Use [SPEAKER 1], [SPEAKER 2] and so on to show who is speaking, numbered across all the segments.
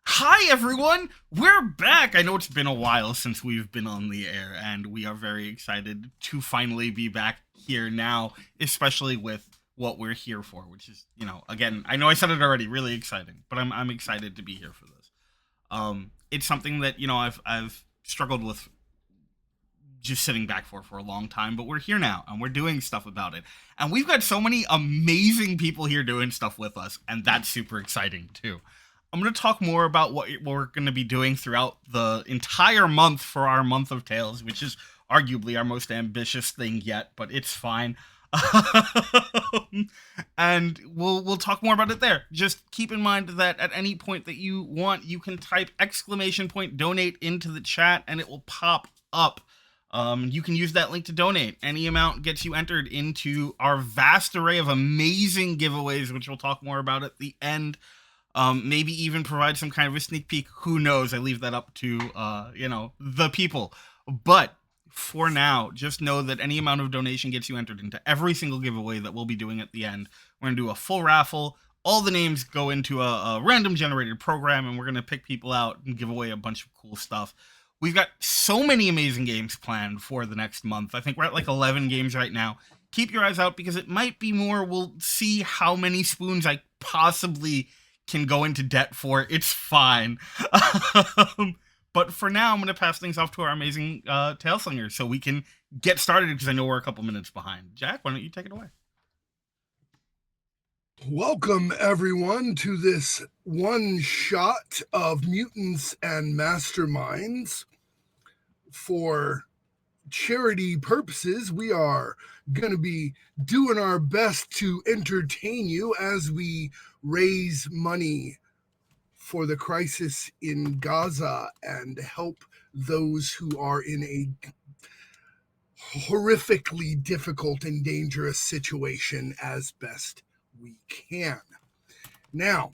[SPEAKER 1] Hi everyone, we're back. I know it's been a while since we've been on the air, and we are very excited to finally be back here now, especially with what we're here for, which is, again, I know I said it already, really exciting, but I'm excited to be here for this. It's something that I've struggled with just sitting back for a long time, but we're here now and we're doing stuff about it, and we've got so many amazing people here doing stuff with us, and that's super exciting too. I'm going to talk more about what we're going to be doing throughout the entire month for our month of Tales, which is arguably our most ambitious thing yet, but it's fine. And we'll talk more about it there. Just keep in mind that at any point that you want, you can type !donate into the chat, and it will pop up. You can use that link to donate. Any amount gets you entered into our vast array of amazing giveaways, which we'll talk more about at the end. Maybe even provide some kind of a sneak peek. Who knows? I leave that up to the people. But for now, just know that any amount of donation gets you entered into every single giveaway that we'll be doing at the end. We're gonna do a full raffle. All the names go into a random generated program, and we're gonna pick people out and give away a bunch of cool stuff. We've got so many amazing games planned for the next month. I think we're at like 11 games right now. Keep your eyes out because it might be more. We'll see how many spoons I possibly can go into debt for. It's fine. But for now, I'm going to pass things off to our amazing Taleslinger so we can get started because I know we're a couple minutes behind. Jack, why don't you take it away?
[SPEAKER 2] Welcome, everyone, to this one shot of Mutants and Masterminds. For charity purposes, we are going to be doing our best to entertain you as we raise money for the crisis in Gaza and help those who are in a horrifically difficult and dangerous situation as best we can. Now,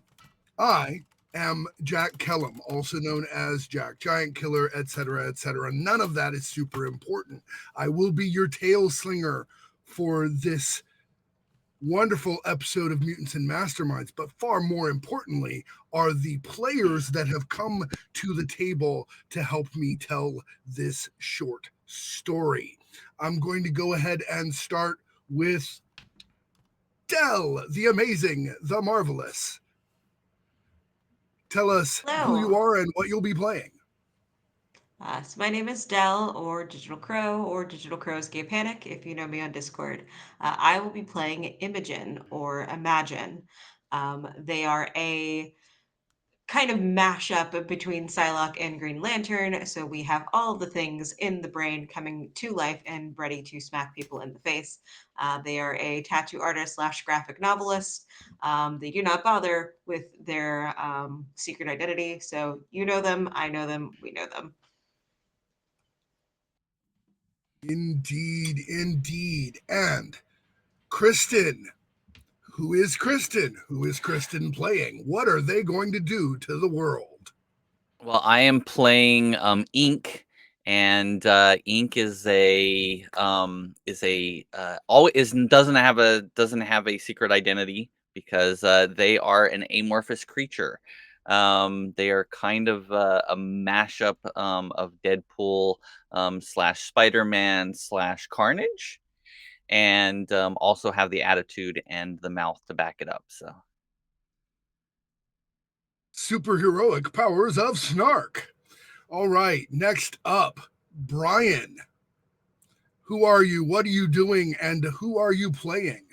[SPEAKER 2] I am Jack Kellum, also known as Jack Giant Killer, etc., etc. None of that is super important. I will be your Taleslinger for this wonderful episode of Mutants and Masterminds, but far more importantly are the players that have come to the table to help me tell this short story. I'm going to go ahead and start with Dell, the amazing, the marvelous. Tell us who you are and what you'll be playing.
[SPEAKER 3] So my name is Dell, or Digital Crow, or Digital Crow's Gay Panic, if you know me on Discord. I will be playing Imogen, or Imagine. They are a kind of mashup between Psylocke and Green Lantern, so we have all the things in the brain coming to life and ready to smack people in the face. They are a tattoo artist slash graphic novelist. They do not bother with their secret identity, so you know them, I know them, we know them.
[SPEAKER 2] Indeed, indeed. And Kristen. Who is Kristen? Who is Kristen playing? What are they going to do to the world?
[SPEAKER 4] Well, I am playing Ink, and Ink is always doesn't have a secret identity because they are an amorphous creature. They are kind of a mashup of Deadpool slash Spider-Man slash Carnage, and also have the attitude and the mouth to back it up. So
[SPEAKER 2] Superheroic powers of snark. All right, next up, Brian. Who are you? What are you doing? And who are you playing?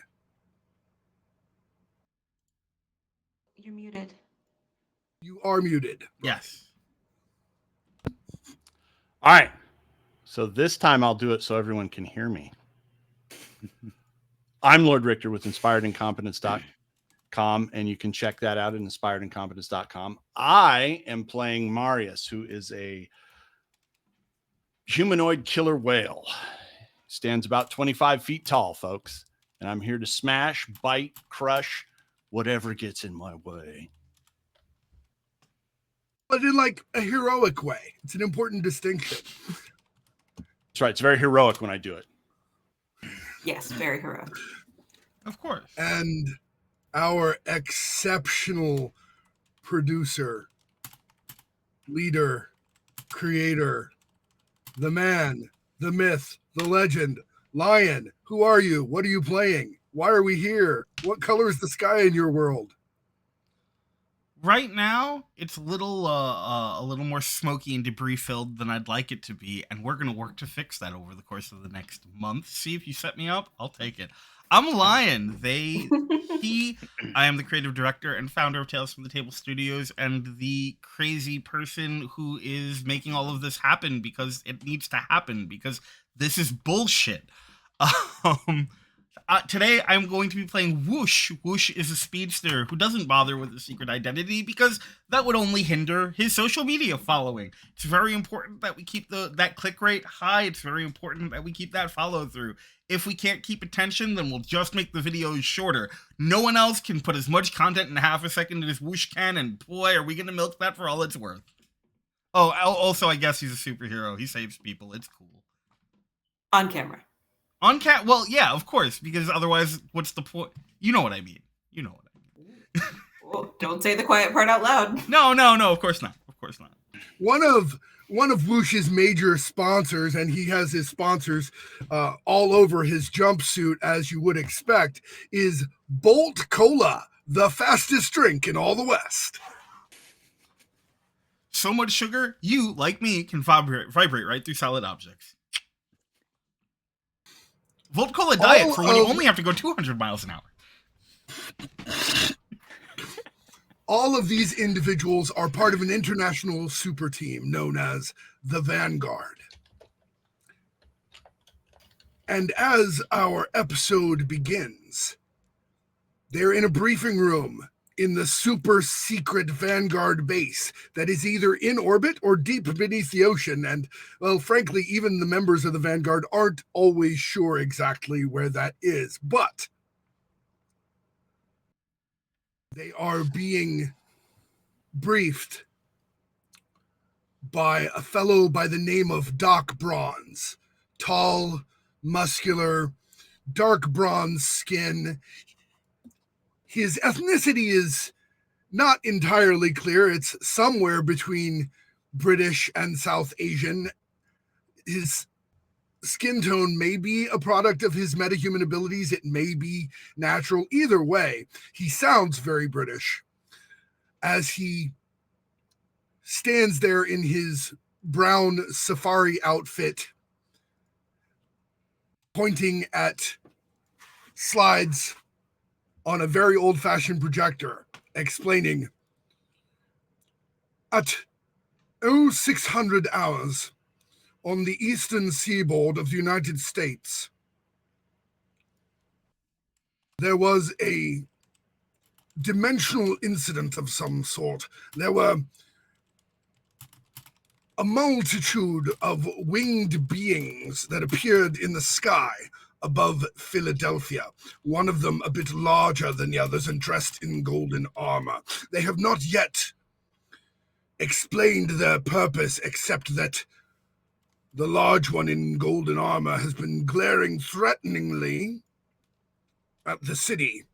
[SPEAKER 3] You're muted.
[SPEAKER 2] You are muted.
[SPEAKER 1] Yes.
[SPEAKER 5] All right. So this time I'll do it so everyone can hear me. I'm Lord Richter with inspiredincompetence.com, and you can check that out at inspiredincompetence.com. I am playing Marius, who is a humanoid killer whale. Stands about 25 feet tall, folks. And I'm here to smash, bite, crush whatever gets in my way.
[SPEAKER 2] But in like a heroic way. It's an important distinction.
[SPEAKER 5] That's right. It's very heroic when I do it.
[SPEAKER 3] Yes, very heroic.
[SPEAKER 1] Of course.
[SPEAKER 2] And our exceptional producer, leader, creator, the man, the myth, the legend, Lion. Who are you? What are you playing? Why are we here? What color is the sky in your world?
[SPEAKER 1] Right now, it's a little more smoky and debris filled than I'd like it to be, and we're gonna work to fix that over the course of the next month. See if you set me up, I'll take it. I'm Lion. I am the creative director and founder of Tales from the Table Studios, and the crazy person who is making all of this happen because it needs to happen because this is bullshit. Um, Today, I'm going to be playing Whoosh. Whoosh is a speedster who doesn't bother with a secret identity because that would only hinder his social media following. It's very important that we keep that click rate high. It's very important that we keep that follow through. If we can't keep attention, then we'll just make the videos shorter. No one else can put as much content in half a second as Whoosh can, and boy, are we going to milk that for all it's worth. Oh, also, I guess he's a superhero. He saves people. It's cool.
[SPEAKER 3] On camera.
[SPEAKER 1] On cat, well, yeah, of course, because otherwise, what's the point? You know what I mean.
[SPEAKER 3] Well, don't say the quiet part out loud.
[SPEAKER 1] No, of course not. Of course not.
[SPEAKER 2] One of Whoosh's major sponsors, and he has his sponsors all over his jumpsuit, as you would expect, is Bolt Cola, the fastest drink in all the West.
[SPEAKER 1] So much sugar, you, like me, can vibrate right through solid objects. Volt Cola diet for when you only have to go 200 miles an hour.
[SPEAKER 2] All of these individuals are part of an international super team known as the Vanguard. And as our episode begins, they're in a briefing room in the super secret Vanguard base that is either in orbit or deep beneath the ocean. And, well, frankly, even the members of the Vanguard aren't always sure exactly where that is. But they are being briefed by a fellow by the name of Doc Bronze. Tall, muscular, dark bronze skin. His ethnicity is not entirely clear. It's somewhere between British and South Asian. His skin tone may be a product of his metahuman abilities. It may be natural. Either way, he sounds very British as he stands there in his brown safari outfit, pointing at slides on a very old-fashioned projector, explaining, at 0600 hours on the eastern seaboard of the United States, there was a dimensional incident of some sort. There were a multitude of winged beings that appeared in the sky above Philadelphia, one of them a bit larger than the others and dressed in golden armor. They have not yet explained their purpose, except that the large one in golden armor has been glaring threateningly at the city.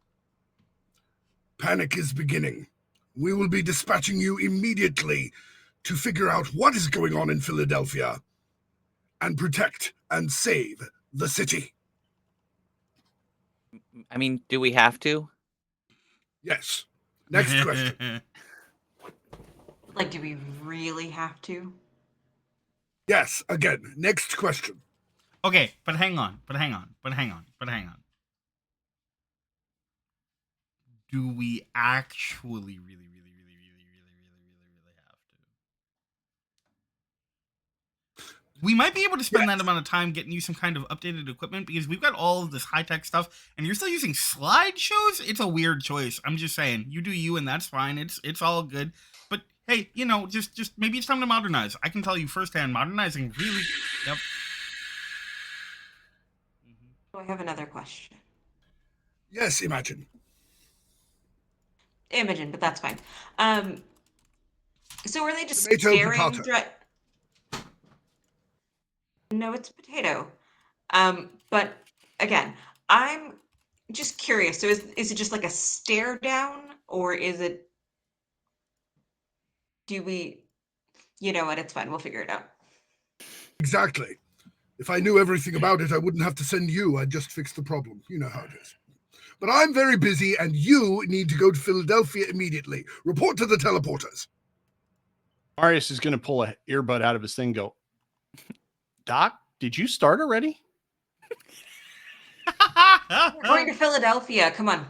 [SPEAKER 2] Panic is beginning. We will be dispatching you immediately to figure out what is going on in Philadelphia and protect and save the city.
[SPEAKER 4] I mean, do we have to?
[SPEAKER 2] Yes. Next question.
[SPEAKER 3] Like, do we really have to?
[SPEAKER 2] Yes, again, next question.
[SPEAKER 1] Okay, but hang on. Do we actually really have to? We might be able to spend that amount of time getting you some kind of updated equipment because we've got all of this high-tech stuff and you're still using slideshows? It's a weird choice. I'm just saying, you do you and that's fine. It's all good. But hey, just maybe it's time to modernize. I can tell you firsthand, modernizing really... Yep.
[SPEAKER 3] I have another question.
[SPEAKER 2] Yes, Imogen,
[SPEAKER 3] but that's fine. So are they just
[SPEAKER 2] Tomato,
[SPEAKER 3] staring
[SPEAKER 2] potato.
[SPEAKER 3] No, it's potato. But again, I'm just curious. So is it just like a stare down, or is it? Do we? You know what? It's fine. We'll figure it out.
[SPEAKER 2] Exactly. If I knew everything about it, I wouldn't have to send you. I'd just fix the problem. You know how it is. But I'm very busy, and you need to go to Philadelphia immediately. Report to the teleporters.
[SPEAKER 5] Marius is going to pull a earbud out of his thing and go, Doc, did you start already?
[SPEAKER 3] We're going to Philadelphia. Come on.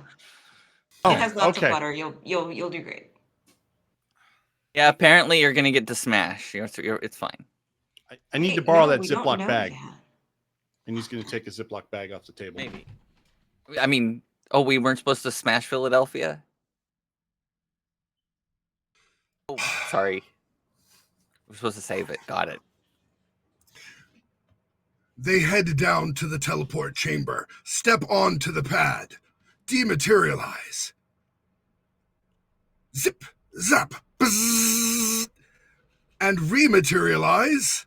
[SPEAKER 5] Oh,
[SPEAKER 3] It has lots
[SPEAKER 5] okay.
[SPEAKER 3] of butter. You'll do great.
[SPEAKER 4] Yeah, apparently you're gonna get to smash. It's fine.
[SPEAKER 5] I need to
[SPEAKER 3] Wait,
[SPEAKER 5] borrow
[SPEAKER 3] no,
[SPEAKER 5] that
[SPEAKER 3] we don't
[SPEAKER 5] Ziploc
[SPEAKER 3] know
[SPEAKER 5] bag.
[SPEAKER 3] yet.
[SPEAKER 5] And he's going to take a Ziploc bag off the table.
[SPEAKER 4] Maybe. I mean, oh, we weren't supposed to smash Philadelphia? Oh, sorry. We're supposed to save it. Got it.
[SPEAKER 2] They head down to the teleport chamber, step onto the pad, dematerialize. Zip, zap, bzzz, and rematerialize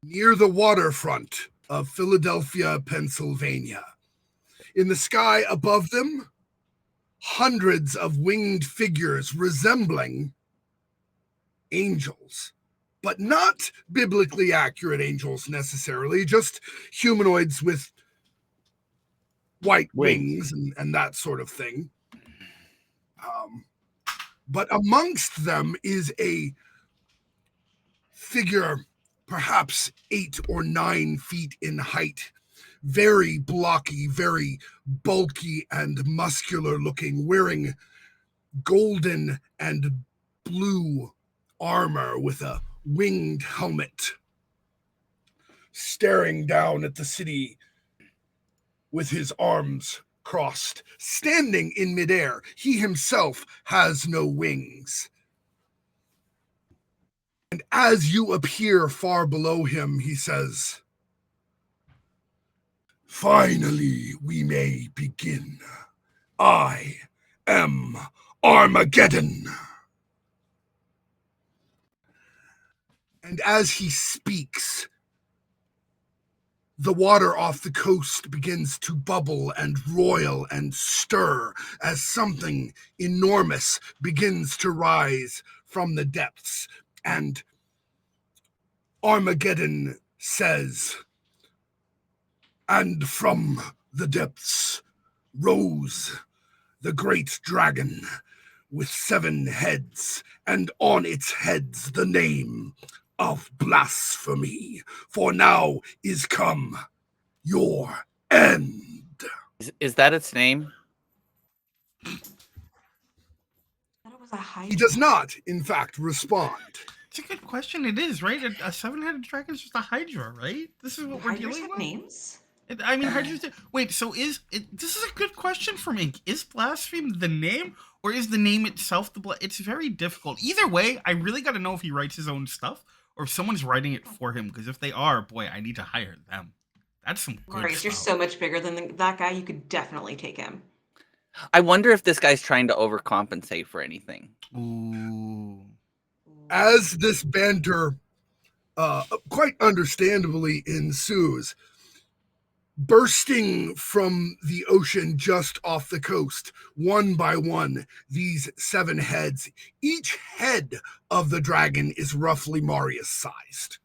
[SPEAKER 2] near the waterfront of Philadelphia, Pennsylvania. In the sky above them, hundreds of winged figures resembling angels, but not biblically accurate angels necessarily, just humanoids with white wings and that sort of thing. But amongst them is a figure perhaps 8 or 9 feet in height, very blocky, very bulky and muscular looking, wearing golden and blue armor with a winged helmet, staring down at the city with his arms crossed, standing in midair. He himself has no wings. And as you appear far below him, he says, "Finally, we may begin. I am Armageddon." And as he speaks, the water off the coast begins to bubble and roil and stir as something enormous begins to rise from the depths. And Armageddon says, "And from the depths rose the great dragon with 7 heads, and on its heads the name of blasphemy. For now is come your end."
[SPEAKER 4] Is that its name?
[SPEAKER 3] That was a high.
[SPEAKER 2] He does not, in fact, respond.
[SPEAKER 1] It's a good question. It is, right? A 7-headed dragon is just a Hydra, right? This is what we're
[SPEAKER 3] Hydras
[SPEAKER 1] dealing
[SPEAKER 3] have
[SPEAKER 1] with?
[SPEAKER 3] names?
[SPEAKER 1] I mean, Hydras... Wait, so is... This is a good question for me. Is blaspheme the name, or is the name itself the... It's very difficult. Either way, I really got to know if he writes his own stuff, or if someone's writing it for him, because if they are, boy, I need to hire them. That's some good
[SPEAKER 3] Maurice,
[SPEAKER 1] stuff.
[SPEAKER 3] you're so much bigger than that guy. You could definitely take him.
[SPEAKER 4] I wonder if this guy's trying to overcompensate for anything.
[SPEAKER 1] Ooh.
[SPEAKER 2] As this banter quite understandably ensues, bursting from the ocean just off the coast, one by one, these 7 heads. Each head of the dragon is roughly Marius sized,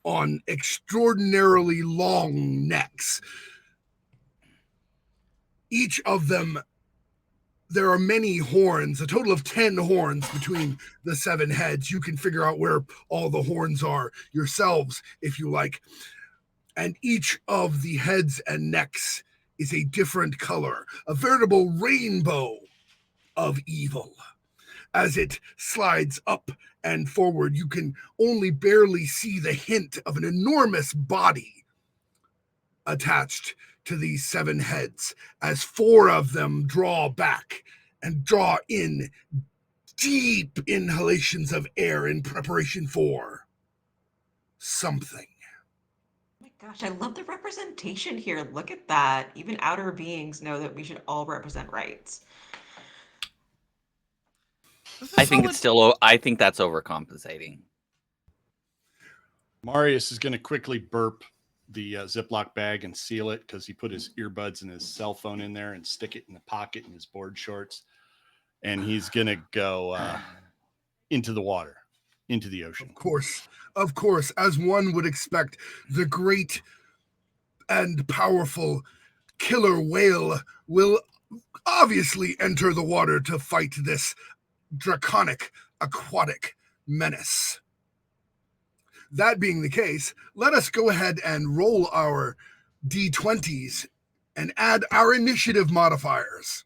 [SPEAKER 2] on extraordinarily long necks. Each of them, there are many horns, a total of 10 horns between the 7 heads. You can figure out where all the horns are yourselves, if you like. And each of the heads and necks is a different color, a veritable rainbow of evil. As it slides up and forward, you can only barely see the hint of an enormous body attached to these 7 heads, as 4 of them draw back and draw in deep inhalations of air in preparation for something.
[SPEAKER 3] Oh my gosh, I love the representation here. Look at that. Even outer beings know that we should all represent rights.
[SPEAKER 4] I think it's still. I think that's overcompensating.
[SPEAKER 5] Marius is going to quickly burp the Ziploc bag and seal it because he put his earbuds and his cell phone in there and stick it in the pocket in his board shorts. and he's gonna go into the water, into the ocean.
[SPEAKER 2] Of course, as one would expect, the great and powerful killer whale will obviously enter the water to fight this draconic aquatic menace. That being the case, let us go ahead and roll our D20s and add our initiative modifiers.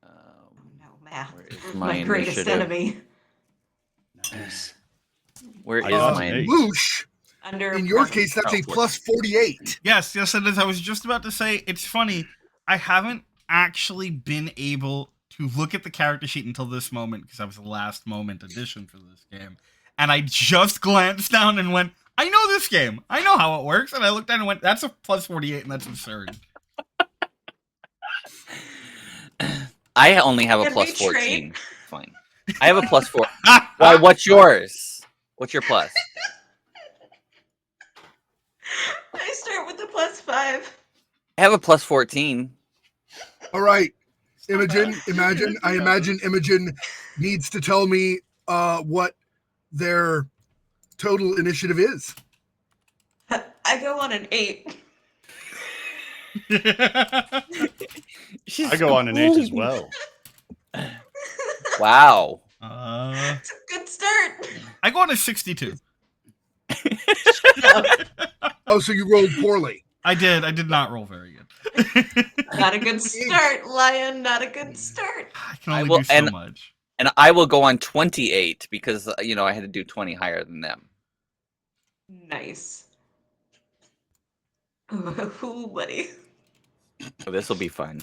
[SPEAKER 3] No, math.
[SPEAKER 4] Where is
[SPEAKER 3] My
[SPEAKER 4] my
[SPEAKER 3] greatest
[SPEAKER 4] initiative?
[SPEAKER 3] enemy.
[SPEAKER 5] Nice.
[SPEAKER 4] Where is
[SPEAKER 5] got
[SPEAKER 4] my
[SPEAKER 5] an eight.
[SPEAKER 2] Whoosh,
[SPEAKER 3] Under
[SPEAKER 2] in your
[SPEAKER 3] one.
[SPEAKER 2] case, that's
[SPEAKER 4] Oh,
[SPEAKER 2] a plus 48.
[SPEAKER 1] Yes, it is. I was just about to say, it's funny. I haven't actually been able to look at the character sheet until this moment because I was the last moment addition for this game. And I just glanced down and went, I know this game. I know how it works. And I looked down and went, that's a plus 48 and that's absurd.
[SPEAKER 4] I only have a
[SPEAKER 3] Can
[SPEAKER 4] plus
[SPEAKER 3] we
[SPEAKER 4] 14.
[SPEAKER 3] trade?
[SPEAKER 4] Fine. I have a plus 4. Why? What's yours? What's your plus?
[SPEAKER 3] I start with the plus 5.
[SPEAKER 4] I have a plus 14.
[SPEAKER 2] All right, Imogen, I imagine Imogen needs to tell me what their total initiative is.
[SPEAKER 3] I go on an 8.
[SPEAKER 5] I go on an 8 as well.
[SPEAKER 4] Wow.
[SPEAKER 3] It's a good start.
[SPEAKER 1] I go on a 62.
[SPEAKER 2] Oh, so you rolled poorly.
[SPEAKER 1] I did not roll very good.
[SPEAKER 3] Not a good start, Lion. Not a good start.
[SPEAKER 1] I can only
[SPEAKER 4] will-
[SPEAKER 1] do so
[SPEAKER 4] and-
[SPEAKER 1] much.
[SPEAKER 4] And I will go on 28 because, I had to do 20 higher than them.
[SPEAKER 3] Nice. Ooh, buddy.
[SPEAKER 4] So this will be fun.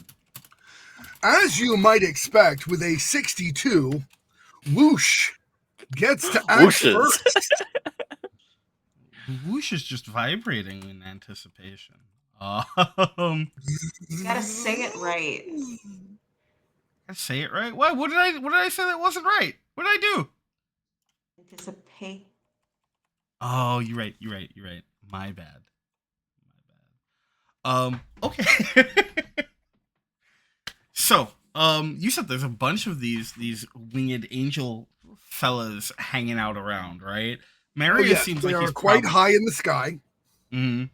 [SPEAKER 2] As you might expect, with a 62, Whoosh gets to act
[SPEAKER 4] Whooshes.
[SPEAKER 2] first.
[SPEAKER 1] Whoosh is just vibrating in anticipation.
[SPEAKER 3] You gotta say it right.
[SPEAKER 1] I say it right. What did I say that wasn't right? What did I do?
[SPEAKER 3] Anticipate.
[SPEAKER 1] Oh, you're right. My bad. Okay. So, you said there's a bunch of these winged angel fellas hanging out around, right?
[SPEAKER 2] Oh,
[SPEAKER 1] Marius
[SPEAKER 2] yes,
[SPEAKER 1] seems
[SPEAKER 2] they
[SPEAKER 1] like
[SPEAKER 2] are
[SPEAKER 1] he's
[SPEAKER 2] quite high in the sky.
[SPEAKER 1] Mm-hmm.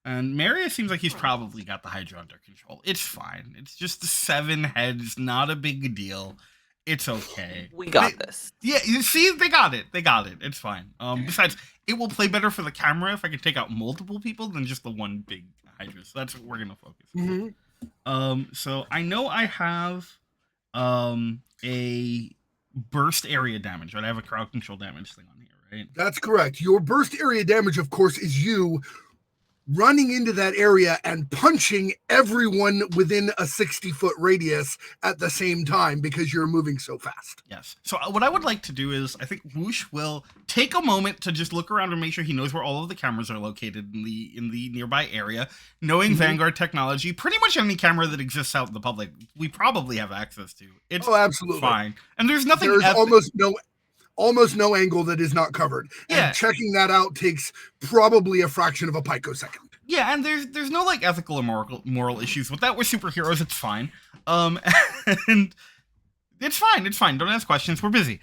[SPEAKER 1] And Marius seems like he's probably got the Hydra under control. It's fine. It's just the 7 heads, not a big deal. It's okay.
[SPEAKER 4] We got this.
[SPEAKER 1] Yeah, you see, they got it. It's fine. Besides, it will play better for the camera if I can take out multiple people than just the one big Hydra. So that's what we're gonna focus on.
[SPEAKER 2] Mm-hmm.
[SPEAKER 1] So I know I have a burst area damage, right? I have a crowd control damage thing on here, right?
[SPEAKER 2] That's correct. Your burst area damage, of course, is you running into that area and punching everyone within a 60-foot radius at the same time because you're moving so fast.
[SPEAKER 1] Yes. So what I would like to do is, I think Whoosh will take a moment to just look around and make sure he knows where all of the cameras are located in the nearby area. Knowing Vanguard technology, pretty much any camera that exists out in the public, we probably have access to. It's
[SPEAKER 2] absolutely
[SPEAKER 1] fine. And there's nothing.
[SPEAKER 2] There's almost no angle that is not covered.
[SPEAKER 1] Yeah.
[SPEAKER 2] And checking that out takes probably a fraction of a picosecond.
[SPEAKER 1] Yeah, and there's no like ethical or moral issues with that. We're superheroes. It's fine. And it's fine. Don't ask questions. We're busy.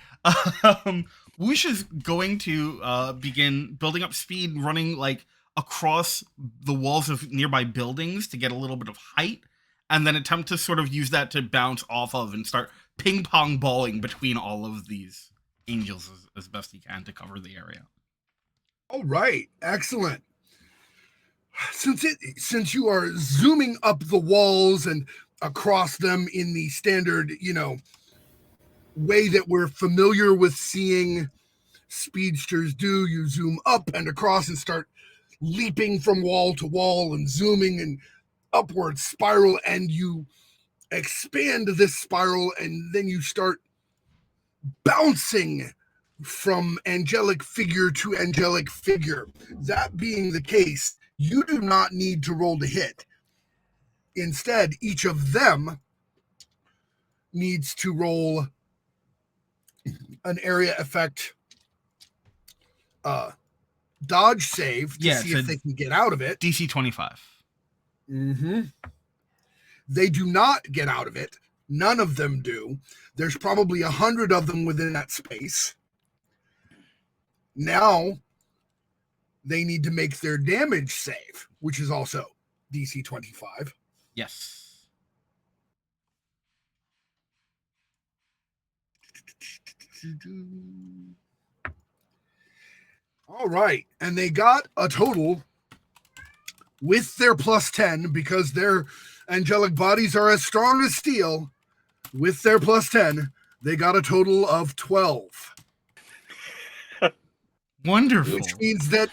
[SPEAKER 1] Whoosh is going to begin building up speed, running like across the walls of nearby buildings to get a little bit of height, and then attempt to sort of use that to bounce off of and start ping pong balling between all of these angels as best he can to cover the area.
[SPEAKER 2] All right, excellent. Since you are zooming up the walls and across them in the standard, way that we're familiar with seeing speedsters do, you zoom up and across and start leaping from wall to wall and zooming and upward spiral, and you expand this spiral, and then you start bouncing from angelic figure to angelic figure. That being the case, you do not need to roll to hit. Instead, each of them needs to roll an area effect dodge save to see if they can get out of it.
[SPEAKER 1] DC 25.
[SPEAKER 2] Mm-hmm. They do not get out of it. None of them do. There's probably 100 of them within that space. Now they need to make their damage save, which is also DC 25.
[SPEAKER 1] Yes.
[SPEAKER 2] All right. And they got a total with their plus 10, because their angelic bodies are as strong as steel. With their plus 10, they got a total of 12.
[SPEAKER 1] Wonderful.
[SPEAKER 2] Which means that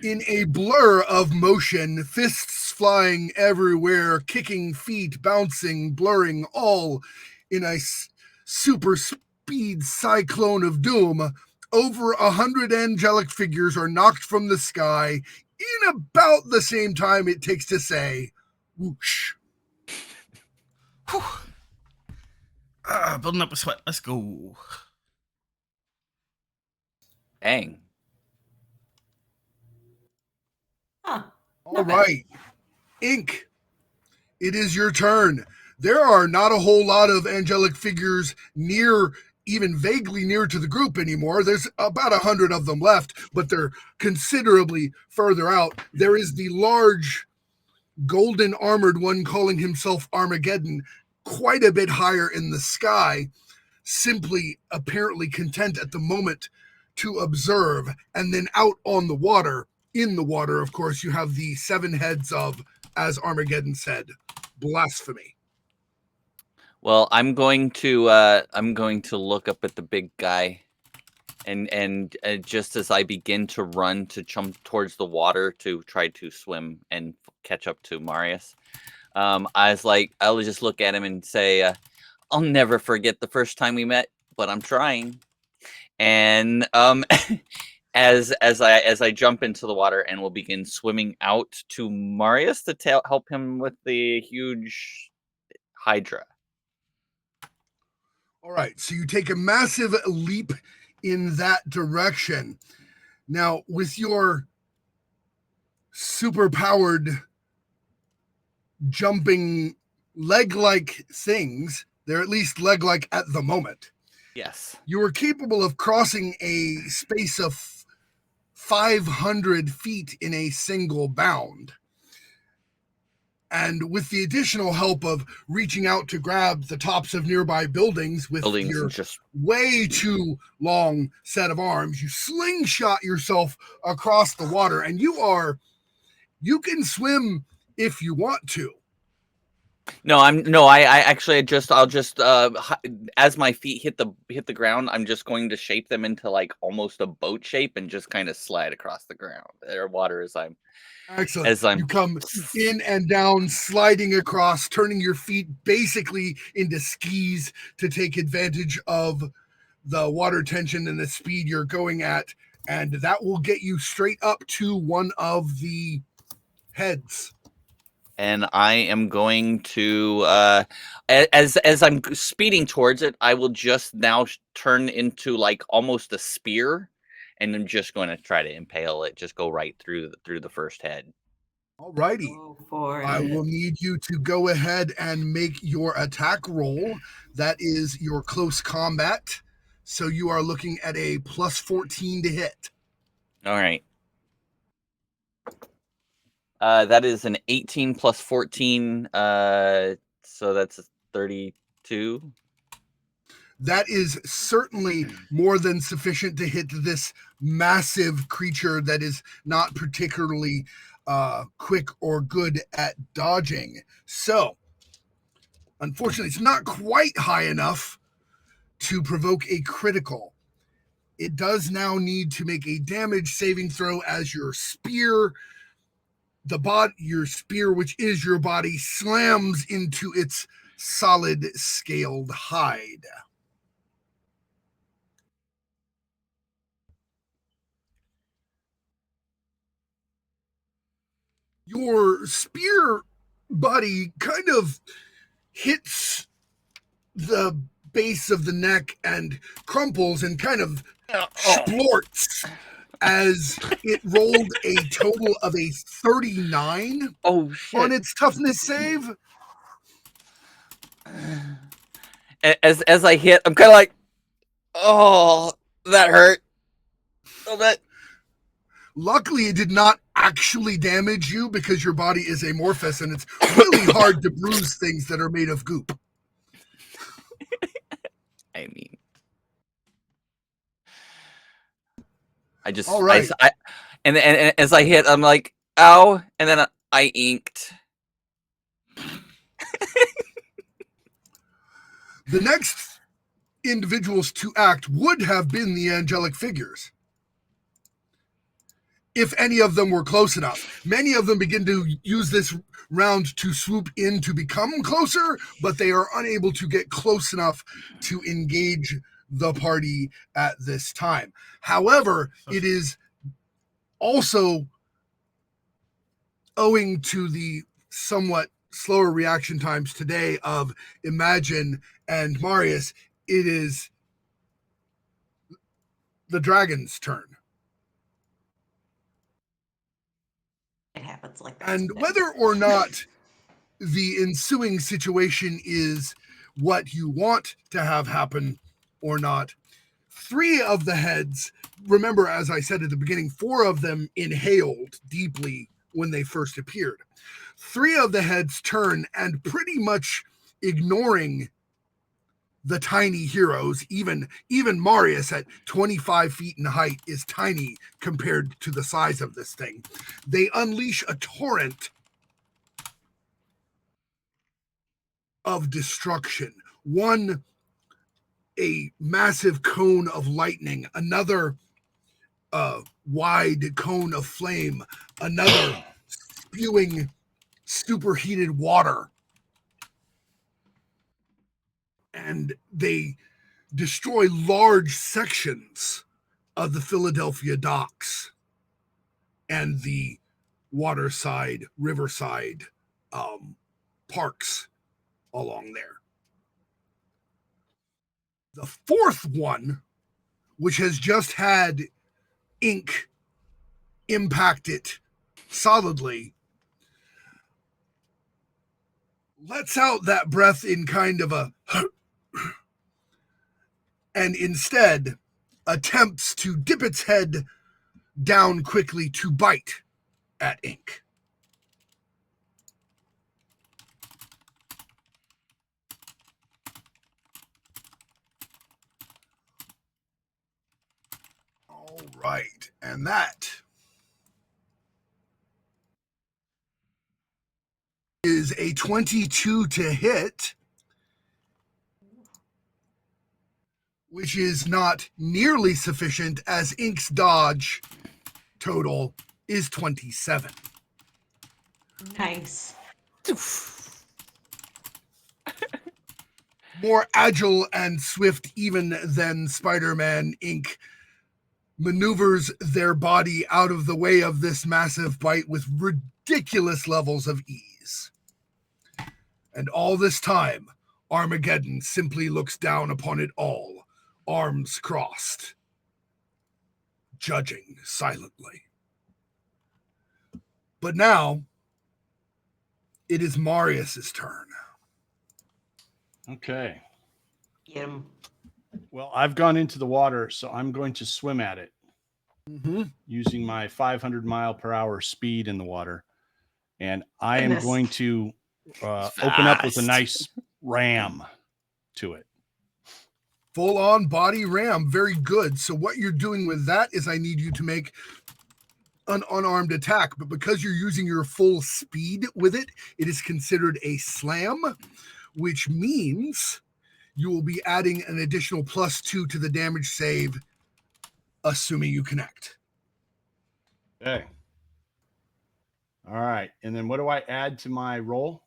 [SPEAKER 2] in a blur of motion, fists flying everywhere, kicking feet, bouncing, blurring, all in a super speed cyclone of doom, over 100 angelic figures are knocked from the sky in about the same time it takes to say, whoosh.
[SPEAKER 1] Building up a sweat. Let's go.
[SPEAKER 4] Dang.
[SPEAKER 3] Huh.
[SPEAKER 2] All right. Ink, it is your turn. There are not a whole lot of angelic figures near, even vaguely near to the group anymore. There's about 100 of them left, but they're considerably further out. There is the large golden armored one calling himself Armageddon, quite a bit higher in the sky, simply apparently content at the moment to observe. And then out on the water, in the water, of course, you have the 7 heads of, as Armageddon said, blasphemy.
[SPEAKER 4] Well, I'm going to look up at the big guy, and just as I begin to run to jump towards the water to try to swim and catch up to Marius, I'll just look at him and say, "I'll never forget the first time we met, but I'm trying." And as I jump into the water and will begin swimming out to Marius to help him with the huge Hydra.
[SPEAKER 2] All right, so you take a massive leap in that direction. Now, with your super-powered jumping leg-like things, they're at least leg-like at the moment.
[SPEAKER 4] Yes.
[SPEAKER 2] You are capable of crossing a space of 500 feet in a single bound. And with the additional help of reaching out to grab the tops of nearby buildings with your
[SPEAKER 4] just
[SPEAKER 2] way too long set of arms, you slingshot yourself across the water, and you can swim if you want to.
[SPEAKER 4] I'll just as my feet hit the ground, I'm just going to shape them into like almost a boat shape and just kind of slide across the ground or water
[SPEAKER 2] Excellent. You come in and down, sliding across, turning your feet basically into skis to take advantage of the water tension and the speed you're going at, and that will get you straight up to one of the heads.
[SPEAKER 4] And I am going to, as I'm speeding towards it, I will just now turn into like almost a spear, and I'm just going to try to impale it. Just go right through the first head.
[SPEAKER 2] All righty.
[SPEAKER 3] Go for it.
[SPEAKER 2] I will need you to go ahead and make your attack roll. That is your close combat. So you are looking at a plus 14 to hit.
[SPEAKER 4] All right. That is an 18 plus 14, so that's a 32.
[SPEAKER 2] That is certainly more than sufficient to hit this massive creature that is not particularly quick or good at dodging. So, unfortunately, it's not quite high enough to provoke a critical. It does now need to make a damage saving throw as your spear, your spear, which is your body, slams into its solid scaled hide. Your spear buddy kind of hits the base of the neck and crumples and kind of splorts as it rolled a total of a 39
[SPEAKER 4] Oh shit.
[SPEAKER 2] on its toughness save.
[SPEAKER 4] As I hit, I'm kind of like, oh, that hurt a little bit.
[SPEAKER 2] Luckily, it did not actually damage you because your body is amorphous and it's really hard to bruise things that are made of goop.
[SPEAKER 4] I mean, I just,
[SPEAKER 2] All right.
[SPEAKER 4] and as I hit, I'm like, ow, and then I inked.
[SPEAKER 2] The next individuals to act would have been the angelic figures, if any of them were close enough. Many of them begin to use this round to swoop in to become closer, but they are unable to get close enough to engage the party at this time. However, it is also owing to the somewhat slower reaction times today of Imagine and Marius, it is the dragon's turn.
[SPEAKER 3] It happens like that.
[SPEAKER 2] And
[SPEAKER 3] sometimes.
[SPEAKER 2] whether or not the ensuing situation is what you want to have happen or not, 3 of the heads, remember, as I said at the beginning, 4 of them inhaled deeply when they first appeared. 3 of the heads turn and pretty much ignoring the tiny heroes, even Marius at 25 feet in height is tiny compared to the size of this thing. They unleash a torrent of destruction. One, a massive cone of lightning, another wide cone of flame, another spewing superheated water. And they destroy large sections of the Philadelphia docks and the waterside, riverside parks along there. The 4th one, which has just had ink impact it solidly, lets out that breath in kind of a and instead attempts to dip its head down quickly to bite at ink. All right, and that is a 22 to hit, which is not nearly sufficient as Ink's dodge total is 27.
[SPEAKER 3] Nice.
[SPEAKER 2] More agile and swift even than Spider-Man, Ink maneuvers their body out of the way of this massive bite with ridiculous levels of ease. And all this time, Armageddon simply looks down upon it all, arms crossed, judging silently. But now, it is Marius's turn.
[SPEAKER 5] Okay.
[SPEAKER 3] Get him.
[SPEAKER 5] Well, I've gone into the water, so I'm going to swim at it
[SPEAKER 2] Mm-hmm.
[SPEAKER 5] using my 500 mile per hour speed in the water. And I am
[SPEAKER 3] Goodness.
[SPEAKER 5] going to open up with a
[SPEAKER 4] Fast.
[SPEAKER 5] nice ram to it.
[SPEAKER 2] Full-on body ram. Very good. So what you're doing with that is I need you to make an unarmed attack. But because you're using your full speed with it, it is considered a slam, which means you will be adding an additional +2 to the damage save, assuming you connect.
[SPEAKER 5] Okay. All right. And then what do I add to my roll?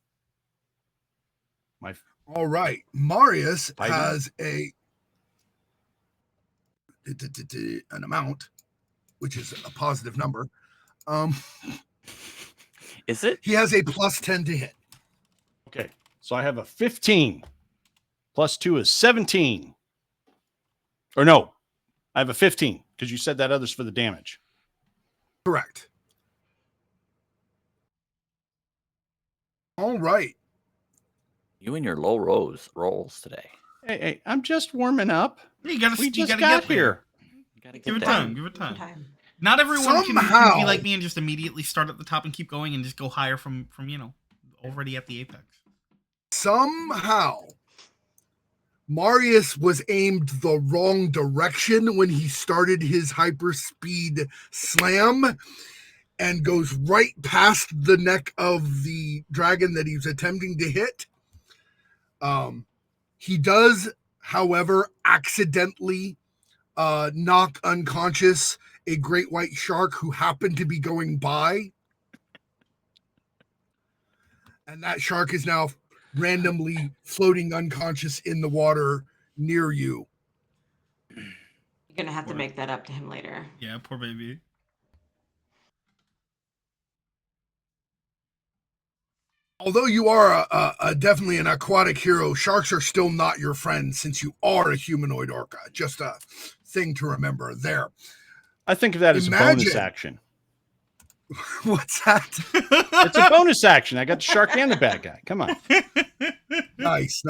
[SPEAKER 2] All right. Marius
[SPEAKER 5] Fighting?
[SPEAKER 2] has an amount, which is a positive number.
[SPEAKER 4] Is it?
[SPEAKER 2] He has a +10 to hit.
[SPEAKER 5] Okay. So I have a 15. +2 is 17. Or no, I have a 15 because you said that other's for the damage.
[SPEAKER 2] Correct. All right.
[SPEAKER 4] You and your low rolls today.
[SPEAKER 5] Hey, I'm just warming up.
[SPEAKER 1] You
[SPEAKER 5] We just
[SPEAKER 1] gotta
[SPEAKER 5] got
[SPEAKER 1] get there.
[SPEAKER 5] here.
[SPEAKER 4] You gotta
[SPEAKER 1] Give it
[SPEAKER 4] there.
[SPEAKER 1] time. Give it time. Not everyone can be
[SPEAKER 2] Somehow-
[SPEAKER 1] like me and just immediately start at the top and keep going and just go higher from already at the apex.
[SPEAKER 2] Somehow, Marius was aimed the wrong direction when he started his hyperspeed slam and goes right past the neck of the dragon that he was attempting to hit. He does, however, accidentally knock unconscious a great white shark who happened to be going by. And that shark is now randomly floating unconscious in the water near you.
[SPEAKER 3] You're gonna have to make that up to him later.
[SPEAKER 1] Yeah, poor baby.
[SPEAKER 2] Although you are definitely an aquatic hero, sharks are still not your friend since you are a humanoid orca. Just a thing to remember there.
[SPEAKER 5] I think of that as a bonus
[SPEAKER 2] Imagine-
[SPEAKER 5] action.
[SPEAKER 2] What's that?
[SPEAKER 5] It's a bonus action. I got the shark and the bad guy. Come on.
[SPEAKER 2] Nice.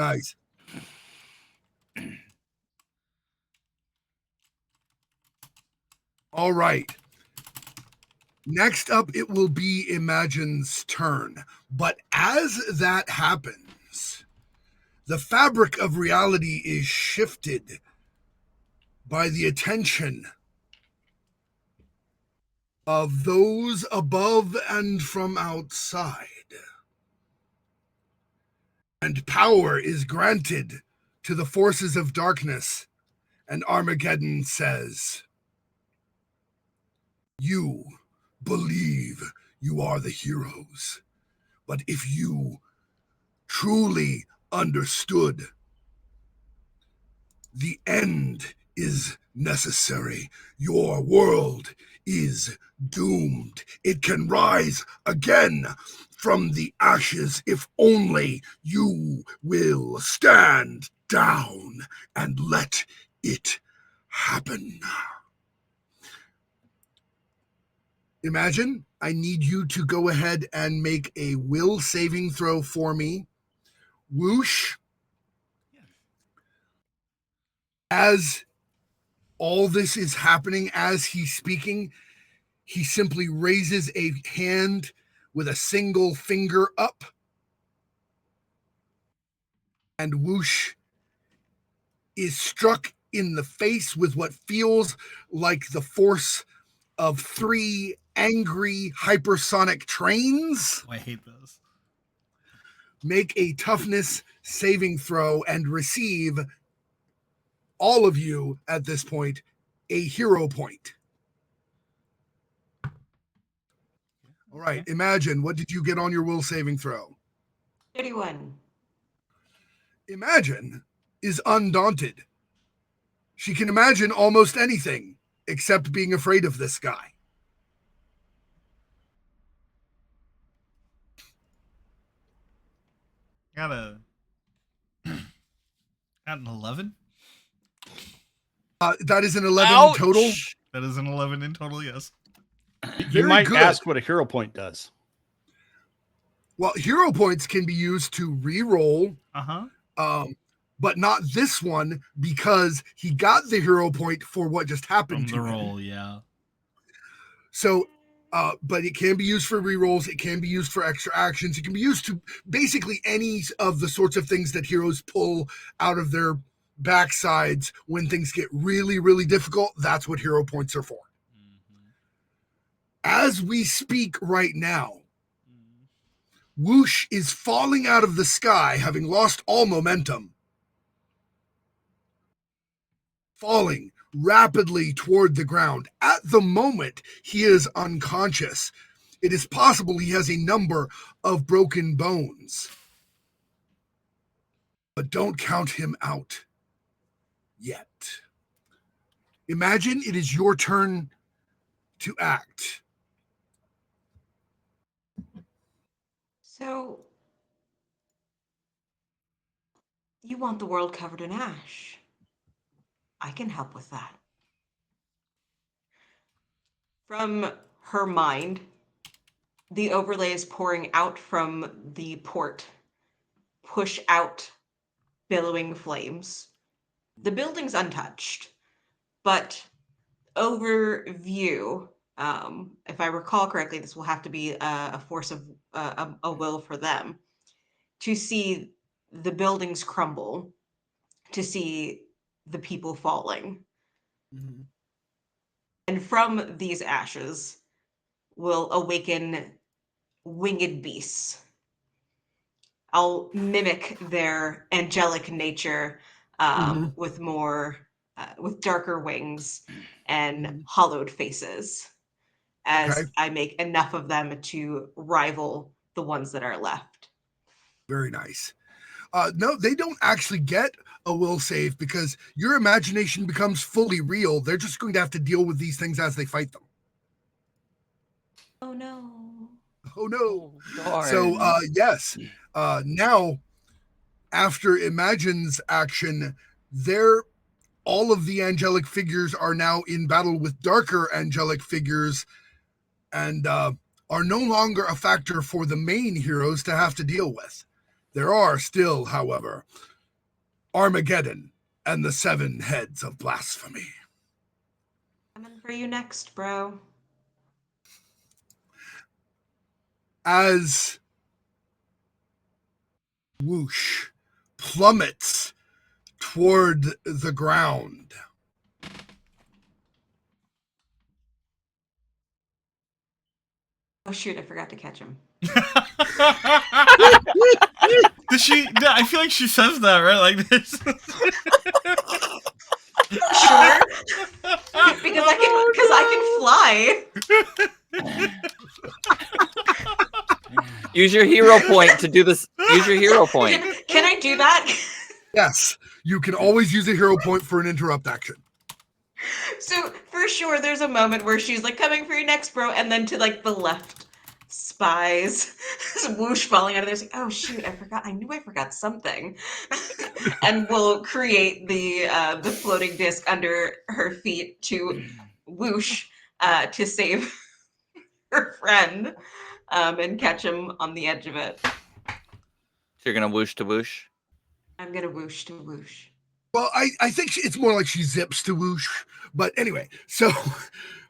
[SPEAKER 2] All right. Next up, it will be Imagine's turn. But as that happens, the fabric of reality is shifted by the attention of those above and from outside. And power is granted to the forces of darkness. And Armageddon says, "You believe you are the heroes, but if you truly understood, the end is necessary. Your world is doomed. It can rise again from the ashes if only you will stand down and let it happen." Imagine, I need you to go ahead and make a will saving throw for me. Whoosh. As all this is happening, as he's speaking, he simply raises a hand with a single finger up. And whoosh is struck in the face with what feels like the force of 3 angry hypersonic trains.
[SPEAKER 1] Oh, I hate those.
[SPEAKER 2] Make a toughness saving throw and receive, all of you at this point, a hero point. All right, Imagine, what did you get on your will saving throw?
[SPEAKER 3] 31.
[SPEAKER 2] Imagine is undaunted. She can imagine almost anything except being afraid of this guy.
[SPEAKER 1] Got an 11.
[SPEAKER 2] That is an 11
[SPEAKER 4] Ouch!
[SPEAKER 2] total.
[SPEAKER 1] That is an 11 in total. Yes.
[SPEAKER 5] You
[SPEAKER 2] Very
[SPEAKER 5] might
[SPEAKER 2] good.
[SPEAKER 5] ask what a hero point does.
[SPEAKER 2] Well, hero points can be used to re-roll, but not this one because he got the hero point for what just happened
[SPEAKER 1] From
[SPEAKER 2] to
[SPEAKER 1] the
[SPEAKER 2] him.
[SPEAKER 1] roll, yeah.
[SPEAKER 2] So, but it can be used for re-rolls. It can be used for extra actions. It can be used to basically any of the sorts of things that heroes pull out of their backsides when things get really, really difficult. That's what hero points are for. As we speak right now, Whoosh is falling out of the sky, having lost all momentum, falling rapidly toward the ground. At the moment, he is unconscious. It is possible he has a number of broken bones. But don't count him out yet. Imagine it is your turn to act.
[SPEAKER 3] So, you want the world covered in ash. I can help with that. From her mind, the overlay is pouring out from the port push out billowing flames. The building's untouched, but overview, if I recall correctly, this will have to be a force of a will for them to see the buildings crumble, to see the people falling.
[SPEAKER 2] Mm-hmm.
[SPEAKER 3] And from these ashes will awaken winged beasts. I'll mimic their angelic nature with more, with darker wings and hollowed faces, as I make enough of them to rival the ones that are left.
[SPEAKER 2] Very nice. No, they don't actually get a will save because your imagination becomes fully real. They're just going to have to deal with these things as they fight them.
[SPEAKER 3] Oh no.
[SPEAKER 2] Oh no.
[SPEAKER 4] Darn.
[SPEAKER 2] So yes. Now after Imagine's action, all of the angelic figures are now in battle with darker angelic figures and are no longer a factor for the main heroes to have to deal with. There are still, however, Armageddon and the 7 heads of blasphemy.
[SPEAKER 3] Coming for you next, bro.
[SPEAKER 2] As whoosh plummets toward the ground.
[SPEAKER 3] Oh shoot, I forgot to catch him.
[SPEAKER 1] Does she? I feel like she says that, right? Like this.
[SPEAKER 3] Sure. Because I can fly.
[SPEAKER 4] Use your hero point to do this. Use your hero point.
[SPEAKER 3] Can I do that?
[SPEAKER 2] Yes, you can always use a hero point for an interrupt action.
[SPEAKER 3] So for sure, there's a moment where she's like, "Coming for you next, bro," and then to like the left, spies whoosh falling out of there. Like, oh shoot, I forgot. I knew I forgot something, and we'll create the floating disc under her feet to whoosh to save her friend and catch him on the edge of it.
[SPEAKER 4] So you're gonna whoosh to whoosh.
[SPEAKER 3] I'm gonna whoosh to whoosh.
[SPEAKER 2] Well, I think it's more like she zips to whoosh. But anyway, so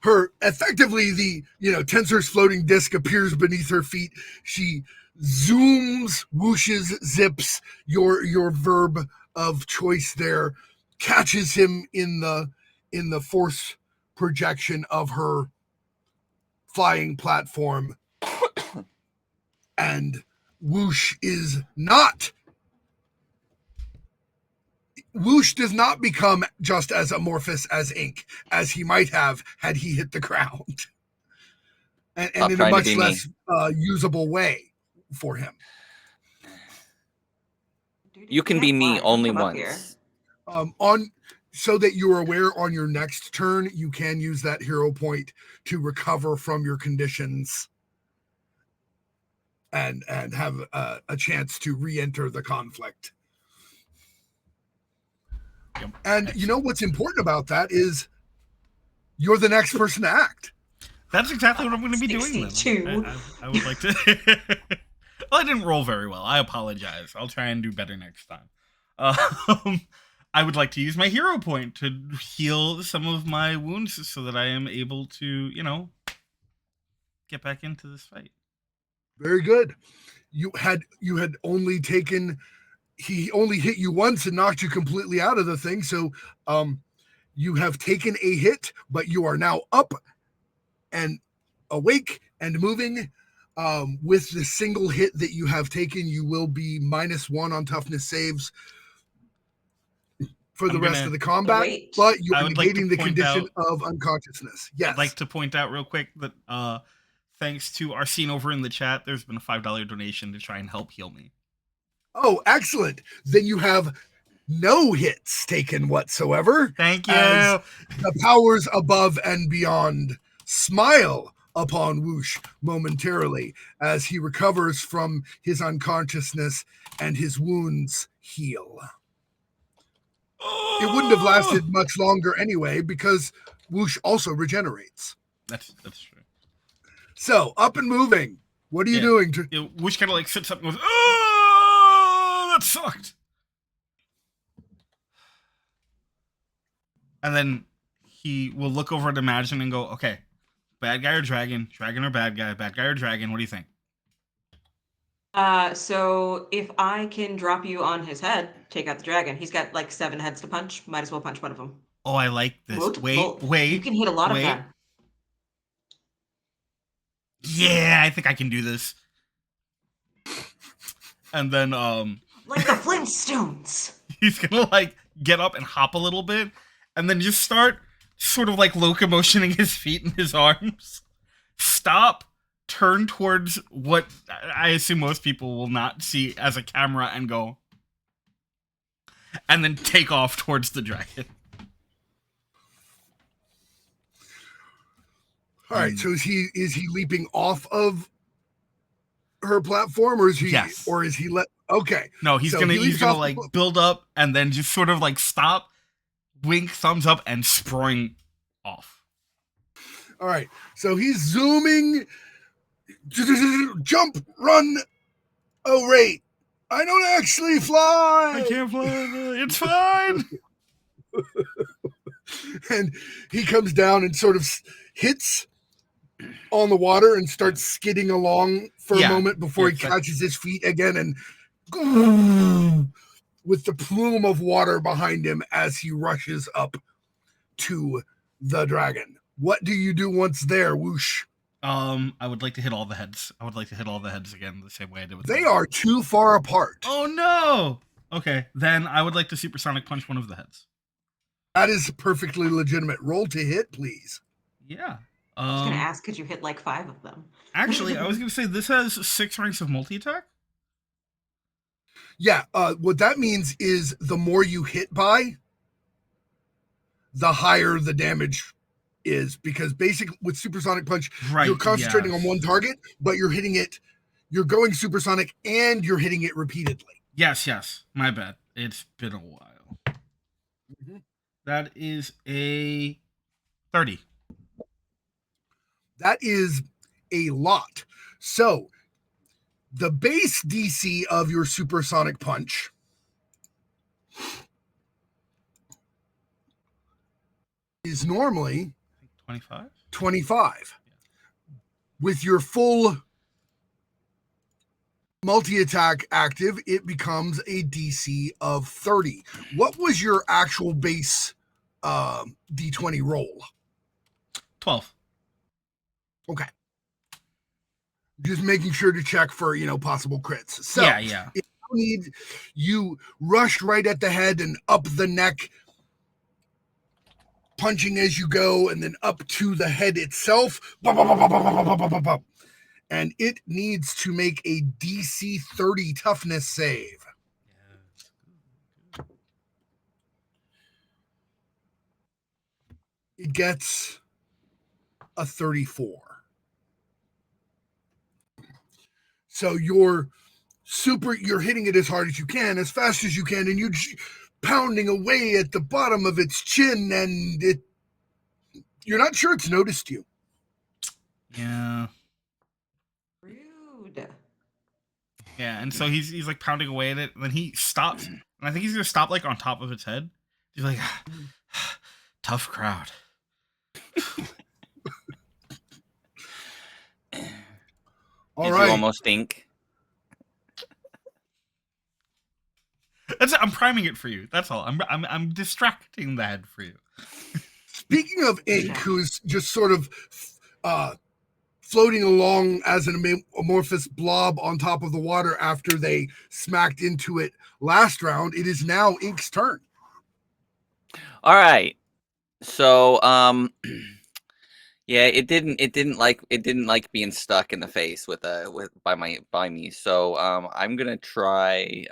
[SPEAKER 2] her effectively the Tensor's floating disc appears beneath her feet. She zooms, whooshes, zips, your verb of choice there, catches him in the force projection of her flying platform, and whoosh is not. Whoosh does not become just as amorphous as ink as he might have had he hit the ground, and in a much less usable way for him.
[SPEAKER 4] You can be me only once.
[SPEAKER 2] So that you're aware, on your next turn, you can use that hero point to recover from your conditions and have a chance to re-enter the conflict. And you know what's important about that is you're the next person to act.
[SPEAKER 1] That's exactly what I'm going to be doing. I would like to. Well, I didn't roll very well. I apologize. I'll try and do better next time. I would like to use my hero point to heal some of my wounds so that I am able to, get back into this fight.
[SPEAKER 2] Very good. You had only taken. He only hit you once and knocked you completely out of the thing. So you have taken a hit, but you are now up and awake and moving. With the single hit that you have taken, you will be -1 on toughness saves for the rest of the combat, but you're negating the condition of unconsciousness. Yes.
[SPEAKER 1] I'd like to point out real quick that thanks to Arsene over in the chat, there's been a $5 donation to try and help heal me.
[SPEAKER 2] Oh, excellent. Then you have no hits taken whatsoever.
[SPEAKER 1] Thank you.
[SPEAKER 2] As the powers above and beyond smile upon Whoosh momentarily as he recovers from his unconsciousness and his wounds heal. It wouldn't have lasted much longer anyway because Whoosh also regenerates.
[SPEAKER 1] That's true.
[SPEAKER 2] So, up and moving. What are you doing?
[SPEAKER 1] Whoosh kind of like sits up and goes, that sucked. And then he will look over at Imagine and go, okay, bad guy or dragon? Dragon or bad guy? Bad guy or dragon? What do you think?
[SPEAKER 3] So if I can drop you on his head, take out the dragon. He's got like 7 heads to punch. Might as well punch one of them.
[SPEAKER 1] Oh, I like this.
[SPEAKER 3] Multiple.
[SPEAKER 1] Wait.
[SPEAKER 3] You can hit a lot of
[SPEAKER 1] wait.
[SPEAKER 3] them.
[SPEAKER 1] Yeah, I think I can do this. And then
[SPEAKER 3] Like the Flintstones.
[SPEAKER 1] he's gonna like get up and hop a little bit, and then just start sort of like locomotioning his feet and his arms. Stop, turn towards what I assume most people will not see as a camera, and go, and then take off towards the dragon.
[SPEAKER 2] All right, so is he leaping off of her platform, or is he
[SPEAKER 1] Yes.
[SPEAKER 2] or is he let? Okay,
[SPEAKER 1] No, he's
[SPEAKER 2] So
[SPEAKER 1] gonna
[SPEAKER 2] he leaps off
[SPEAKER 1] like
[SPEAKER 2] the-
[SPEAKER 1] build up and then just sort of like stop, wink, thumbs up, and spring off.
[SPEAKER 2] all right. So he's zooming, jump, run. Oh wait, I don't actually fly.
[SPEAKER 1] I can't fly. It's fine.
[SPEAKER 2] And he comes down and sort of hits on the water and starts skidding along for
[SPEAKER 1] Yeah.
[SPEAKER 2] a moment before
[SPEAKER 1] Yeah,
[SPEAKER 2] he
[SPEAKER 1] exactly.
[SPEAKER 2] catches his feet again and with the plume of water behind him as he rushes up to the dragon. What do you do once there, Whoosh?
[SPEAKER 1] I would like to hit all the heads. I would like to hit all the heads again the same way I did with
[SPEAKER 2] They
[SPEAKER 1] the-
[SPEAKER 2] are too far apart.
[SPEAKER 1] Oh no. Okay, then I would like to supersonic punch one of the heads.
[SPEAKER 2] That is perfectly legitimate. Roll to hit, please.
[SPEAKER 1] Yeah.
[SPEAKER 3] I was gonna ask, could you hit like 5 of them?
[SPEAKER 1] Actually, I was gonna say this has 6 ranks of multi-attack.
[SPEAKER 2] Yeah, what that means is the more you hit by, the higher the damage is, because basically with supersonic punch,
[SPEAKER 1] Right.
[SPEAKER 2] you're concentrating
[SPEAKER 1] yeah.
[SPEAKER 2] on one target, but you're hitting it, you're going supersonic and you're hitting it repeatedly.
[SPEAKER 1] Yes. My bad. It's been a while.
[SPEAKER 2] Mhm.
[SPEAKER 1] That is a 30.
[SPEAKER 2] That is a lot. So the base DC of your supersonic punch is normally
[SPEAKER 1] 25.
[SPEAKER 2] 25. With your full multi-attack active, it becomes a DC of 30. What was your actual base D20 roll?
[SPEAKER 1] 12.
[SPEAKER 2] Okay. Just making sure to check for, possible crits. So
[SPEAKER 1] Yeah.
[SPEAKER 2] you rush right at the head and up the neck, punching as you go, and then up to the head itself. And it needs to make a DC 30 toughness save. It gets a 34. So you're hitting it as hard as you can, as fast as you can, and you're pounding away at the bottom of its chin, and you're not sure it's noticed you.
[SPEAKER 1] Yeah.
[SPEAKER 3] Rude.
[SPEAKER 1] Yeah, and so he's like pounding away at it, and then he stops, and I think he's gonna stop like on top of its head. He's like, tough crowd.
[SPEAKER 2] All
[SPEAKER 4] Did
[SPEAKER 2] right.
[SPEAKER 4] you almost think?
[SPEAKER 1] I'm priming it for you. That's all. I'm distracting the head for you.
[SPEAKER 2] Speaking of ink, who's just sort of floating along as an amorphous blob on top of the water after they smacked into it last round, it is now Ink's turn.
[SPEAKER 4] All right. So, yeah, it didn't like being stuck in the face by me. So, I'm gonna try.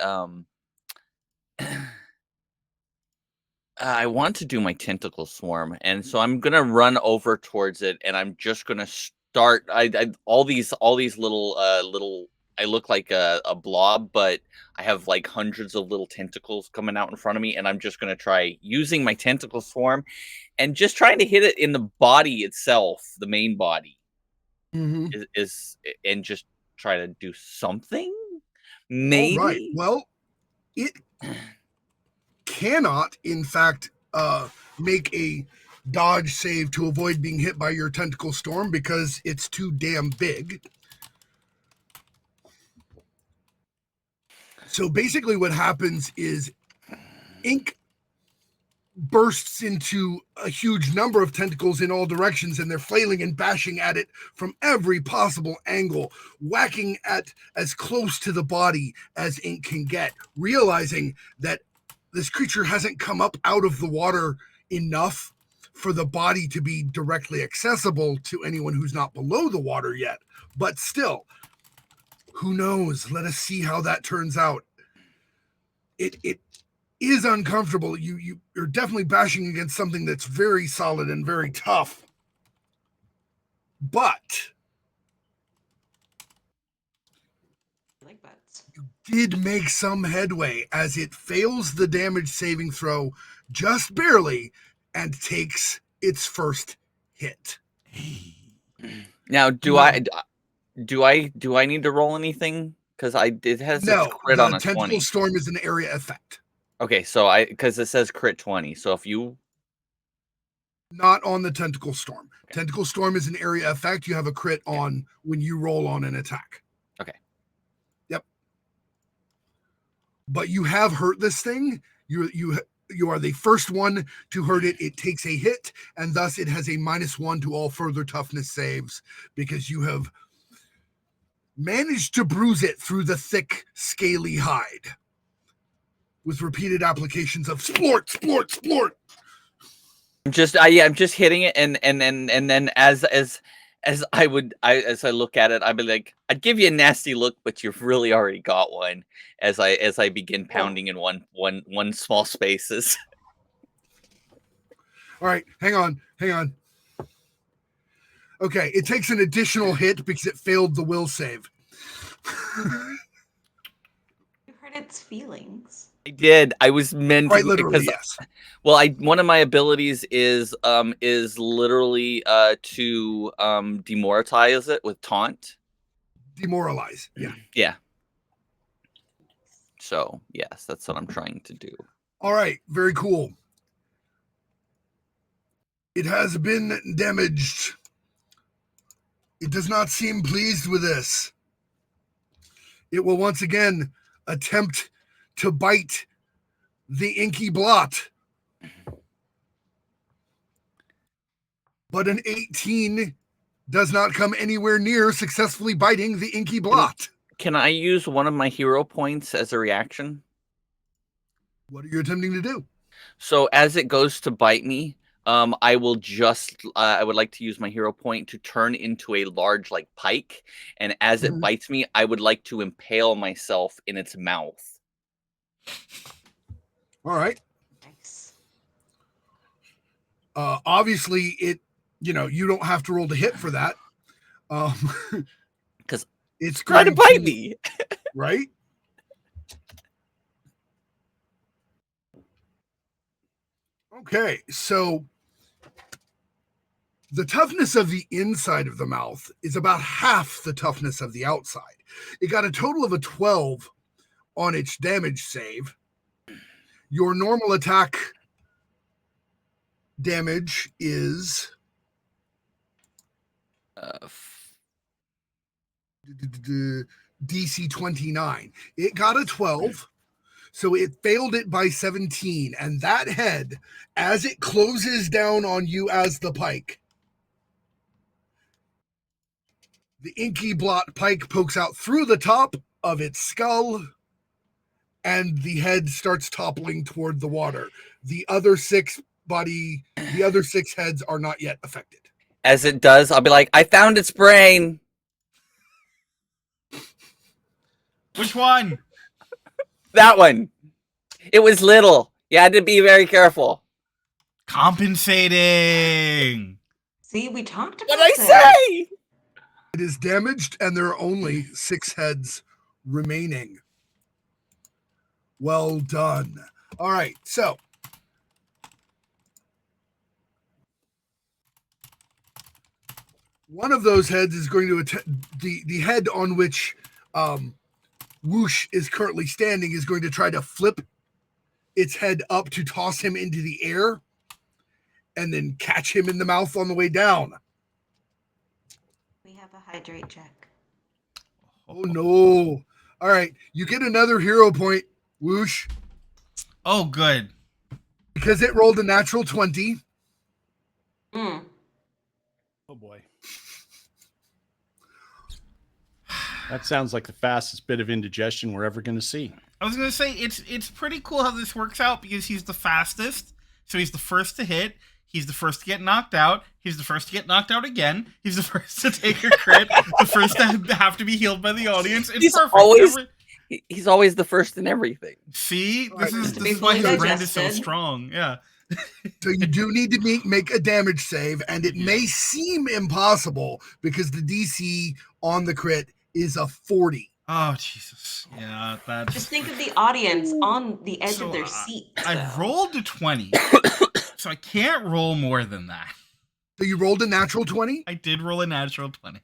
[SPEAKER 4] I want to do my tentacle swarm, and so I'm gonna run over towards it, and I'm just gonna start. All these little. I look like a blob, but I have like hundreds of little tentacles coming out in front of me, and I'm just gonna try using my tentacle swarm, and just trying to hit it in the body itself, the main body, is and just try to do something. Maybe.
[SPEAKER 2] All right. Well, It cannot, in fact, make a dodge save to avoid being hit by your tentacle storm because it's too damn big. So basically what happens is ink bursts into a huge number of tentacles in all directions, and they're flailing and bashing at it from every possible angle, whacking at as close to the body as ink can get, realizing that this creature hasn't come up out of the water enough for the body to be directly accessible to anyone who's not below the water yet. But still, who knows? Let us see how that turns out. It is uncomfortable. You're definitely bashing against something that's very solid and very tough. But
[SPEAKER 3] Like butts.
[SPEAKER 2] you did make some headway as it fails the damage saving throw just barely and takes its first hit.
[SPEAKER 4] Now, do
[SPEAKER 2] No.
[SPEAKER 4] I need to roll anything? Because it has its
[SPEAKER 2] No,
[SPEAKER 4] crit
[SPEAKER 2] the
[SPEAKER 4] on a
[SPEAKER 2] tentacle
[SPEAKER 4] 20.
[SPEAKER 2] storm is an area effect.
[SPEAKER 4] Okay, so because it says crit 20. So if you
[SPEAKER 2] Not on the tentacle storm. Tentacle storm is an area effect. You have a crit on when you roll on an attack.
[SPEAKER 4] Okay.
[SPEAKER 2] Yep. But you have hurt this thing. You are the first one to hurt it. It takes a hit, and thus it has a -1 to all further toughness saves because you have managed to bruise it through the thick, scaly hide with repeated applications of splort.
[SPEAKER 4] I'm just hitting it, and then as I look at it, I'd be like, I'd give you a nasty look, but you've really already got one. As I begin pounding in one small spaces.
[SPEAKER 2] All right, hang on. Okay, it takes an additional hit because it failed the will save.
[SPEAKER 3] You hurt its feelings.
[SPEAKER 4] I did. I was meant
[SPEAKER 2] Quite
[SPEAKER 4] to,
[SPEAKER 2] literally,
[SPEAKER 4] because
[SPEAKER 2] yes.
[SPEAKER 4] well, one of my abilities is literally to demoralize it with taunt.
[SPEAKER 2] Demoralize. Yeah.
[SPEAKER 4] Yeah. So yes, that's what I'm trying to do.
[SPEAKER 2] All right, very cool. It has been damaged. It does not seem pleased with this. It will once again attempt to bite the inky blot. But an 18 does not come anywhere near successfully biting the inky blot.
[SPEAKER 4] Can I use one of my hero points as a reaction?
[SPEAKER 2] What are you attempting to do?
[SPEAKER 4] So as it goes to bite me, I will just I would like to use my hero point to turn into a large like pike, and as it bites me, I would like to impale myself in its mouth.
[SPEAKER 2] All right.
[SPEAKER 3] Nice.
[SPEAKER 2] Obviously, you don't have to roll to hit for that.
[SPEAKER 4] Because
[SPEAKER 2] it's
[SPEAKER 4] trying to bite me.
[SPEAKER 2] Right? Okay, so the toughness of the inside of the mouth is about half the toughness of the outside. It got a total of a 12 on its damage save. Your normal attack damage is DC 29. It got a 12, so it failed it by 17. And that head, as it closes down on you as the pike, the inky blot pike pokes out through the top of its skull, and the head starts toppling toward the water. The other six heads are not yet affected.
[SPEAKER 4] As it does, I'll be like, I found its brain.
[SPEAKER 1] Which one?
[SPEAKER 4] That one. It was little. You had to be very careful.
[SPEAKER 1] Compensating.
[SPEAKER 3] See, we talked about
[SPEAKER 4] What'd I
[SPEAKER 3] this.
[SPEAKER 4] say?
[SPEAKER 2] It is damaged, and there are only 6 heads remaining. Well done. All right, so one of those heads is going to the head on which Whoosh is currently standing is going to try to flip its head up to toss him into the air and then catch him in the mouth on the way down.
[SPEAKER 3] We have a hydrate check.
[SPEAKER 2] Oh no. All right, you get another hero point, Whoosh,
[SPEAKER 1] Oh, good.
[SPEAKER 2] because it rolled a natural 20.
[SPEAKER 3] Mm.
[SPEAKER 5] Oh boy. That sounds like the fastest bit of indigestion we're ever going to see.
[SPEAKER 1] I was gonna say it's pretty cool how this works out because he's the fastest, so he's the first to hit. He's the first to get knocked out. He's the first to get knocked out again. He's the first to take a crit. The first to have to be healed by the audience. It's
[SPEAKER 4] He's
[SPEAKER 1] perfect.
[SPEAKER 4] always he's always the first in everything.
[SPEAKER 1] See,
[SPEAKER 2] Right.
[SPEAKER 1] this
[SPEAKER 3] To be
[SPEAKER 1] is why his
[SPEAKER 3] fully
[SPEAKER 1] brand is so
[SPEAKER 3] digested.
[SPEAKER 1] strong. Yeah.
[SPEAKER 2] So you do need to make a damage save, and it may seem impossible because the DC on the crit is a 40.
[SPEAKER 1] Oh Jesus. Yeah, that's.
[SPEAKER 3] Just think of the audience on the edge
[SPEAKER 1] So,
[SPEAKER 3] of their seat.
[SPEAKER 1] I rolled a 20, so I can't roll more than that.
[SPEAKER 2] So you rolled a natural 20?
[SPEAKER 1] I did roll a natural 20.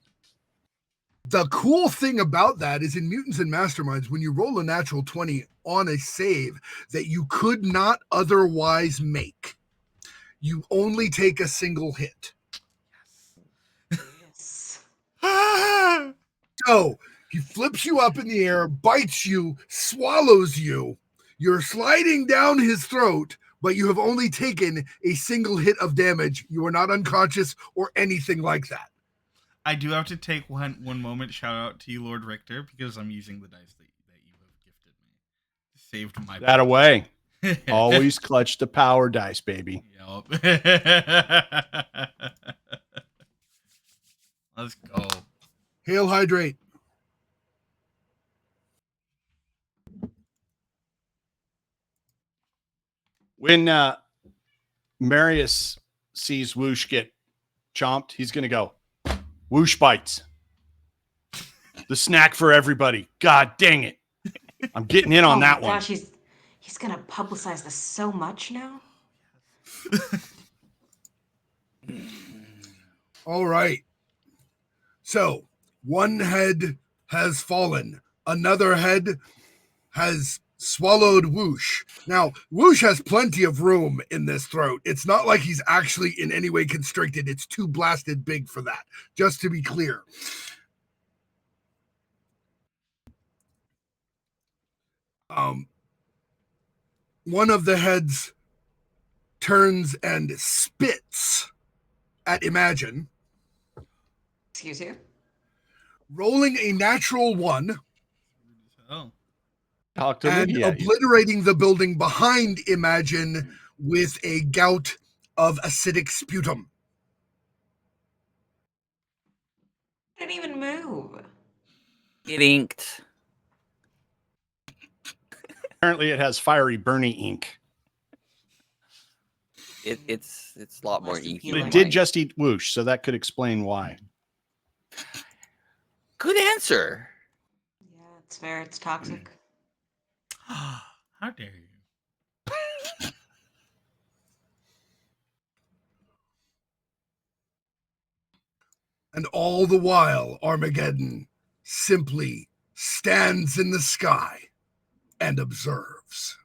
[SPEAKER 2] The cool thing about that is in Mutants and Masterminds, when you roll a natural 20 on a save that you could not otherwise make, you only take a single hit.
[SPEAKER 3] Yes.
[SPEAKER 2] So he flips you up in the air, bites you, swallows you. You're sliding down his throat, but you have only taken a single hit of damage. You are not unconscious or anything like that.
[SPEAKER 1] I do have to take one moment. Shout out to you, Lord Richter, because I'm using the dice that you have gifted me. Saved my
[SPEAKER 5] That away. Always clutch the power dice, baby.
[SPEAKER 1] Yup. Let's go.
[SPEAKER 2] Hail Hydrate.
[SPEAKER 5] When Marius sees Whoosh get chomped, he's going to go, Whoosh bites. The snack for everybody. God dang it. I'm getting in on
[SPEAKER 3] Oh
[SPEAKER 5] that
[SPEAKER 3] my
[SPEAKER 5] one.
[SPEAKER 3] gosh, he's gonna publicize this so much now.
[SPEAKER 2] All right. So one head has fallen. Another head has swallowed Whoosh. Now, Whoosh has plenty of room in this throat. It's not like he's actually in any way constricted. It's too blasted big for that, just to be clear. One of the heads turns and spits at Imagine,
[SPEAKER 3] Excuse you.
[SPEAKER 2] rolling a natural 1
[SPEAKER 1] Oh.
[SPEAKER 5] Talk to
[SPEAKER 2] and
[SPEAKER 5] Lydia.
[SPEAKER 2] obliterating the building behind Imagine with a gout of acidic sputum.
[SPEAKER 3] Didn't even move.
[SPEAKER 4] It inked.
[SPEAKER 5] Apparently, it has fiery, burny ink.
[SPEAKER 4] It's a lot more
[SPEAKER 3] Less than
[SPEAKER 4] inky.
[SPEAKER 5] But
[SPEAKER 3] healing.
[SPEAKER 5] it did just eat Whoosh, so that could explain why.
[SPEAKER 4] Good answer.
[SPEAKER 3] Yeah, it's fair. It's toxic.
[SPEAKER 1] How dare you?
[SPEAKER 2] And all the while, Armageddon simply stands in the sky and observes.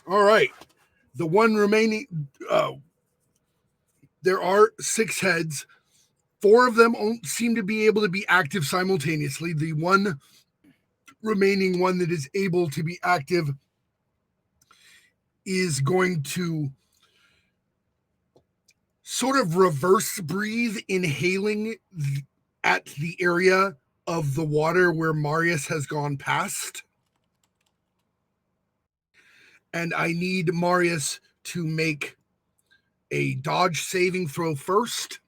[SPEAKER 2] All right. The one remaining, there are 6 heads. 4 of them seem to be able to be active simultaneously. The one remaining one that is able to be active is going to sort of reverse breathe, inhaling at the area of the water where Marius has gone past. And I need Marius to make a dodge saving throw first.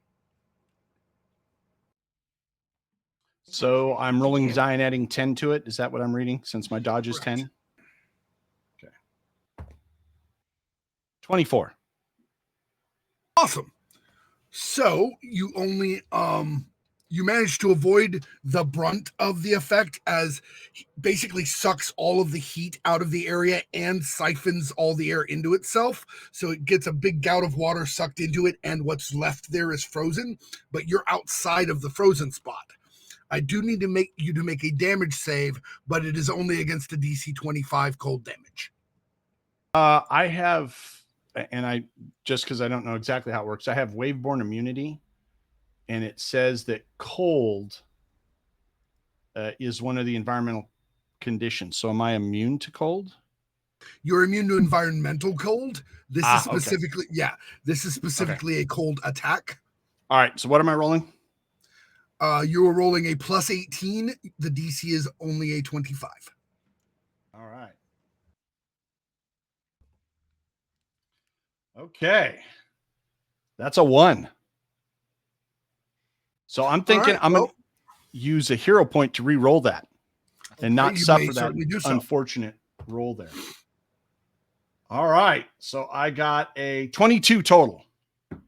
[SPEAKER 5] So I'm rolling the die and adding 10 to it. Is that what I'm reading? Since my dodge is
[SPEAKER 2] Correct.
[SPEAKER 5] 10? Okay. 24.
[SPEAKER 2] Awesome. So you only you manage to avoid the brunt of the effect, as he basically sucks all of the heat out of the area and siphons all the air into itself. So it gets a big gout of water sucked into it, and what's left there is frozen, but you're outside of the frozen spot. I do need to make you to make a damage save, but it is only against a DC 25 cold damage.
[SPEAKER 5] I have, and I just because I don't know exactly how it works, I have waveborne immunity, and it says that cold is one of the environmental conditions. So am I immune to cold?
[SPEAKER 2] You're immune to environmental cold. This is
[SPEAKER 5] okay.
[SPEAKER 2] specifically, this is specifically a cold attack.
[SPEAKER 5] All right. So what am I rolling?
[SPEAKER 2] You are rolling a plus 18. The DC is only a 25.
[SPEAKER 5] All right. Okay. That's a 1. So I'm thinking I'm going to use a hero point to re-roll that and not suffer that unfortunate roll there. All right. So I got a 22 total.
[SPEAKER 2] All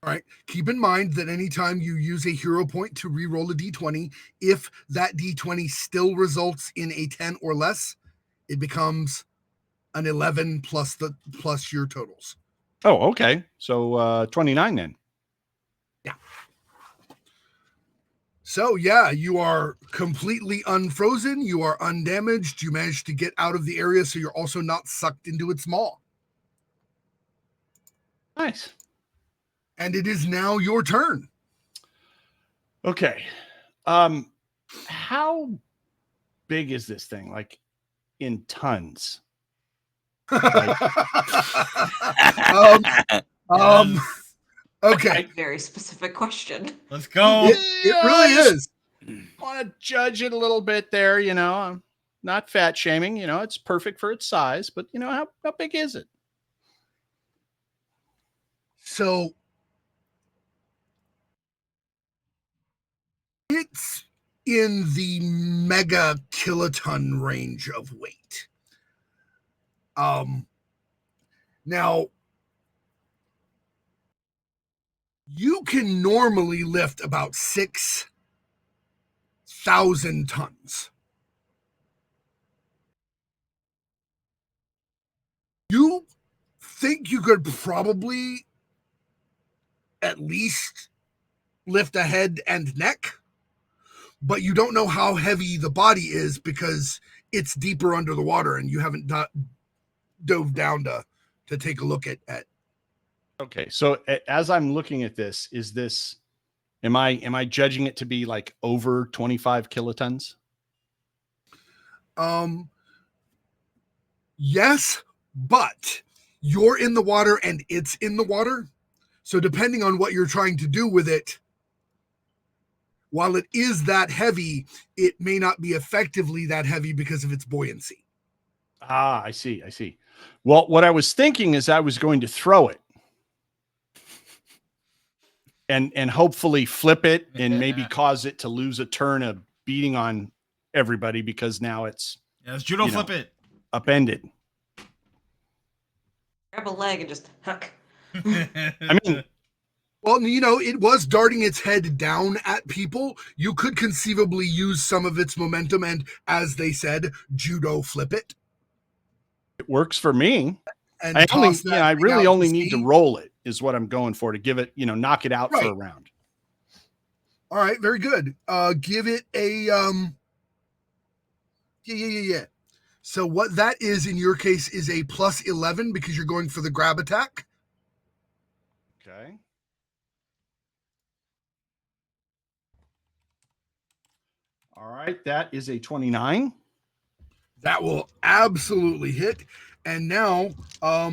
[SPEAKER 2] right. Keep in mind that anytime you use a hero point to re-roll a d20, if that d20 still results in a 10 or less, it becomes an 11 plus your totals.
[SPEAKER 5] Oh, okay. So 29 then.
[SPEAKER 2] Yeah. So, yeah, you are completely unfrozen. You are undamaged. You managed to get out of the area, so you're also not sucked into its maw.
[SPEAKER 5] Nice.
[SPEAKER 2] And it is now your turn.
[SPEAKER 5] Okay. How big is this thing? Like in tons?
[SPEAKER 2] Okay.
[SPEAKER 3] Very specific question.
[SPEAKER 1] Let's go.
[SPEAKER 2] It really is.
[SPEAKER 5] I want to judge it a little bit there. I'm not fat shaming. It's perfect for its size, but how big is it?
[SPEAKER 2] So it's in the mega kiloton range of weight. Now you can normally lift about 6,000 tons. You think you could probably at least lift a head and neck, but you don't know how heavy the body is because it's deeper under the water and you haven't dove down to take a look at.
[SPEAKER 5] Okay, so as I'm looking at this, am I judging it to be like over 25 kilotons?
[SPEAKER 2] Yes, but you're in the water and it's in the water. So depending on what you're trying to do with it, while it is that heavy, it may not be effectively that heavy because of its buoyancy.
[SPEAKER 5] Ah, I see. Well, what I was thinking is I was going to throw it and hopefully flip it and maybe cause it to lose a turn of beating on everybody because now it's
[SPEAKER 1] judo flip it.
[SPEAKER 5] Upended.
[SPEAKER 3] Grab a leg and just huck.
[SPEAKER 5] I mean,
[SPEAKER 2] well, it was darting its head down at people. You could conceivably use some of its momentum and, as they said, judo flip it.
[SPEAKER 5] It works for me.
[SPEAKER 2] And
[SPEAKER 5] I really only need to roll it is what I'm going for to give it, knock it out for a round.
[SPEAKER 2] All right, very good. Give it a yeah. So what that is in your case is a plus 11 because you're going for the grab attack.
[SPEAKER 5] Okay. All right, that is a 29.
[SPEAKER 2] That will absolutely hit. And now I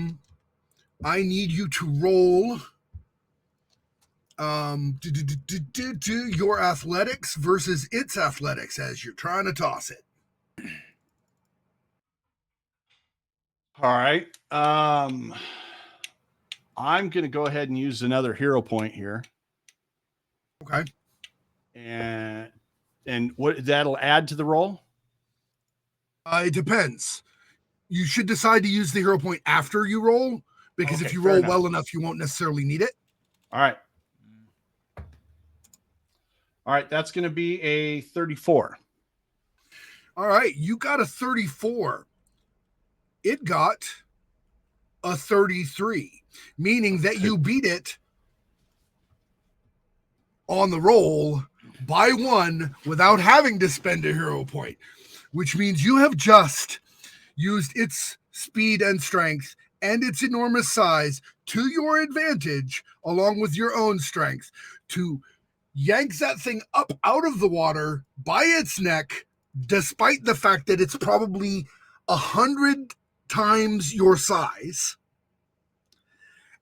[SPEAKER 2] need you to roll your athletics versus its athletics as you're trying to toss it.
[SPEAKER 5] All right. I'm going to go ahead and use another hero point here.
[SPEAKER 2] Okay.
[SPEAKER 5] And what that'll add to the roll?
[SPEAKER 2] It depends. You should decide to use the hero point after you roll, because if you roll well enough, you won't necessarily need it.
[SPEAKER 5] All right. All right. That's going to be a 34.
[SPEAKER 2] All right. You got a 34. It got a 33, meaning that you beat it on the roll, by 1 without having to spend a hero point, which means you have just used its speed and strength and its enormous size to your advantage, along with your own strength, to yank that thing up out of the water by its neck, despite the fact that it's probably 100 times your size,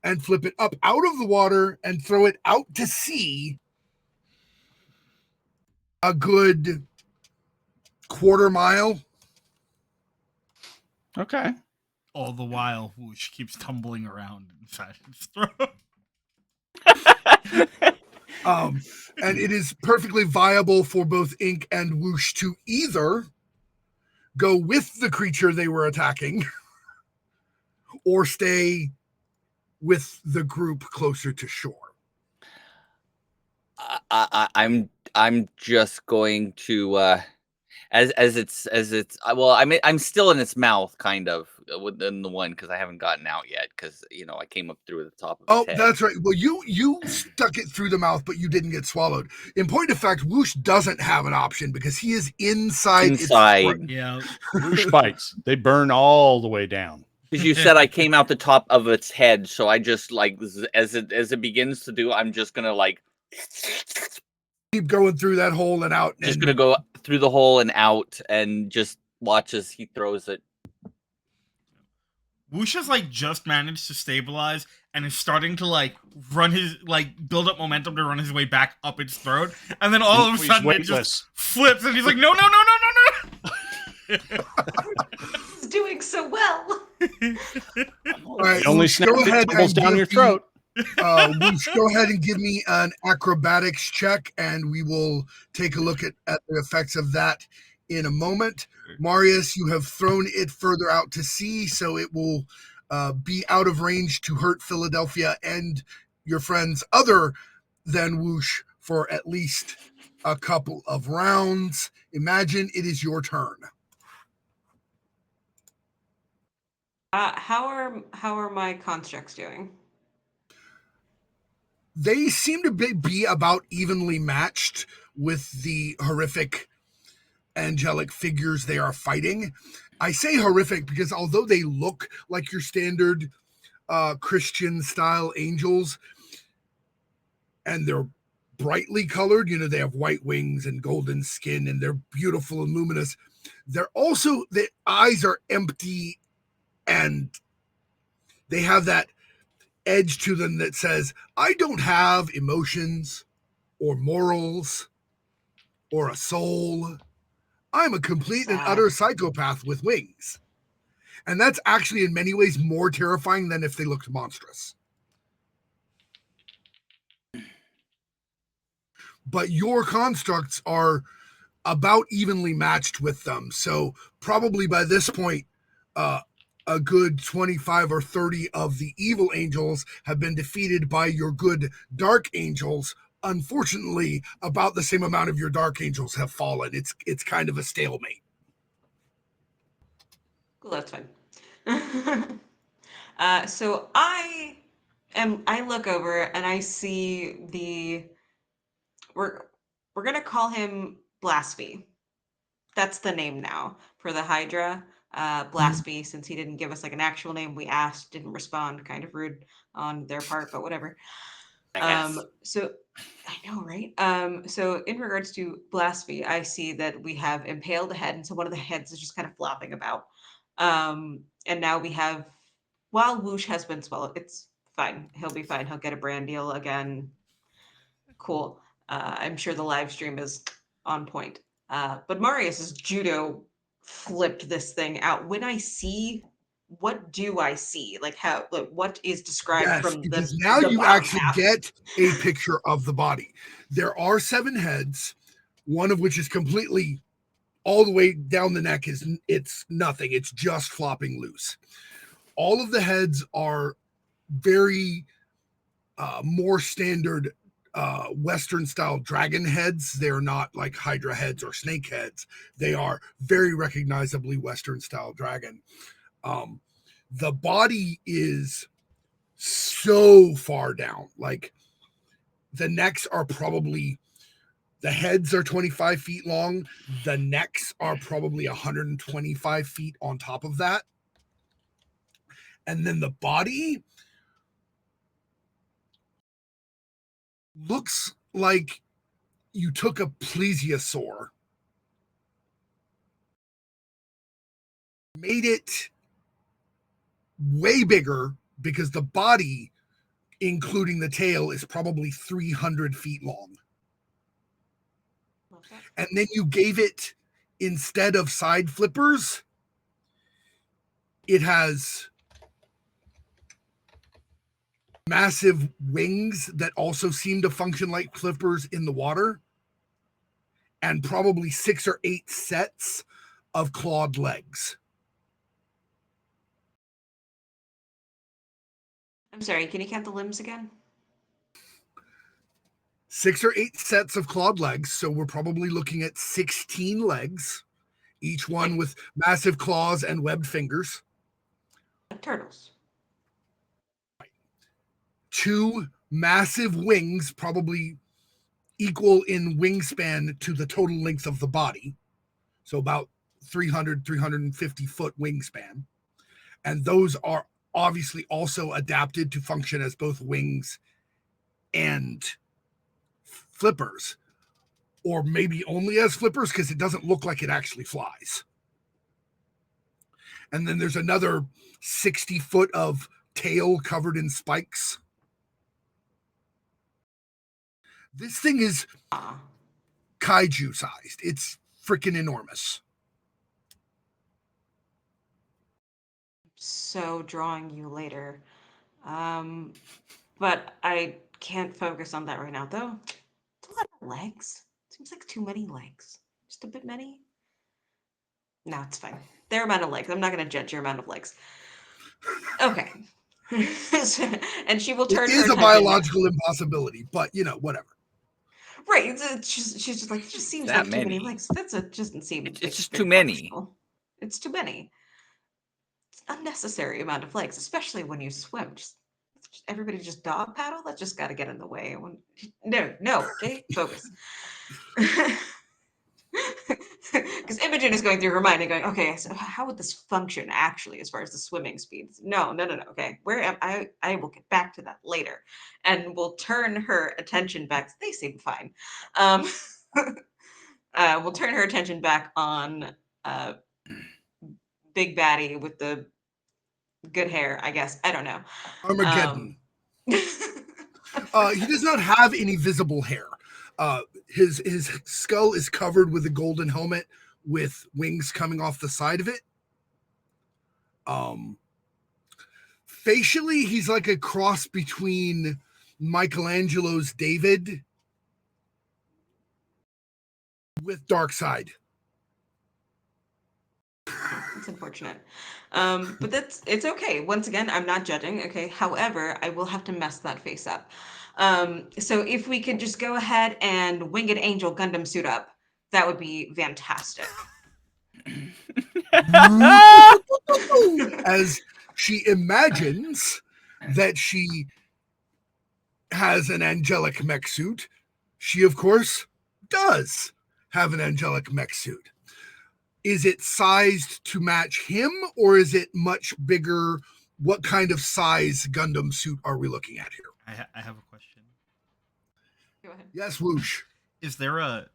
[SPEAKER 2] and flip it up out of the water and throw it out to sea a good quarter mile.
[SPEAKER 5] Okay.
[SPEAKER 1] All the while, Whoosh keeps tumbling around inside his throat.
[SPEAKER 2] And it is perfectly viable for both Ink and Whoosh to either go with the creature they were attacking or stay with the group closer to shore.
[SPEAKER 4] I'm just going to as it's well, I'm still in its mouth kind of within the one because I haven't gotten out yet because I came up through the top of its head.
[SPEAKER 2] That's right. Well, you stuck it through the mouth, but you didn't get swallowed. In point of fact, Whoosh doesn't have an option because he is inside. Its throat.
[SPEAKER 1] Yeah.
[SPEAKER 5] Whoosh bites. They burn all the way down.
[SPEAKER 4] Because you said I came out the top of its head, so I just as it begins to do, I'm just gonna
[SPEAKER 2] keep going through that hole and out.
[SPEAKER 4] Just gonna go through the hole and out, and just watch as he throws it.
[SPEAKER 1] Whoosh has just managed to stabilize and is starting to run his build up momentum to run his way back up its throat, and then all of a sudden it just flips, and he's like, no.
[SPEAKER 3] He's doing so well.
[SPEAKER 2] All right,
[SPEAKER 5] only snap it tumbles down your throat.
[SPEAKER 2] Whoosh, go ahead and give me an acrobatics check, and we will take a look at the effects of that in a moment. Marius, you have thrown it further out to sea, so it will be out of range to hurt Philadelphia and your friends other than Whoosh for at least a couple of rounds. Imagine it is your turn.
[SPEAKER 3] How are my constructs doing?
[SPEAKER 2] They seem to be about evenly matched with the horrific angelic figures they are fighting. I say horrific because although they look like your standard Christian style angels, and they're brightly colored, they have white wings and golden skin, and they're beautiful and luminous, they're also, the eyes are empty, and they have that edge to them that says, I don't have emotions or morals or a soul. I'm a complete and utter psychopath with wings. And that's actually in many ways more terrifying than if they looked monstrous. But your constructs are about evenly matched with them. So probably by this point, a good 25 or 30 of the evil angels have been defeated by your good dark angels. Unfortunately, about the same amount of your dark angels have fallen. It's kind of a stalemate.
[SPEAKER 3] Cool, that's fine. So I look over and I see we're gonna call him Blasphemy. That's the name now for the Hydra. Blasphemy, since he didn't give us an actual name, we asked, didn't respond. Kind of rude on their part, but whatever. So I know, right? So in regards to Blasphemy, I see that we have impaled a head, and so one of the heads is just kind of flopping about. And now we have, while Whoosh has been swallowed, it's fine. He'll be fine. He'll get a brand deal again. Cool. I'm sure the live stream is on point. But Marius's judo flipped this thing out. When I see, what do I see? What is described from
[SPEAKER 2] because
[SPEAKER 3] the
[SPEAKER 2] now you actually
[SPEAKER 3] half?
[SPEAKER 2] get a picture of the body. There are 7 heads, one of which is completely all the way down the neck. It's nothing. It's just flopping loose. All of the heads are very more standard Western style dragon heads. They're not like Hydra heads or snake heads. They are very recognizably Western style dragon. The body is so far down. Like the necks are probably The heads are 25 feet long. The necks are probably 125 feet on top of that. And then the body looks like you took a plesiosaur, made it way bigger, because the body, including the tail, is probably 300 feet long. And then you gave it, instead of side flippers, it has massive wings that also seem to function like flippers in the water, and probably 6 or 8 sets of clawed legs.
[SPEAKER 3] I'm sorry, can you count the limbs again?
[SPEAKER 2] 6 or 8 sets of clawed legs, so we're probably looking at 16 legs, each one with massive claws and webbed fingers.
[SPEAKER 3] Like turtles.
[SPEAKER 2] 2 massive wings, probably equal in wingspan to the total length of the body, so about 350 foot wingspan. And those are obviously also adapted to function as both wings and flippers, or maybe only as flippers, because it doesn't look like it actually flies. And then there's another 60 foot of tail covered in spikes. This thing is kaiju sized. It's freaking enormous.
[SPEAKER 3] So drawing you later. But I can't focus on that right now, though. It's a lot of legs. Seems like too many legs. Just a bit many. No, it's fine. Their amount of legs. I'm not going to judge your amount of legs. Okay. And she will turn
[SPEAKER 2] It
[SPEAKER 3] her
[SPEAKER 2] is a
[SPEAKER 3] attention.
[SPEAKER 2] biological impossibility, but whatever.
[SPEAKER 3] Right. She's just like, it just seems
[SPEAKER 4] That
[SPEAKER 3] like too many
[SPEAKER 4] many.
[SPEAKER 3] legs. Doesn't seem.
[SPEAKER 4] It's just
[SPEAKER 3] very
[SPEAKER 4] too many.
[SPEAKER 3] logical. It's too many. It's an unnecessary amount of legs, especially when you swim. Just everybody just dog paddle. That just got to get in the way. No. Okay, focus. Because Imogen is going through her mind and going, okay, so how would this function actually as far as the swimming speeds? No. Okay, where am I? I will get back to that later, and we'll turn her attention back. They seem fine. We'll turn her attention back on Big Baddie with the good hair. I guess I don't know.
[SPEAKER 2] Armageddon. He does not have any visible hair. His skull is covered with a golden helmet with wings coming off the side of it. Facially, he's like a cross between Michelangelo's David with Darkseid.
[SPEAKER 3] It's unfortunate. But it's okay. Once again, I'm not judging. Okay. However, I will have to mess that face up. So if we could just go ahead and Winged Angel Gundam suit up, that would be fantastic.
[SPEAKER 2] As she imagines that she has an angelic mech suit, she of course does have an angelic mech suit. Is it sized to match him, or is it much bigger? What kind of size Gundam suit are we looking at here?
[SPEAKER 1] I have a question.
[SPEAKER 3] Go ahead.
[SPEAKER 2] Yes, whoosh.
[SPEAKER 1] Is there a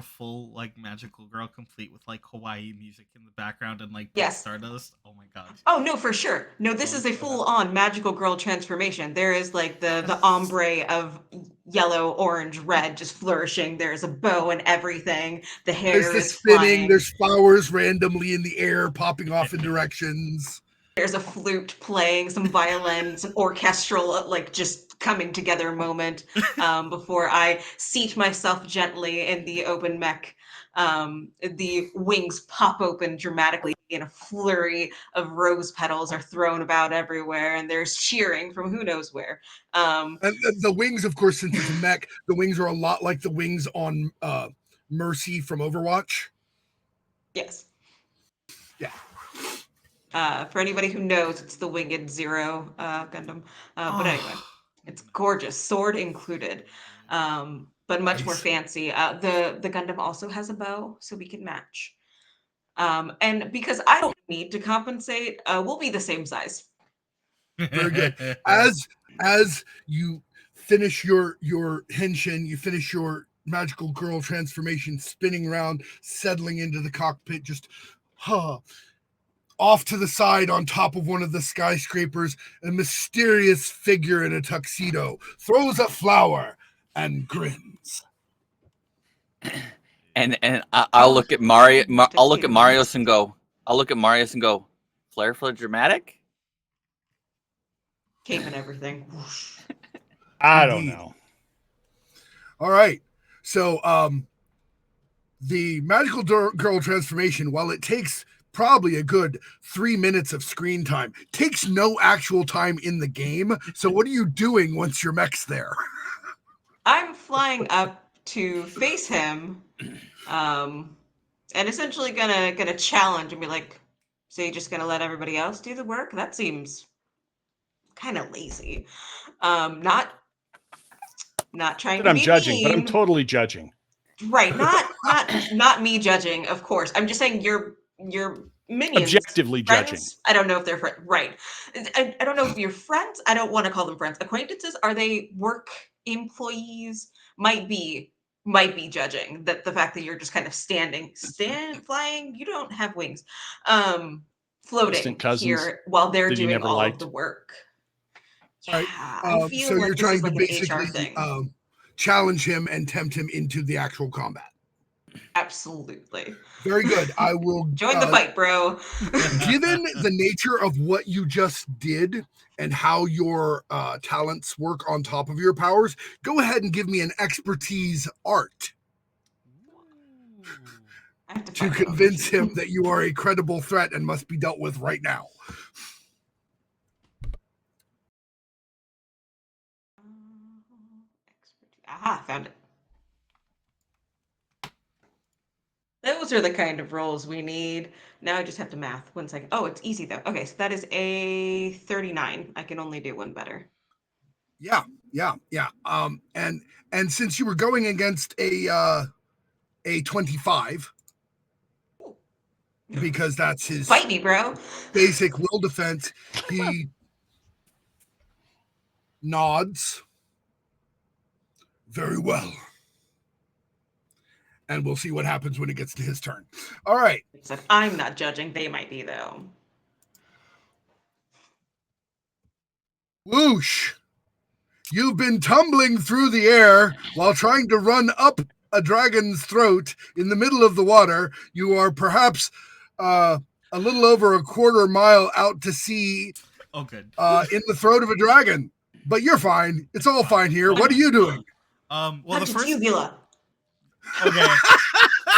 [SPEAKER 1] full like magical girl complete with like Hawaii music in the background and like
[SPEAKER 3] Yes.
[SPEAKER 1] Stardust? Oh my god.
[SPEAKER 3] Oh no, for sure. No, this is a full-on magical girl transformation. There is like the ombre of yellow, orange, red just flourishing. There's a bow and everything. The hair
[SPEAKER 2] There's the
[SPEAKER 3] is
[SPEAKER 2] spinning.
[SPEAKER 3] flying.
[SPEAKER 2] There's flowers randomly in the air popping off in directions.
[SPEAKER 3] There's a flute playing, some violins, an orchestral like just coming together moment before I seat myself gently in the open mech. The wings pop open dramatically and a flurry of rose petals are thrown about everywhere, and there's cheering from who knows where.
[SPEAKER 2] And the wings, of course, since it's a mech, the wings are a lot like the wings on Mercy from Overwatch.
[SPEAKER 3] Yes.
[SPEAKER 2] Yeah.
[SPEAKER 3] For anybody who knows, it's the Winged Zero Gundam. But anyway, it's gorgeous, sword included. But but much more
[SPEAKER 2] Nice.
[SPEAKER 3] fancy. The Gundam also has a bow, so we can match. And because I don't need to compensate, we'll be the same size.
[SPEAKER 2] Very good. As you finish your henshin, you finish your magical girl transformation, spinning around, settling into the cockpit, just off to the side on top of one of the skyscrapers, a mysterious figure in a tuxedo throws a flower and grins.
[SPEAKER 4] And I'll look at Mario. I'll look at
[SPEAKER 3] Tuxedo.
[SPEAKER 4] Marius and go. I'll look at Marius and go. Flair for dramatic.
[SPEAKER 3] Cape and everything. Whoosh.
[SPEAKER 5] I don't
[SPEAKER 2] Indeed.
[SPEAKER 5] know.
[SPEAKER 2] All right. So the magical girl transformation, while it takes probably a good 3 minutes of screen time, takes no actual time in the game. So what are you doing once your mech's there?
[SPEAKER 3] I'm flying up to face him, and essentially gonna challenge and be like, "So you're just gonna let everybody else do the work? That seems kind of lazy." Not trying
[SPEAKER 5] That
[SPEAKER 3] to
[SPEAKER 5] I'm
[SPEAKER 3] be
[SPEAKER 5] judging, but I'm
[SPEAKER 3] mean.
[SPEAKER 5] totally judging.
[SPEAKER 3] Right, not me judging, of course. I'm just saying your minions,
[SPEAKER 5] Objectively
[SPEAKER 3] friends,
[SPEAKER 5] judging.
[SPEAKER 3] I don't know if they're right. I don't know if you're friends. I don't want to call them friends. Acquaintances, are they work employees? Might be judging that the fact that you're just kind of flying. You don't have wings, floating
[SPEAKER 5] Distant cousins
[SPEAKER 3] here while they're
[SPEAKER 5] that you
[SPEAKER 3] doing
[SPEAKER 5] never
[SPEAKER 3] all
[SPEAKER 5] liked.
[SPEAKER 3] of the work.
[SPEAKER 2] All right.
[SPEAKER 3] Yeah, I feel
[SPEAKER 2] So
[SPEAKER 3] like
[SPEAKER 2] you're
[SPEAKER 3] this
[SPEAKER 2] trying
[SPEAKER 3] is
[SPEAKER 2] to
[SPEAKER 3] like an
[SPEAKER 2] basically
[SPEAKER 3] HR thing.
[SPEAKER 2] challenge him and tempt him into the actual combat.
[SPEAKER 3] Absolutely.
[SPEAKER 2] Very good. I will
[SPEAKER 3] Join the fight, bro.
[SPEAKER 2] given the nature of what you just did and how your talents work on top of your powers, go ahead and give me an expertise art
[SPEAKER 3] I have
[SPEAKER 2] to
[SPEAKER 3] find that on
[SPEAKER 2] convince
[SPEAKER 3] Wiki.
[SPEAKER 2] him that you are a credible threat and must be dealt with right now.
[SPEAKER 3] Aha, found it. Those are the kind of rolls we need. Now I just have to math. 1 second. Oh, it's easy though. Okay, so that is a 39. I can only do one better.
[SPEAKER 2] Yeah. And since you were going against a 25, because that's his
[SPEAKER 3] Fight me, bro.
[SPEAKER 2] basic will defense, he nods. Very well. And we'll see what happens when it gets to his turn. All right.
[SPEAKER 3] Said I'm not judging. They might be though.
[SPEAKER 2] Whoosh. You've been tumbling through the air while trying to run up a dragon's throat in the middle of the water. You are perhaps a little over a quarter mile out to sea
[SPEAKER 1] Oh, good.
[SPEAKER 2] in the throat of a dragon. But you're fine. It's all fine here. What are you doing?
[SPEAKER 1] Well,
[SPEAKER 3] Not
[SPEAKER 1] the
[SPEAKER 3] the
[SPEAKER 1] first.
[SPEAKER 3] uvula.
[SPEAKER 1] Okay.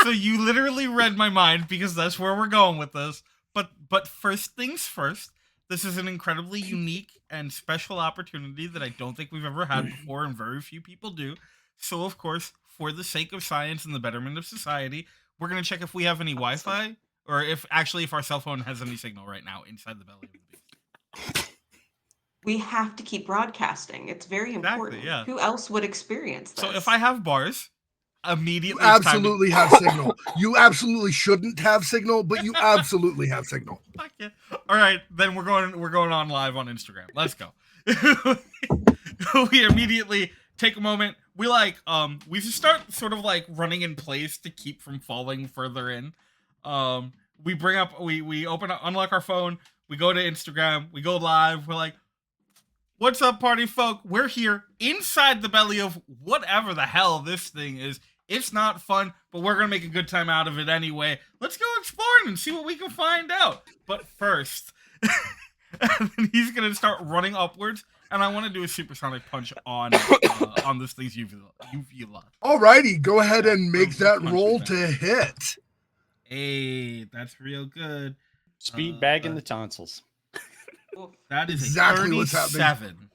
[SPEAKER 1] So you literally read my mind because that's where we're going with this. But first things first, this is an incredibly unique and special opportunity that I don't think we've ever had before and very few people do. So of course, for the sake of science and the betterment of society, we're going to check if we have any Wi-Fi or if our cell phone has any signal right now inside the belly of the beast.
[SPEAKER 3] We have to keep broadcasting. It's very important.
[SPEAKER 1] Yeah.
[SPEAKER 3] Who else would experience this?
[SPEAKER 1] So if I have bars, immediately
[SPEAKER 2] You absolutely have signal. You absolutely shouldn't have signal, but you absolutely have signal.
[SPEAKER 1] Fuck yeah. All right, then we're going on live on Instagram. Let's go. We immediately take a moment. We we just start sort of like running in place to keep from falling further in. We bring up we unlock our phone, we go to Instagram, we go live, we're like, what's up, party folk? We're here inside the belly of whatever the hell this thing is. It's not fun, but we're going to make a good time out of it anyway. Let's go exploring and see what we can find out. But first, and then he's going to start running upwards, and I want to do a supersonic punch on this thing's uvula.
[SPEAKER 2] All righty, go ahead and make
[SPEAKER 1] Punch
[SPEAKER 2] that
[SPEAKER 1] is
[SPEAKER 2] roll
[SPEAKER 1] back.
[SPEAKER 2] to hit.
[SPEAKER 1] Hey, that's real good.
[SPEAKER 5] Speed bag in the tonsils.
[SPEAKER 1] That is
[SPEAKER 2] Exactly
[SPEAKER 1] a
[SPEAKER 2] what's happening.
[SPEAKER 1] 37.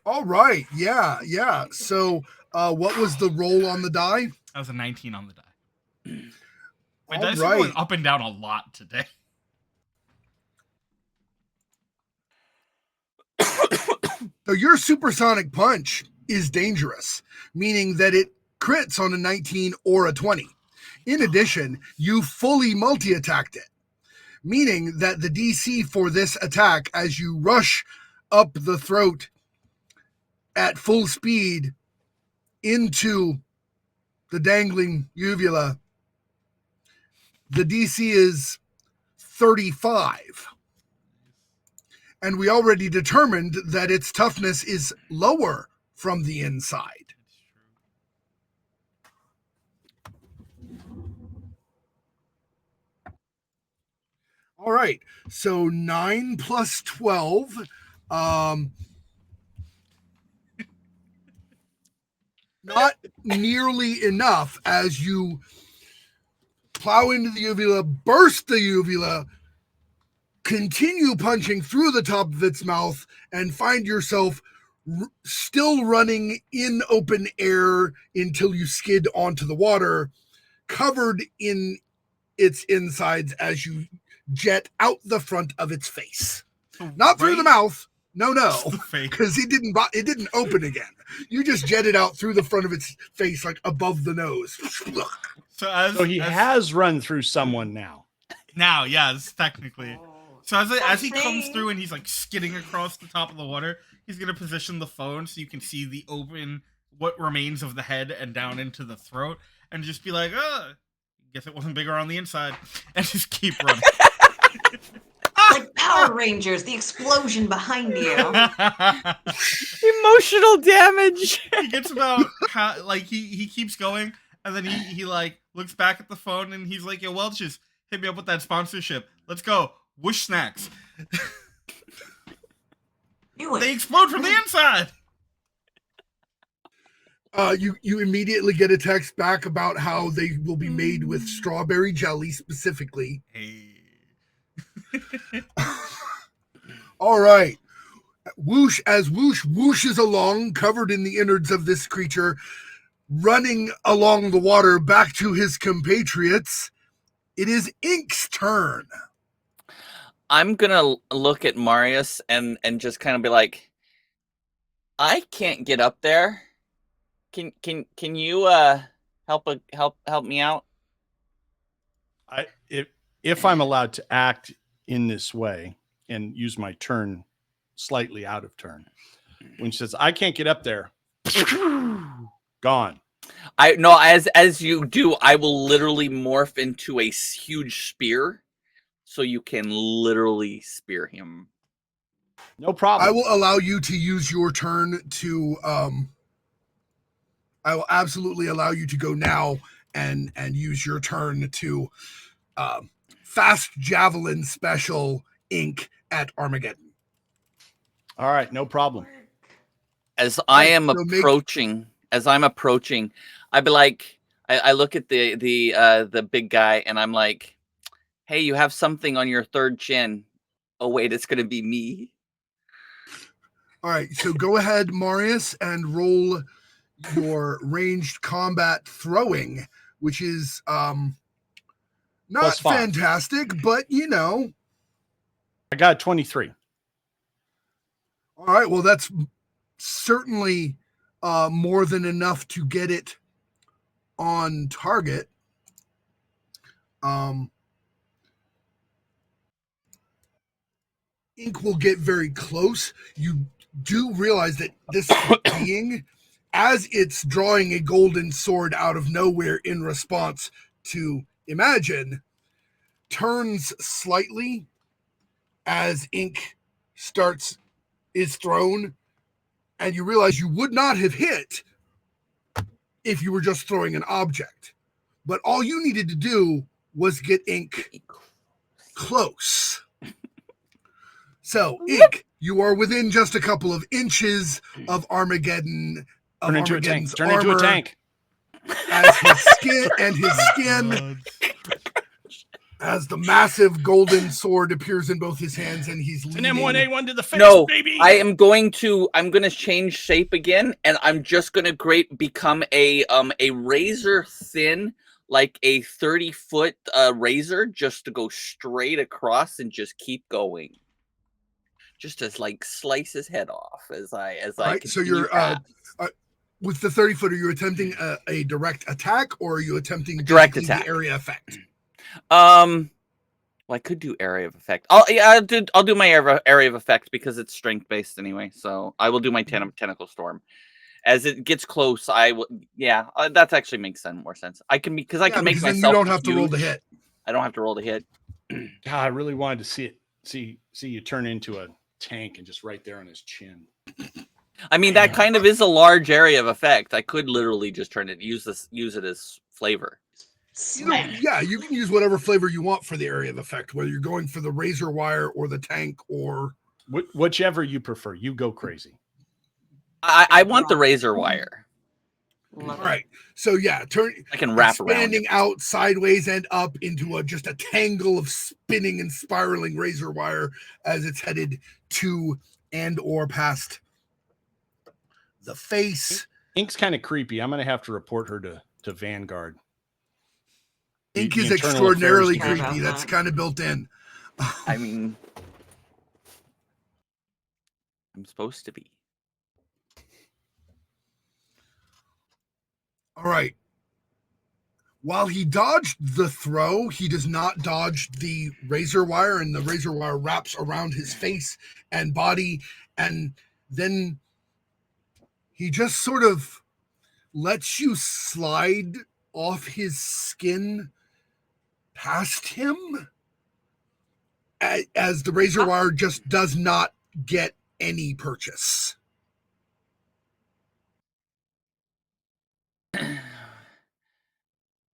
[SPEAKER 2] All right, yeah. So, what was the roll on the die?
[SPEAKER 1] That was a 19 on the die. My
[SPEAKER 2] All
[SPEAKER 1] dice are going
[SPEAKER 2] right.
[SPEAKER 1] up and down a lot today.
[SPEAKER 2] So your supersonic punch is dangerous, meaning that it crits on a 19 or a 20. In addition, you fully multi-attacked it, meaning that the DC for this attack, as you rush up the throat at full speed into the dangling uvula, the DC is 35. And we already determined that its toughness is lower from the inside. All right, so 9 plus 12. Not nearly enough as you plow into the uvula, burst the uvula, continue punching through the top of its mouth, and find yourself still running in open air until you skid onto the water, covered in its insides as you jet out the front of its face. Not through the mouth. No, because it didn't open again. You just jetted out through the front of its face, like above the nose.
[SPEAKER 5] So he has run through someone now.
[SPEAKER 1] Now, yes, technically. So as he comes through and he's like skidding across the top of the water, he's gonna position the phone so you can see the open, what remains of the head and down into the throat, and just be like, guess it wasn't bigger on the inside, and just keep running.
[SPEAKER 3] Like Power Rangers, the explosion behind you.
[SPEAKER 4] Emotional damage.
[SPEAKER 1] He gets about he keeps going, and then he like looks back at the phone and he's like, "Yo, Welch's, hit me up with that sponsorship. Let's go. Whoosh snacks." They explode from the inside.
[SPEAKER 2] You immediately get a text back about how they will be made with strawberry jelly specifically.
[SPEAKER 1] Hey.
[SPEAKER 2] All right. Whoosh whooshes along, covered in the innards of this creature, running along the water back to his compatriots. It is Ink's turn.
[SPEAKER 4] I'm gonna look at Marius and just kind of be like, I can't get up there. Can you help me out?
[SPEAKER 5] If I'm allowed to act in this way and use my turn slightly out of turn, when she says I can't get up there, gone.
[SPEAKER 4] As you do, I will literally morph into a huge spear, so you can literally spear him.
[SPEAKER 5] No problem.
[SPEAKER 2] I will allow you to use your turn to I will absolutely allow you to go now and use your turn to fast javelin special Ink at Armageddon.
[SPEAKER 5] All right, no problem.
[SPEAKER 4] As I'm approaching, I'd be like, I look at the big guy and I'm like, hey, you have something on your third chin. Oh wait, it's gonna be me.
[SPEAKER 2] All right, so go ahead, Marius, and roll your ranged combat throwing, which is not fantastic, but you know.
[SPEAKER 5] I got 23.
[SPEAKER 2] All right, well, that's certainly more than enough to get it on target. Ink will get very close. You do realize that this being, as it's drawing a golden sword out of nowhere in response to Imagine, turns slightly as Ink is thrown, and you realize you would not have hit if you were just throwing an object. But all you needed to do was get Ink close. So, Ink, you are within just a couple of inches of Armageddon.
[SPEAKER 5] Turn into a tank.
[SPEAKER 2] As his skin as the massive golden sword appears in both his hands, and he's
[SPEAKER 5] an M1A1 to the face, baby.
[SPEAKER 4] I'm going to change shape again, and I'm just gonna become a razor thin, like a 30-foot razor, just to go straight across and just keep going. Just as like slice his head off as I
[SPEAKER 2] right, so you're with the 30-foot, are you attempting a direct attack, or are you attempting
[SPEAKER 4] Direct
[SPEAKER 2] basically
[SPEAKER 4] attack.
[SPEAKER 2] the area effect?
[SPEAKER 4] Well, I could do area of effect. I'll do my area of effect because it's strength based anyway. So I will do my tentacle storm. As it gets close, I will. Yeah, that actually makes more sense. I can because I can make myself.
[SPEAKER 2] Then you don't have to roll to hit.
[SPEAKER 4] I don't have to roll to hit.
[SPEAKER 5] God, I really wanted to see you turn into a tank and just right there on his chin.
[SPEAKER 4] I mean, that kind of is a large area of effect. I could literally just use it as flavor.
[SPEAKER 2] Yeah, you can use whatever flavor you want for the area of effect, whether you're going for the razor wire or the tank or
[SPEAKER 5] whichever you prefer. You go crazy.
[SPEAKER 4] I want the razor wire.
[SPEAKER 3] Love
[SPEAKER 2] right. So yeah,
[SPEAKER 4] I can wrap around,
[SPEAKER 2] expanding out sideways and up into just a tangle of spinning and spiraling razor wire as it's headed to and or past the face.
[SPEAKER 5] Ink's kind of creepy. I'm going to have to report her to Vanguard.
[SPEAKER 2] Ink
[SPEAKER 5] The
[SPEAKER 2] is
[SPEAKER 5] internal
[SPEAKER 2] extraordinarily
[SPEAKER 5] affairs
[SPEAKER 2] creepy. That's kind of built in.
[SPEAKER 4] I mean, I'm supposed to be.
[SPEAKER 2] All right. While he dodged the throw, he does not dodge the razor wire, and the razor wire wraps around his face and body, and then he just sort of lets you slide off his skin past him as the razor wire just does not get any purchase.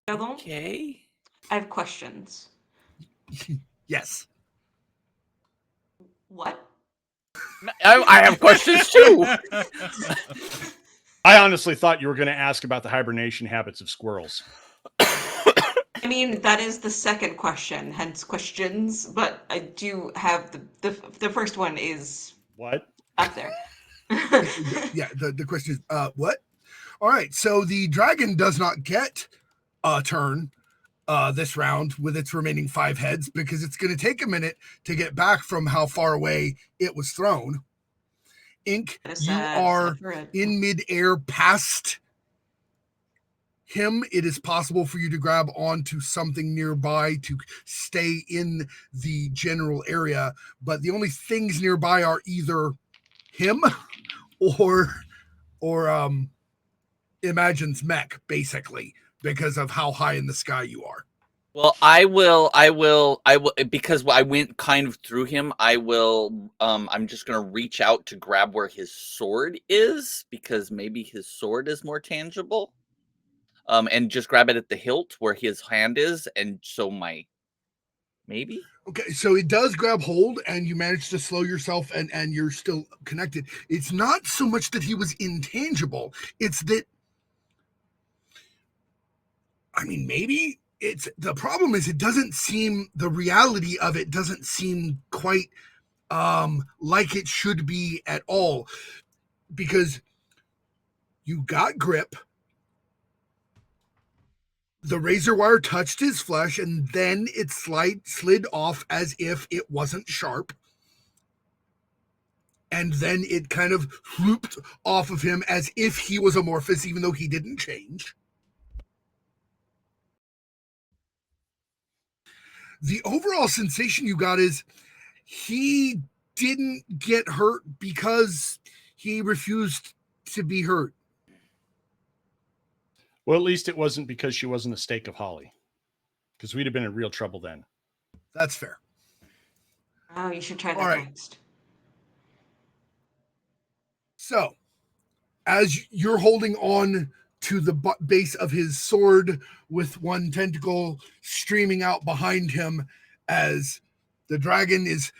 [SPEAKER 4] Okay.
[SPEAKER 3] I have questions.
[SPEAKER 2] Yes.
[SPEAKER 3] What?
[SPEAKER 4] I have questions too.
[SPEAKER 5] I honestly thought you were going to ask about the hibernation habits of squirrels.
[SPEAKER 3] I mean, that is the second question, hence questions, but I do have the first one is
[SPEAKER 5] what?
[SPEAKER 3] Up there.
[SPEAKER 2] Yeah, the question is, what? All right, so the dragon does not get a turn this round with its remaining 5 heads because it's going to take a minute to get back from how far away it was thrown. Ink, you are in midair past him. It is possible for you to grab onto something nearby to stay in the general area, but the only things nearby are either him or Imagine's mech, basically, because of how high in the sky you are.
[SPEAKER 4] Well, I will, because I went kind of through him. I'm just going to reach out to grab where his sword is, because maybe his sword is more tangible. And just grab it at the hilt where his hand is. And so maybe.
[SPEAKER 2] Okay, so it does grab hold and you manage to slow yourself and you're still connected. It's not so much that he was intangible. It's that, I mean, maybe the problem is the reality of it doesn't seem quite like it should be at all, because you got grip, the razor wire touched his flesh, and then it slid off as if it wasn't sharp, and then it kind of looped off of him as if he was amorphous, even though he didn't change. The overall sensation you got is he didn't get hurt because he refused to be hurt.
[SPEAKER 5] Well, at least it wasn't because she wasn't a stake of holly, because we'd have been in real trouble then.
[SPEAKER 2] That's fair.
[SPEAKER 3] Oh, you should try that next.
[SPEAKER 2] So, as you're holding on to the base of his sword with one tentacle streaming out behind him, as the dragon is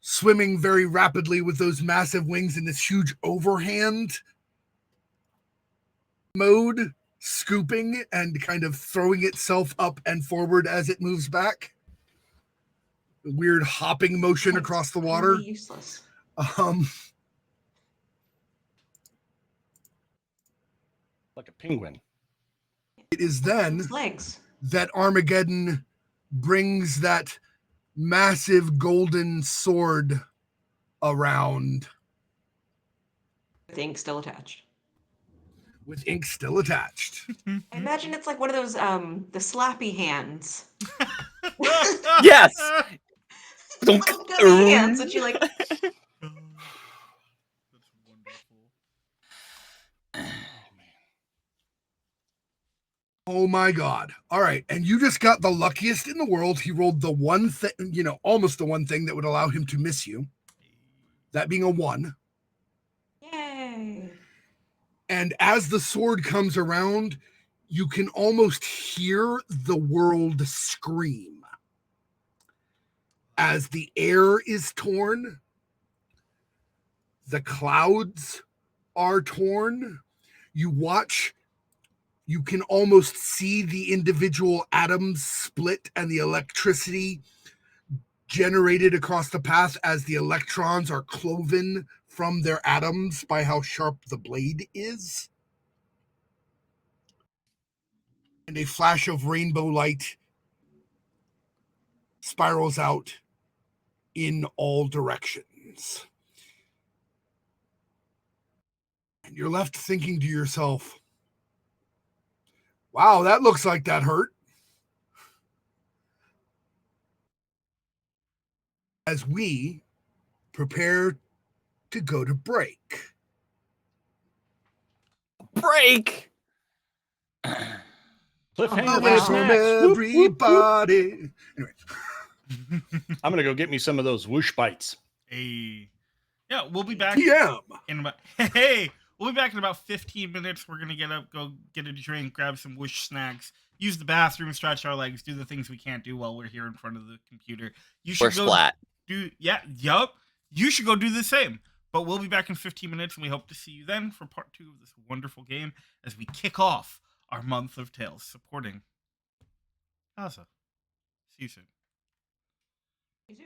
[SPEAKER 2] swimming very rapidly with those massive wings in this huge overhand mode, scooping and kind of throwing itself up and forward as it moves back. Weird hopping motion across the water.
[SPEAKER 3] Really useless.
[SPEAKER 5] Like a penguin.
[SPEAKER 2] It is then that Armageddon brings that massive golden sword around.
[SPEAKER 3] Thing still attached.
[SPEAKER 2] with ink still attached.
[SPEAKER 3] I imagine it's like one of those the slappy hands.
[SPEAKER 4] Yes.
[SPEAKER 3] Little gummy hands that you like.
[SPEAKER 1] That's wonderful.
[SPEAKER 2] Oh my God. All right. And you just got the luckiest in the world. He rolled the one thing, almost the one thing that would allow him to miss you. That being a 1.
[SPEAKER 3] Yay.
[SPEAKER 2] And as the sword comes around, you can almost hear the world scream. As the air is torn, the clouds are torn. You can almost see the individual atoms split and the electricity generated across the path as the electrons are cloven from their atoms by how sharp the blade is. And a flash of rainbow light spirals out in all directions. And you're left thinking to yourself, wow, that looks like that hurt. As we prepare to go to break.
[SPEAKER 4] Break.
[SPEAKER 5] Cliffhanger
[SPEAKER 3] Oh,
[SPEAKER 5] with
[SPEAKER 3] wow.
[SPEAKER 2] From
[SPEAKER 5] snacks. Whoop, whoop, whoop.
[SPEAKER 2] everybody. Anyway.
[SPEAKER 5] I'm gonna go get me some of those whoosh bites.
[SPEAKER 1] Hey. Yeah, we'll be back
[SPEAKER 2] PM.
[SPEAKER 1] in about hey, we'll be back in about 15 minutes. We're gonna get up, go get a drink, grab some whoosh snacks, use the bathroom, stretch our legs, do the things we can't do while we're here in front of the computer. You should
[SPEAKER 4] Or
[SPEAKER 1] go
[SPEAKER 4] splat.
[SPEAKER 1] yup. You should go do the same. But we'll be back in 15 minutes, and we hope to see you then for part 2 of this wonderful game as we kick off our month of Tales supporting Gaza. See you soon.
[SPEAKER 3] You too.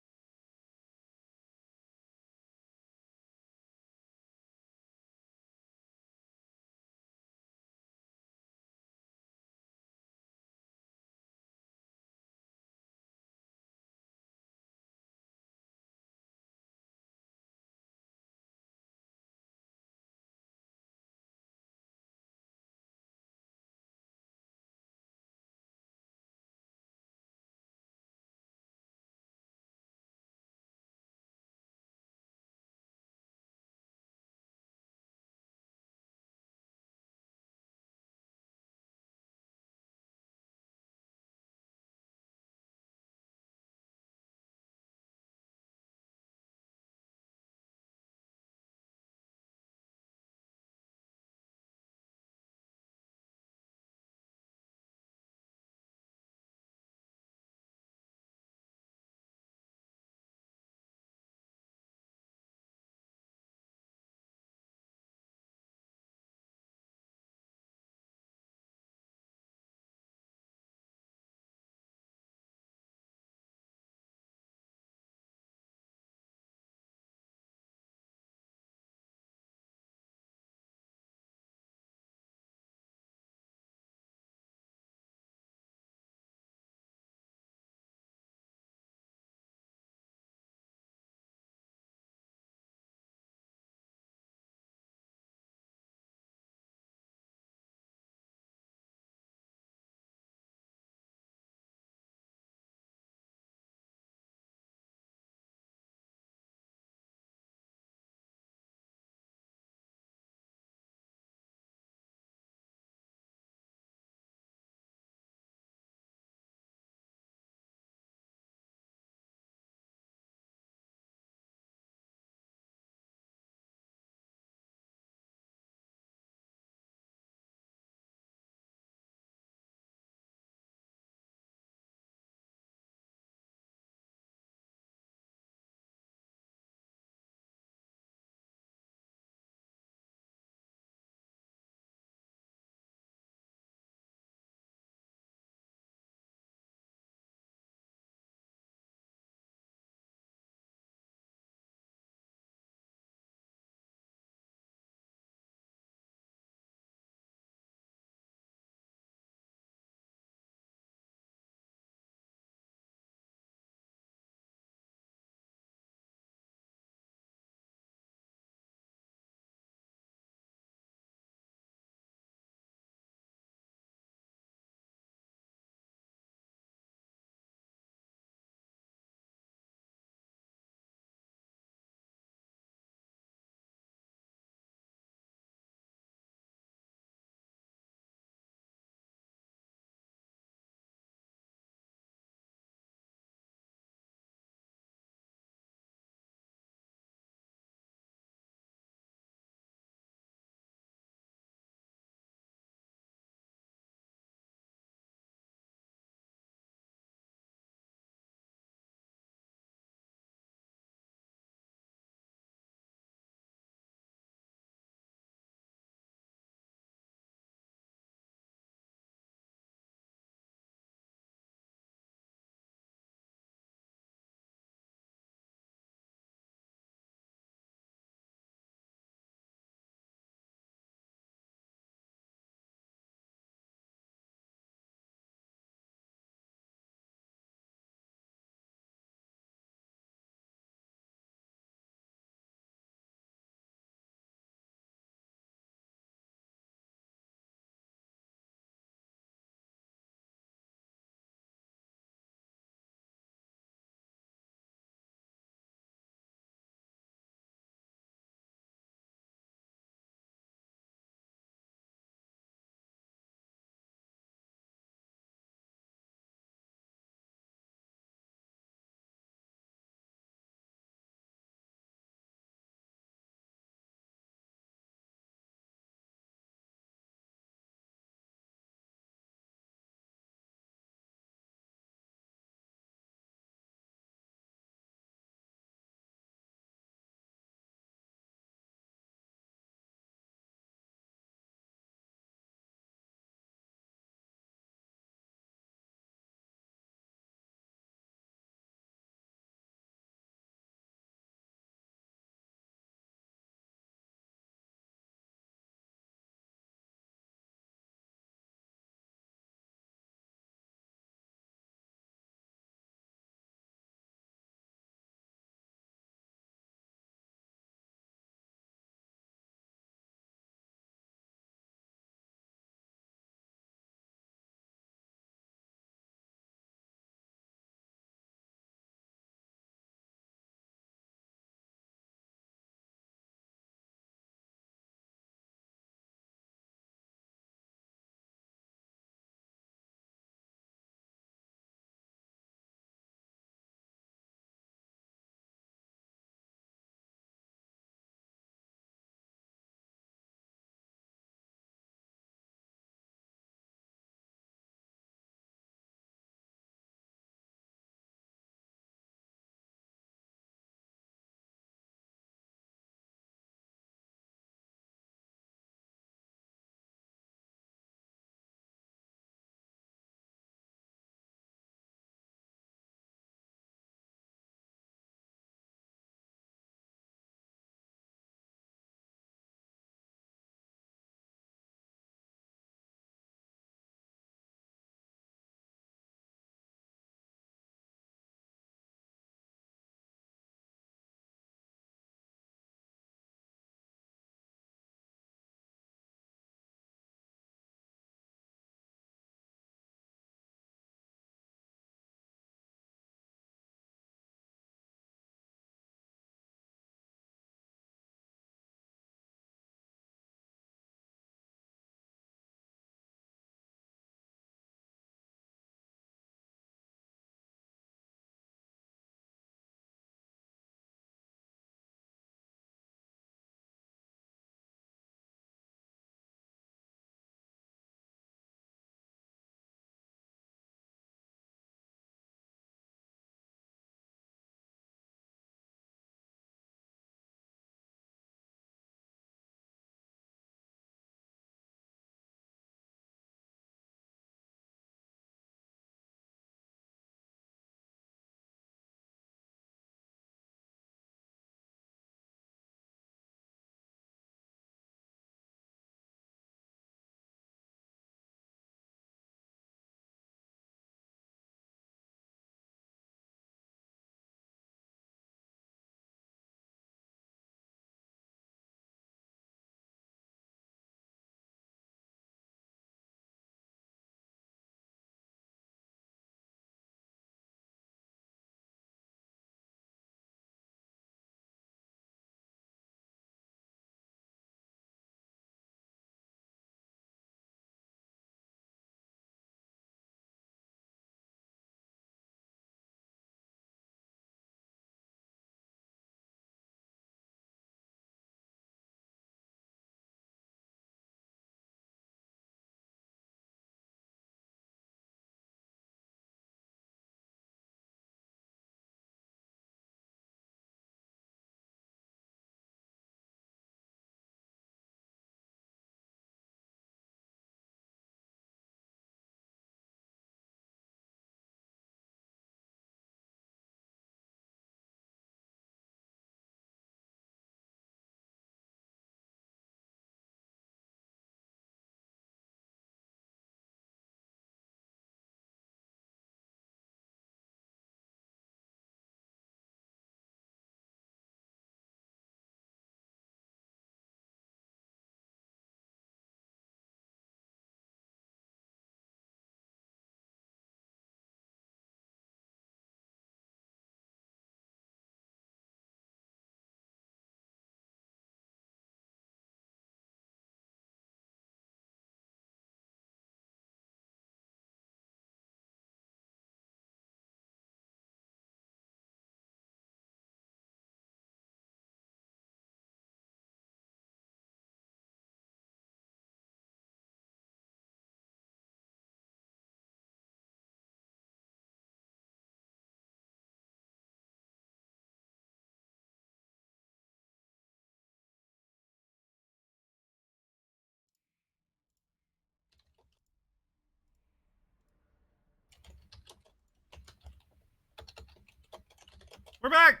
[SPEAKER 1] We're back.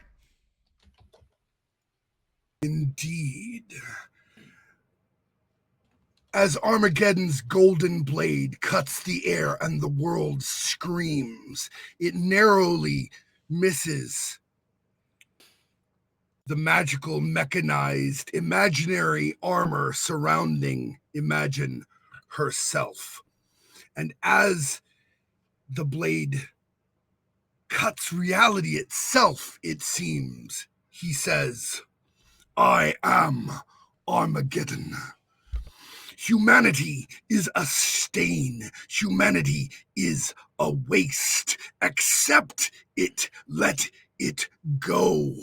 [SPEAKER 2] Indeed. As Armageddon's golden blade cuts the air and the world screams, it narrowly misses the magical, mechanized, imaginary armor surrounding Imagine herself. And as the blade cuts reality itself, it seems, he says, I am Armageddon. Humanity is a stain. Humanity is a waste. Accept it. Let it go.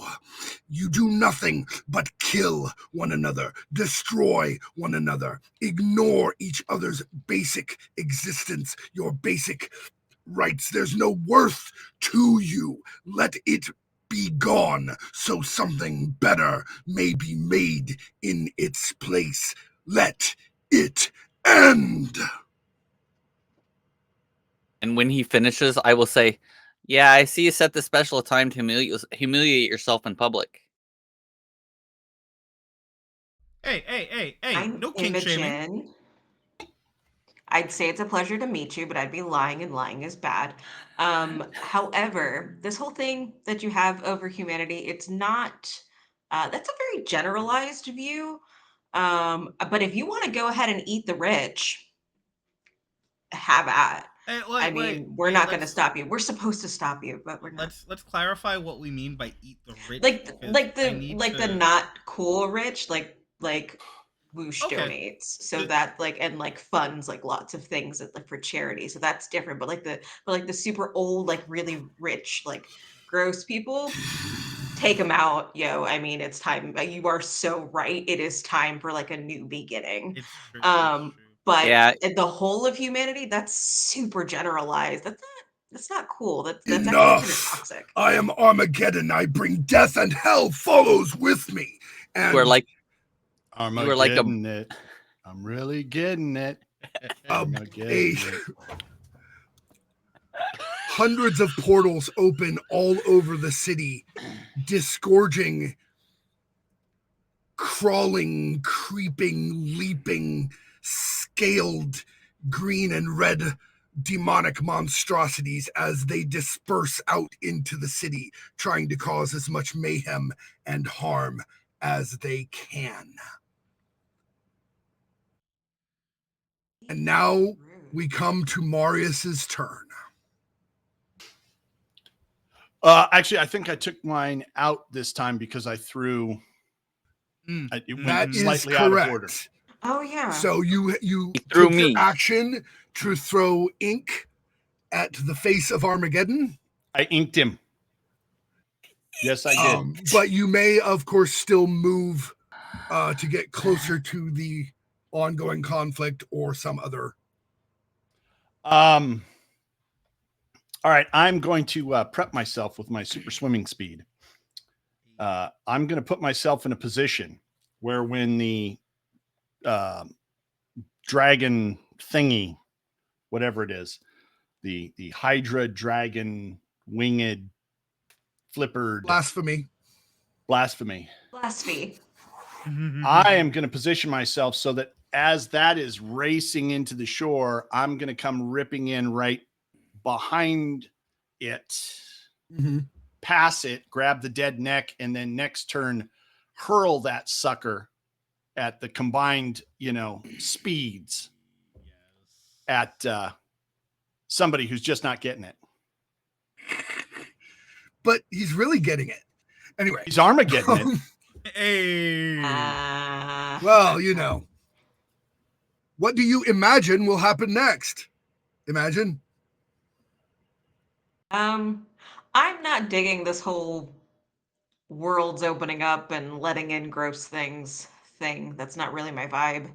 [SPEAKER 2] You do nothing but kill one another, destroy one another, ignore each other's basic existence, your basic rights. There's no worth to you. Let it be gone so something better may be made in its place. Let it end.
[SPEAKER 4] And when he finishes, I will say, yeah, I see you set the special time to humiliate yourself in public.
[SPEAKER 1] Hey,
[SPEAKER 3] I'm
[SPEAKER 1] no kink shaming.
[SPEAKER 3] Imogen. I'd say it's a pleasure to meet you, but I'd be lying, and lying is bad. However, this whole thing that you have over humanity, it's not, that's a very generalized view. But if you want to go ahead and eat the rich, have at.
[SPEAKER 1] Hey,
[SPEAKER 3] I
[SPEAKER 1] wait,
[SPEAKER 3] mean, we're
[SPEAKER 1] wait,
[SPEAKER 3] not going to stop you. We're supposed to stop you, but we're not.
[SPEAKER 1] let's clarify what we mean by eat the rich.
[SPEAKER 3] Like
[SPEAKER 1] because I need
[SPEAKER 3] the
[SPEAKER 1] to.
[SPEAKER 3] not cool rich, like Whoosh
[SPEAKER 1] Okay.
[SPEAKER 3] donates, so
[SPEAKER 1] The-
[SPEAKER 3] that like and like funds like lots of things that, like for charity, so that's different. But like the super old, like really rich, like gross people, take them out, yo. I mean, it's time. You are so right. It is time for like a new beginning.
[SPEAKER 1] It's true.
[SPEAKER 3] But
[SPEAKER 4] Yeah.
[SPEAKER 3] the whole of humanity, that's super generalized. That's not cool. That's actually kind of
[SPEAKER 2] Enough.
[SPEAKER 3] toxic.
[SPEAKER 2] I am Armageddon. I bring death, and hell follows with me. And
[SPEAKER 4] You are like
[SPEAKER 5] I'm
[SPEAKER 4] You were like a-
[SPEAKER 5] getting it. I'm really getting it.
[SPEAKER 2] Hundreds of portals open all over the city, disgorging, crawling, creeping, leaping, scaled green and red demonic monstrosities as they disperse out into the city, trying to cause as much mayhem and harm as they can. And now we come to Marius's turn.
[SPEAKER 5] Actually, I think I took mine out this time because I threw. It went
[SPEAKER 2] That is
[SPEAKER 5] slightly out of order.
[SPEAKER 2] correct.
[SPEAKER 3] Oh yeah.
[SPEAKER 2] So you
[SPEAKER 4] He
[SPEAKER 2] took
[SPEAKER 4] threw
[SPEAKER 2] your
[SPEAKER 4] me.
[SPEAKER 2] action to throw ink at the face of Armageddon.
[SPEAKER 5] I inked him. Yes, I did.
[SPEAKER 2] But you may, of course, still move to get closer to the ongoing conflict or some other.
[SPEAKER 5] All right, I'm going to prep myself with my super swimming speed. I'm going to put myself in a position where when the dragon thingy, whatever it is, the Hydra dragon winged flippered
[SPEAKER 2] Blasphemy.
[SPEAKER 3] Blasphemy.
[SPEAKER 5] I am going to position myself so that as that is racing into the shore, I'm going to come ripping in right behind it, pass it, grab the dead neck, and then next turn hurl that sucker at the combined, speeds at somebody who's just not getting it.
[SPEAKER 2] But he's really getting it. Anyway.
[SPEAKER 5] He's Armageddon it.
[SPEAKER 1] Hey.
[SPEAKER 2] Well, what do you imagine will happen next? Imagine.
[SPEAKER 3] I'm not digging this whole worlds opening up and letting in gross things thing. That's not really my vibe.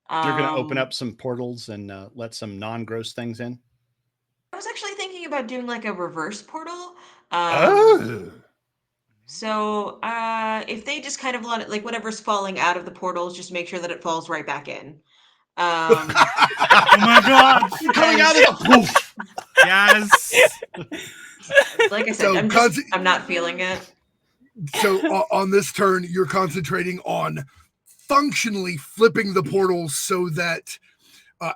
[SPEAKER 5] You're going to open up some portals and let some non-gross things in?
[SPEAKER 3] I was actually thinking about doing like a reverse portal. So if they just kind of let it, like whatever's falling out of the portals, just make sure that it falls right back in.
[SPEAKER 1] Oh my god!
[SPEAKER 5] Coming out of the poof.
[SPEAKER 1] Yes.
[SPEAKER 3] Like I said,
[SPEAKER 2] So
[SPEAKER 3] I'm not feeling it.
[SPEAKER 2] So on this turn, you're concentrating on functionally flipping the portals so that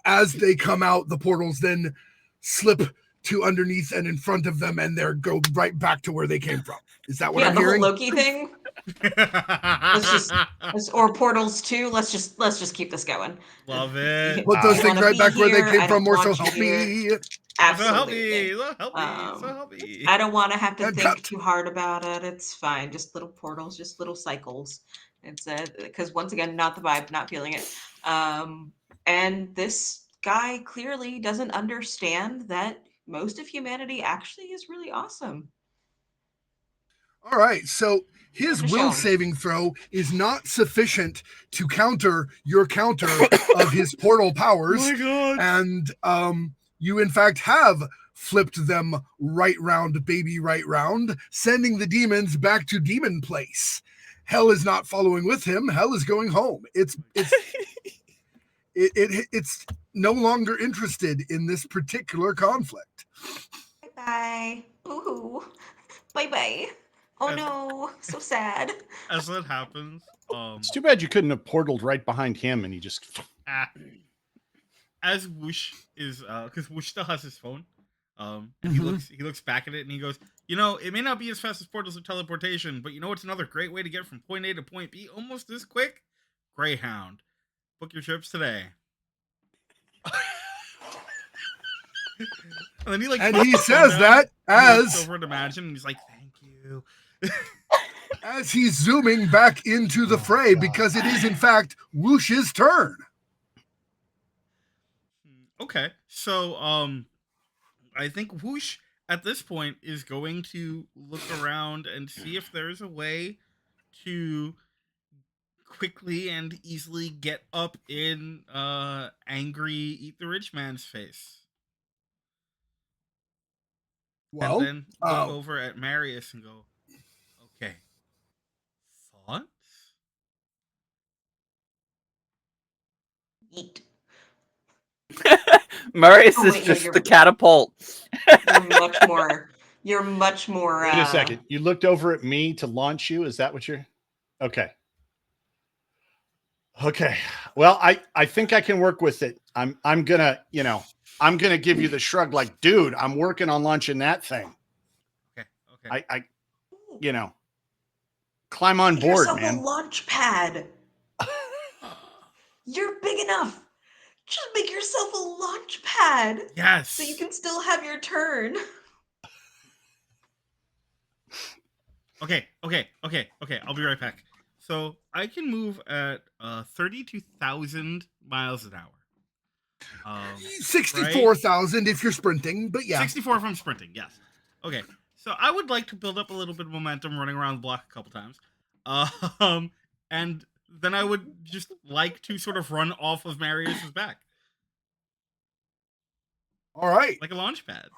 [SPEAKER 2] as they come out, the portals then slip to underneath and in front of them, and they go right back to where they came from. Is that what I'm
[SPEAKER 3] the
[SPEAKER 2] hearing?
[SPEAKER 3] whole Loki thing. Or portals too. Let's just keep this going.
[SPEAKER 1] Love it.
[SPEAKER 2] Put those
[SPEAKER 3] I
[SPEAKER 2] things
[SPEAKER 3] wanna
[SPEAKER 2] right
[SPEAKER 3] be
[SPEAKER 2] back where they
[SPEAKER 3] here,
[SPEAKER 2] came
[SPEAKER 3] I
[SPEAKER 2] from,
[SPEAKER 3] don't
[SPEAKER 2] or so
[SPEAKER 3] want you
[SPEAKER 2] help
[SPEAKER 3] here.
[SPEAKER 2] me.
[SPEAKER 3] Absolutely.
[SPEAKER 1] So help me. So help me.
[SPEAKER 3] I don't want to have to
[SPEAKER 2] And
[SPEAKER 3] think
[SPEAKER 2] cut.
[SPEAKER 3] too hard about it. It's fine. Just little portals, just little cycles. It's because once again, not the vibe, not feeling it. And this guy clearly doesn't understand that most of humanity actually is really awesome.
[SPEAKER 2] All right, so his
[SPEAKER 3] Time to show
[SPEAKER 2] will
[SPEAKER 3] 'em.
[SPEAKER 2] saving throw is not sufficient to counter your counter of his portal powers.
[SPEAKER 1] Oh my god.
[SPEAKER 2] And you in fact have flipped them right round, baby, right round, sending the demons back to demon place. Hell is not following with him. Hell is going home. It's no longer interested in this particular conflict.
[SPEAKER 3] Bye bye. Boo-hoo. Bye bye. Oh
[SPEAKER 1] As-
[SPEAKER 3] no, so sad.
[SPEAKER 1] As that happens,
[SPEAKER 5] It's too bad you couldn't have portaled right behind him and he just.
[SPEAKER 1] as Whoosh is because Whoosh still has his phone, and he looks back at it and he goes, you know, it may not be as fast as portals or teleportation, but you know what's another great way to get from point A to point B almost this quick? Greyhound. Book your trips today. And then
[SPEAKER 2] he says that as
[SPEAKER 1] over to Imagine, and he's like, "Thank you."
[SPEAKER 2] as he's zooming back into the fray, because it is in fact Whoosh's turn.
[SPEAKER 1] Okay, so I think Whoosh at this point is going to look around and see if there's a way to quickly and easily get up in angry Eat the Rich Man's face.
[SPEAKER 2] Well,
[SPEAKER 1] and then look over at Marius and go, okay, thoughts?
[SPEAKER 3] Eat.
[SPEAKER 4] Marius
[SPEAKER 3] Oh,
[SPEAKER 4] is
[SPEAKER 3] wait, no,
[SPEAKER 4] just
[SPEAKER 3] you're-
[SPEAKER 4] the catapult.
[SPEAKER 3] You're much more.
[SPEAKER 5] Wait a second. You looked over at me to launch you. Is that what you're? Okay. Okay. Well, I think I can work with it. I'm gonna give you the shrug, like, dude, I'm working on launching that thing.
[SPEAKER 1] Okay.
[SPEAKER 5] I climb on
[SPEAKER 3] Make
[SPEAKER 5] board,
[SPEAKER 3] yourself
[SPEAKER 5] man.
[SPEAKER 3] a launch pad. You're big enough. Just make yourself a launch pad.
[SPEAKER 1] Yes.
[SPEAKER 3] So you can still have your turn.
[SPEAKER 1] Okay. I'll be right back. So I can move at 32,000 miles an hour.
[SPEAKER 2] 64,000 if you're sprinting, but yeah.
[SPEAKER 1] 64 if I'm sprinting, yes. Okay, so I would like to build up a little bit of momentum running around the block a couple times. And then I would just like to sort of run off of Marius's back.
[SPEAKER 2] All right.
[SPEAKER 1] Like a launch pad.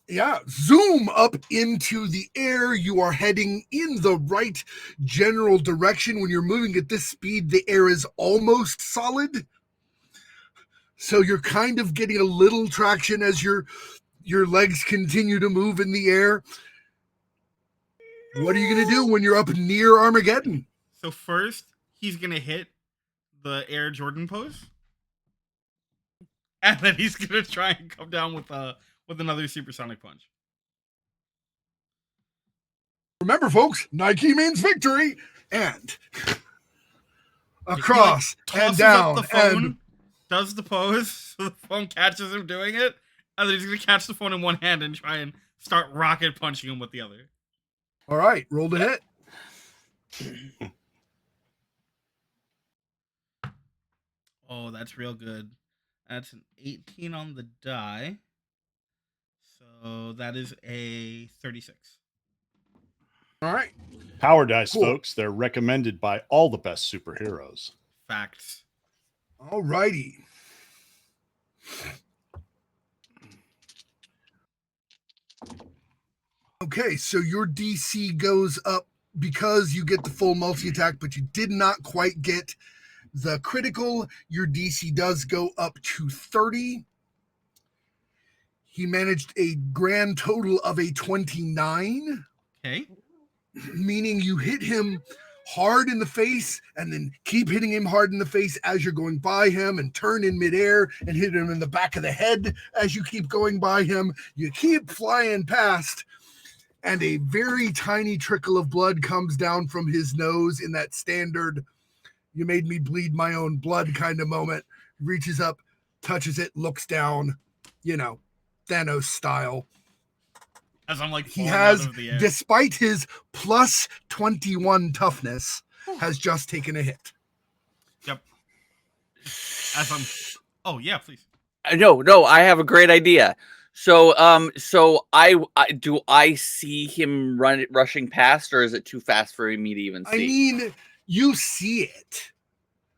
[SPEAKER 2] Yeah, zoom up into the air. You are heading in the right general direction. When you're moving at this speed, the air is almost solid. So you're kind of getting a little traction as your legs continue to move in the air. What are you going to do when you're up near Armageddon?
[SPEAKER 1] So first, he's going to hit the Air Jordan pose. And then he's going to try and come down with another supersonic punch.
[SPEAKER 2] Remember, folks, Nike means victory. And across and down.
[SPEAKER 1] Up the phone, does the pose, so the phone catches him doing it, and then he's going to catch the phone in one hand and try and start rocket punching him with the other.
[SPEAKER 2] All right, roll to hit.
[SPEAKER 1] Oh, that's real good. That's an 18 on the die. So that is a 36.
[SPEAKER 2] All right.
[SPEAKER 5] Power dice,
[SPEAKER 2] Cool.
[SPEAKER 5] folks. They're recommended by all the best superheroes.
[SPEAKER 1] Facts.
[SPEAKER 2] All righty. Okay, so your DC goes up because you get the full multi-attack, but you did not quite get the critical. Your DC does go up to 30. He managed a grand total of a 29,
[SPEAKER 1] Okay.
[SPEAKER 2] meaning you hit him hard in the face and then keep hitting him hard in the face as you're going by him, and turn in midair and hit him in the back of the head as you keep going by him. You keep flying past, and a very tiny trickle of blood comes down from his nose in that standard "you made me bleed my own blood" kind of moment. Reaches up, touches it, looks down, Thanos style.
[SPEAKER 1] As I'm like
[SPEAKER 2] He
[SPEAKER 1] falling
[SPEAKER 2] has,
[SPEAKER 1] out of the air.
[SPEAKER 2] despite his plus 21 toughness, has just taken a hit.
[SPEAKER 1] Yep. As I'm. Oh yeah, please.
[SPEAKER 4] No, I have a great idea. So, do I see him rushing past, or is it too fast for me to even see?
[SPEAKER 2] I mean, you see it.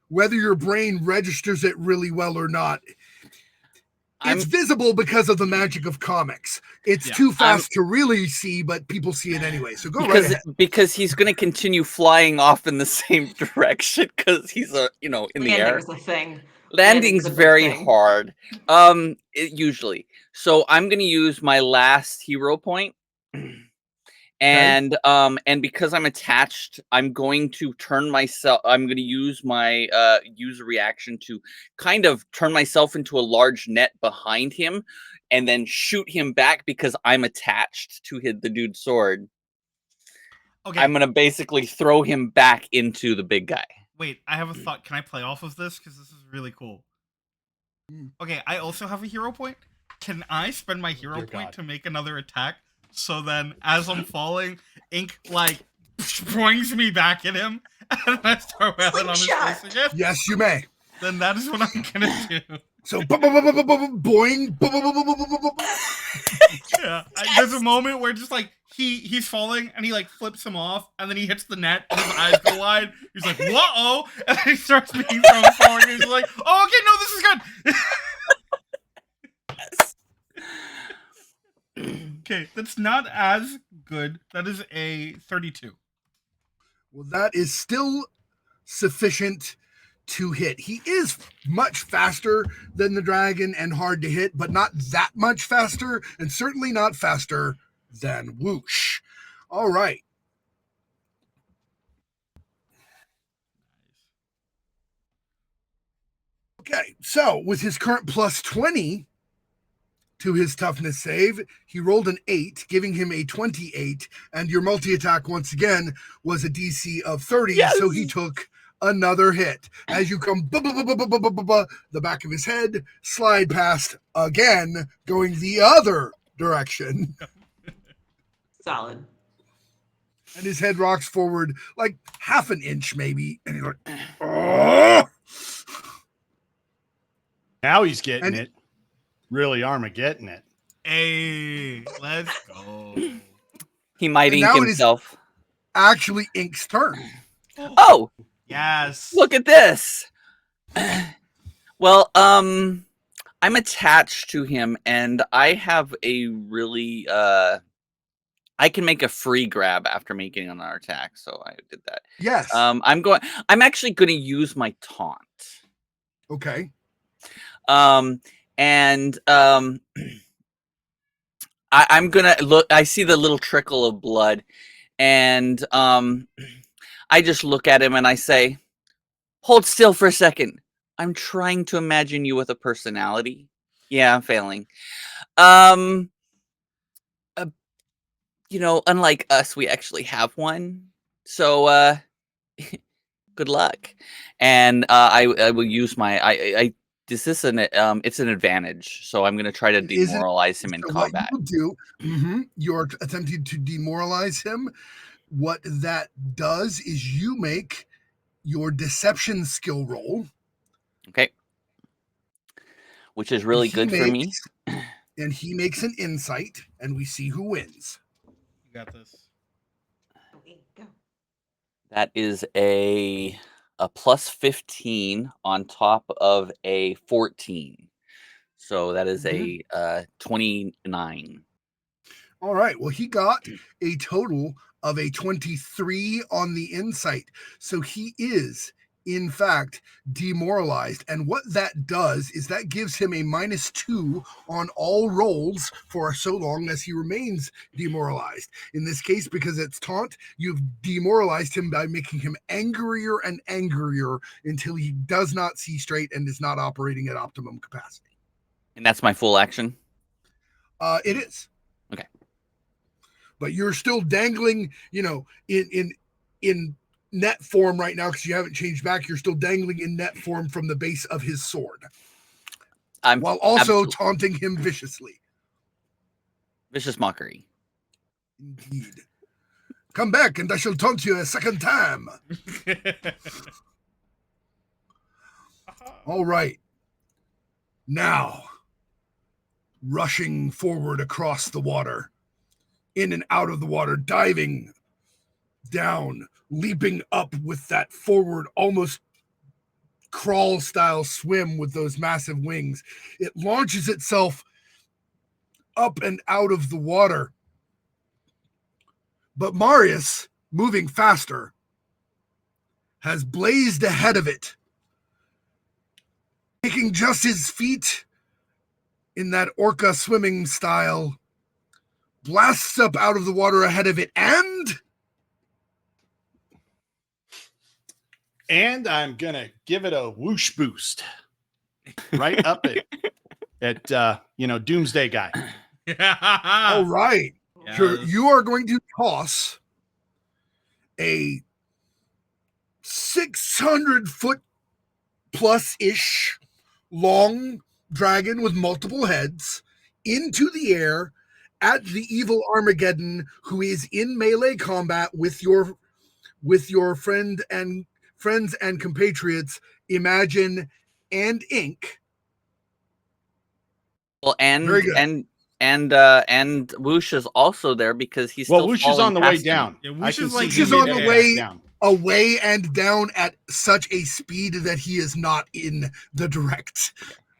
[SPEAKER 2] Whether your brain registers it really well or not, it's visible because of the magic of comics. It's too fast to really see, but people see it anyway. So go right ahead.
[SPEAKER 4] Because he's going to continue flying off in the same direction because he's in the air.
[SPEAKER 3] Landing's a thing.
[SPEAKER 4] Landing's very hard. Usually. So I'm going to use my last hero point. And because I'm attached, I'm going to use my user reaction to kind of turn myself into a large net behind him and then shoot him back because I'm attached to the dude's sword.
[SPEAKER 1] Okay.
[SPEAKER 4] I'm going to basically throw him back into the big guy.
[SPEAKER 1] Wait, I have a thought. Can I play off of this? Because this is really cool. Okay, I also have a hero point. Can I spend my hero point to make another attack? So then, as I'm falling, Ink, brings me back at him, and I start wailing on his face again.
[SPEAKER 2] Yes, you may.
[SPEAKER 1] Then that is what I'm gonna do.
[SPEAKER 2] So, boing.
[SPEAKER 1] Yeah, there's a moment where just he's falling, and he flips him off, and then he hits the net, and his eyes go wide. He's like, "Whoa!" And then he starts being thrown forward. And he's like, "Oh, okay, no, this is good." Okay, that's not as good. That is a 32.
[SPEAKER 2] Well, that is still sufficient to hit. He is much faster than the dragon and hard to hit, but not that much faster, and certainly not faster than Whoosh. All right. Okay, so with his current plus 20 to his toughness save, he rolled an 8, giving him a 28, and your multi-attack once again was a DC of 30, yes! So he took another hit. As you come the back of his head, slide past again, going the other direction.
[SPEAKER 3] Solid.
[SPEAKER 2] And his head rocks forward like half an inch maybe, and he's like, oh!
[SPEAKER 5] Now he's getting it. Really Armageddon it.
[SPEAKER 1] Hey, let's go.
[SPEAKER 4] He might ink himself.
[SPEAKER 2] Actually, Ink's turn.
[SPEAKER 4] Oh,
[SPEAKER 1] yes.
[SPEAKER 4] Look at this. Well, I'm attached to him, and I have a really I can make a free grab after making another attack, so I did that.
[SPEAKER 2] Yes.
[SPEAKER 4] I'm actually going to use my taunt.
[SPEAKER 2] Okay.
[SPEAKER 4] And I'm gonna look. I see the little trickle of blood, and I just look at him and I say, "Hold still for a second. I'm trying to imagine you with a personality." Yeah, I'm failing. Unlike us, we actually have one. So, good luck. And I will use my it's an advantage, so I'm going to try to demoralize him in combat.
[SPEAKER 2] What you do, you're attempting to demoralize him. What that does is you make your deception skill roll.
[SPEAKER 4] Okay. Which is really good for me.
[SPEAKER 2] And he makes an insight, and we see who wins.
[SPEAKER 1] You got this.
[SPEAKER 3] Go.
[SPEAKER 4] That is a plus 15 on top of a 14. So that is a 29.
[SPEAKER 2] All right. Well, he got a total of a 23 on the insight. So he is in fact, demoralized. And what that does is that gives him a -2 on all rolls for so long as he remains demoralized. In this case, because it's taunt, you've demoralized him by making him angrier and angrier until he does not see straight and is not operating at optimum capacity.
[SPEAKER 4] And that's my full action?
[SPEAKER 2] It is.
[SPEAKER 4] Okay.
[SPEAKER 2] But you're still dangling, in net form right now because you haven't changed back. You're still dangling in net form from the base of his sword, while also taunting him viciously.
[SPEAKER 4] Vicious mockery.
[SPEAKER 2] Indeed. Come back and I shall taunt you a second time. All right. Now, rushing forward across the water, in and out of the water, diving down, leaping up with that forward, almost crawl style swim with those massive wings. It launches itself up and out of the water. But Marius, moving faster, has blazed ahead of it, taking just his feet in that orca swimming style, blasts up out of the water ahead of it,
[SPEAKER 5] and I'm gonna give it a whoosh boost right up at Doomsday Guy.
[SPEAKER 2] All right.
[SPEAKER 1] Yes.
[SPEAKER 2] So you are going to toss a 600-foot plus ish long dragon with multiple heads into the air at the evil Armageddon, who is in melee combat with your friends and compatriots, Imagine and Ink.
[SPEAKER 4] Well,
[SPEAKER 2] Very good.
[SPEAKER 4] and Whoosh is also there because he's still
[SPEAKER 5] Whoosh is on the way down.
[SPEAKER 1] Yeah,
[SPEAKER 5] I
[SPEAKER 1] Whoosh
[SPEAKER 5] can
[SPEAKER 1] is
[SPEAKER 5] see
[SPEAKER 1] like-
[SPEAKER 2] Whoosh
[SPEAKER 5] him
[SPEAKER 2] is on
[SPEAKER 5] in
[SPEAKER 2] the
[SPEAKER 5] there
[SPEAKER 2] way
[SPEAKER 5] down.
[SPEAKER 2] away and down at such a speed that he is not in the direct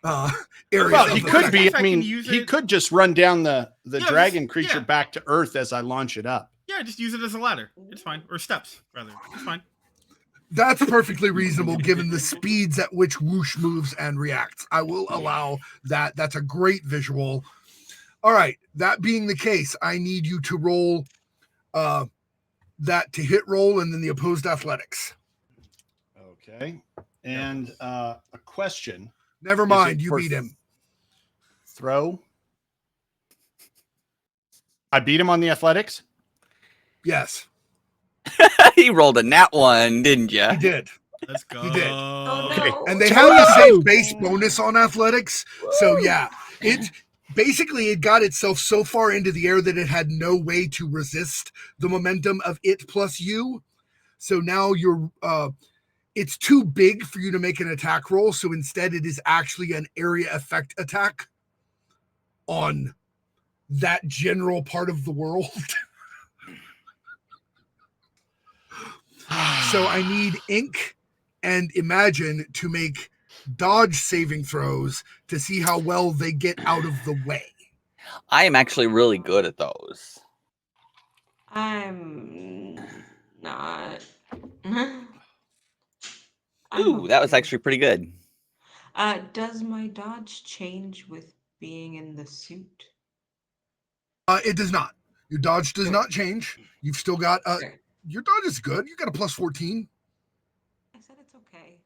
[SPEAKER 2] area.
[SPEAKER 5] Well,
[SPEAKER 2] of
[SPEAKER 5] he
[SPEAKER 2] effect.
[SPEAKER 5] could be.
[SPEAKER 1] If I
[SPEAKER 5] I
[SPEAKER 1] can
[SPEAKER 5] mean,
[SPEAKER 1] use
[SPEAKER 5] he
[SPEAKER 1] it-
[SPEAKER 5] could just run down the
[SPEAKER 1] Yeah,
[SPEAKER 5] dragon
[SPEAKER 1] just-
[SPEAKER 5] creature
[SPEAKER 1] yeah.
[SPEAKER 5] back to Earth as I launch it up.
[SPEAKER 1] Yeah, just use it as a ladder. It's fine. Or steps, rather. It's fine.
[SPEAKER 2] That's perfectly reasonable given the speeds at which Whoosh moves and reacts. I will allow that. That's a great visual. All right. That being the case, I need you to roll that to hit roll and then the opposed athletics.
[SPEAKER 5] Okay. And a question.
[SPEAKER 2] Never
[SPEAKER 5] Is
[SPEAKER 2] mind.
[SPEAKER 5] it
[SPEAKER 2] You
[SPEAKER 5] for
[SPEAKER 2] beat him.
[SPEAKER 5] Throw. I beat him on the athletics?
[SPEAKER 2] Yes,
[SPEAKER 4] He rolled a nat one, didn't you?
[SPEAKER 2] he did.
[SPEAKER 1] Let's go.
[SPEAKER 2] He did.
[SPEAKER 3] Oh,
[SPEAKER 5] Okay.
[SPEAKER 3] no.
[SPEAKER 2] And they have the same base bonus on athletics. So yeah, it got itself so far into the air that it had no way to resist the momentum of it plus you. So now it's too big for you to make an attack roll. So instead it is actually an area effect attack on that general part of the world. So I need Ink and Imagine to make dodge saving throws to see how well they get out of the way.
[SPEAKER 4] I am actually really good at those.
[SPEAKER 3] I'm not.
[SPEAKER 4] Ooh, that was actually pretty good.
[SPEAKER 3] Does my dodge change with being in the suit?
[SPEAKER 2] It does not. Your dodge does not change. You've still got
[SPEAKER 3] Okay.
[SPEAKER 2] your dodge is good. You got a plus 14.
[SPEAKER 3] I said it's okay.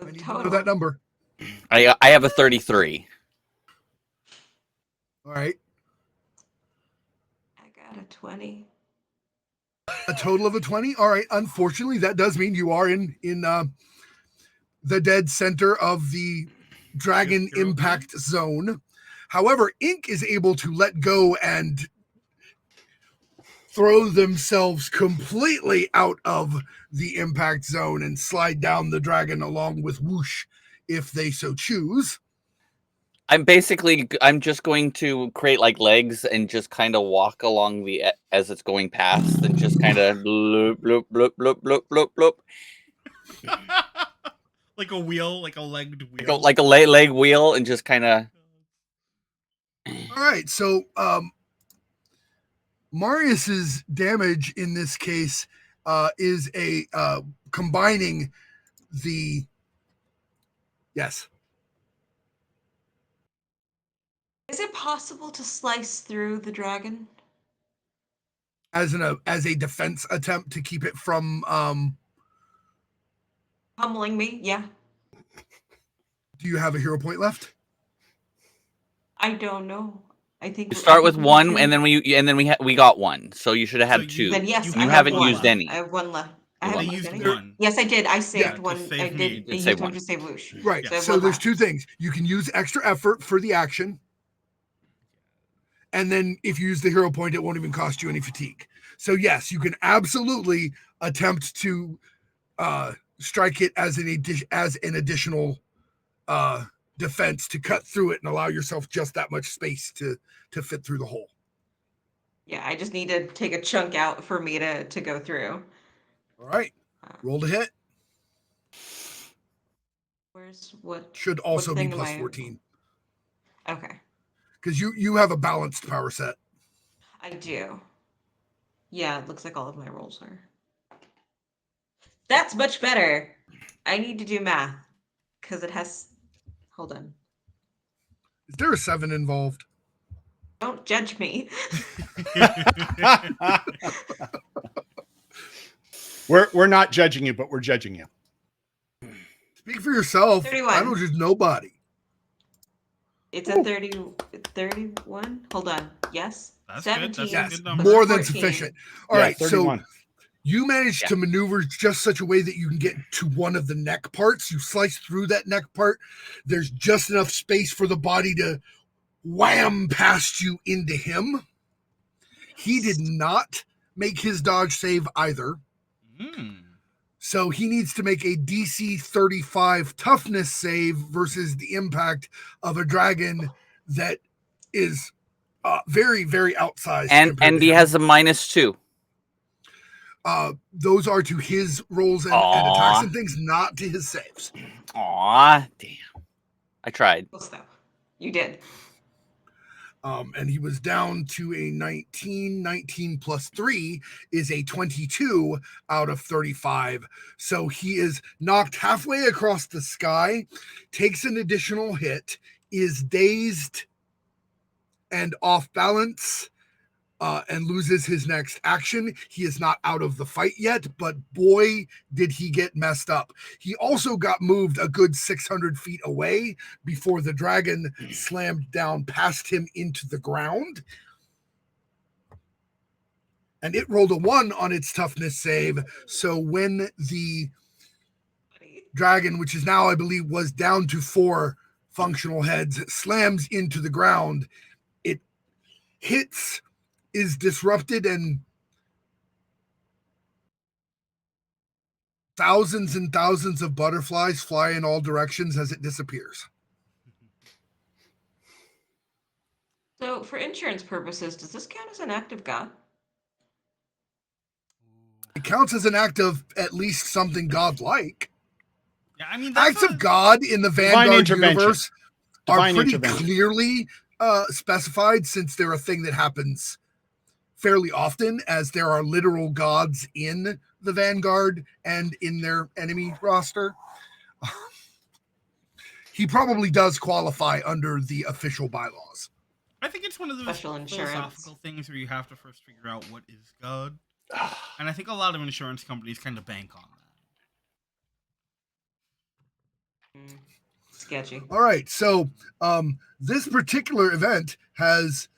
[SPEAKER 2] I need to
[SPEAKER 3] Total.
[SPEAKER 2] know that number.
[SPEAKER 4] I have a 33.
[SPEAKER 2] All right.
[SPEAKER 3] I got a 20.
[SPEAKER 2] A total of a 20. All right. Unfortunately, that does mean you are in the dead center of the dragon
[SPEAKER 1] You're okay.
[SPEAKER 2] impact zone. However, Ink is able to let go and throw themselves completely out of the impact zone and slide down the dragon along with Whoosh if they so choose.
[SPEAKER 4] I'm just going to create like legs and just kind of walk along as it's going past and just kind of bloop, bloop, bloop, bloop, bloop, bloop, bloop.
[SPEAKER 1] Like a wheel, like a legged
[SPEAKER 4] Like
[SPEAKER 1] wheel.
[SPEAKER 4] a leg wheel, and just kind of.
[SPEAKER 2] All right, so Marius's damage in this case is a combining the yes.
[SPEAKER 3] Is it possible to slice through the dragon?
[SPEAKER 2] As a defense attempt to keep it from
[SPEAKER 3] Pummeling me? Yeah.
[SPEAKER 2] do you have a hero point left?
[SPEAKER 3] I don't know. I think
[SPEAKER 4] You start
[SPEAKER 3] I
[SPEAKER 4] with
[SPEAKER 3] think
[SPEAKER 4] one,
[SPEAKER 3] can-
[SPEAKER 4] and then we got one, so you should have had
[SPEAKER 1] So
[SPEAKER 4] two.
[SPEAKER 3] Then yes,
[SPEAKER 1] You
[SPEAKER 3] I
[SPEAKER 4] You
[SPEAKER 3] have
[SPEAKER 4] haven't
[SPEAKER 3] one.
[SPEAKER 4] used any.
[SPEAKER 3] I have one left. I
[SPEAKER 4] You
[SPEAKER 3] have
[SPEAKER 4] won.
[SPEAKER 1] They
[SPEAKER 3] one.
[SPEAKER 1] used
[SPEAKER 3] Did I?
[SPEAKER 1] one.
[SPEAKER 3] Yes, I did. I saved
[SPEAKER 1] to
[SPEAKER 3] one.
[SPEAKER 1] save
[SPEAKER 3] I
[SPEAKER 1] me.
[SPEAKER 3] did.
[SPEAKER 1] You
[SPEAKER 4] did
[SPEAKER 3] They
[SPEAKER 4] save
[SPEAKER 3] used one
[SPEAKER 4] one.
[SPEAKER 3] to save Whoosh.
[SPEAKER 2] Right.
[SPEAKER 3] So I have
[SPEAKER 2] So
[SPEAKER 3] one
[SPEAKER 2] there's
[SPEAKER 3] left.
[SPEAKER 2] two things. You can use extra effort for the action. And then if you use the hero point, it won't even cost you any fatigue. So yes, you can absolutely attempt to strike it as an additional defense to cut through it and allow yourself just that much space to fit through the hole.
[SPEAKER 3] Yeah, I just need to take a chunk out for me to go through.
[SPEAKER 2] All right. Roll to hit.
[SPEAKER 3] Where's what?
[SPEAKER 2] Should also be
[SPEAKER 3] thing am
[SPEAKER 2] plus
[SPEAKER 3] I-
[SPEAKER 2] 14.
[SPEAKER 3] Okay,
[SPEAKER 2] Because you have a balanced power set.
[SPEAKER 3] I do. Yeah, it looks like all of my rolls are. That's much better. I need to do math because it has. Hold on.
[SPEAKER 2] Is there a 7 involved?
[SPEAKER 3] Don't judge me.
[SPEAKER 5] We're not judging you, but we're judging you.
[SPEAKER 2] Speak for yourself.
[SPEAKER 3] 31.
[SPEAKER 2] I don't judge nobody.
[SPEAKER 3] It's a 31. Hold on. Yes.
[SPEAKER 1] That's good. That's
[SPEAKER 3] 17.
[SPEAKER 1] a
[SPEAKER 2] Yes,
[SPEAKER 1] good number.
[SPEAKER 2] more than
[SPEAKER 3] 14.
[SPEAKER 2] sufficient. All
[SPEAKER 5] Yeah,
[SPEAKER 2] right,
[SPEAKER 5] 31.
[SPEAKER 2] so you managed to maneuver just such a way that you can get to one of the neck parts. You slice through that neck part. There's just enough space for the body to wham past you into him. He did not make his dodge save either. So he needs to make a DC 35 toughness save versus the impact of a dragon that is very, very outsized.
[SPEAKER 4] And he has a -2.
[SPEAKER 2] Those are to his rolls and attacks and things, not to his saves.
[SPEAKER 4] Aw, damn. I tried.
[SPEAKER 3] Close though. You did.
[SPEAKER 2] And he was down to a 19. 19 plus 3 is a 22 out of 35. So he is knocked halfway across the sky, takes an additional hit, is dazed and off balance, and loses his next action. He is not out of the fight yet, but boy, did he get messed up. He also got moved a good 600 feet away before the dragon slammed down past him into the ground. And it rolled a 1 on its toughness save. So when the dragon, which is now, I believe, was down to 4 functional heads, slams into the ground, it hits, is disrupted, and thousands and thousands of butterflies fly in all directions as it disappears.
[SPEAKER 3] So, for insurance purposes, does this count as an act of God?
[SPEAKER 2] It counts as an act of at least something godlike.
[SPEAKER 1] Yeah, I mean,
[SPEAKER 2] Acts of God in the Vanguard universe are
[SPEAKER 5] Divine
[SPEAKER 2] pretty
[SPEAKER 5] intervention.
[SPEAKER 2] clearly specified, since they're a thing that happens fairly often, as there are literal gods in the Vanguard and in their enemy roster. He probably does qualify under the official bylaws.
[SPEAKER 1] I think it's one of those
[SPEAKER 3] Special insurance.
[SPEAKER 1] philosophical things where you have to first figure out what is God. And I think a lot of insurance companies kind of bank on that.
[SPEAKER 3] Sketchy.
[SPEAKER 2] All right, so this particular event has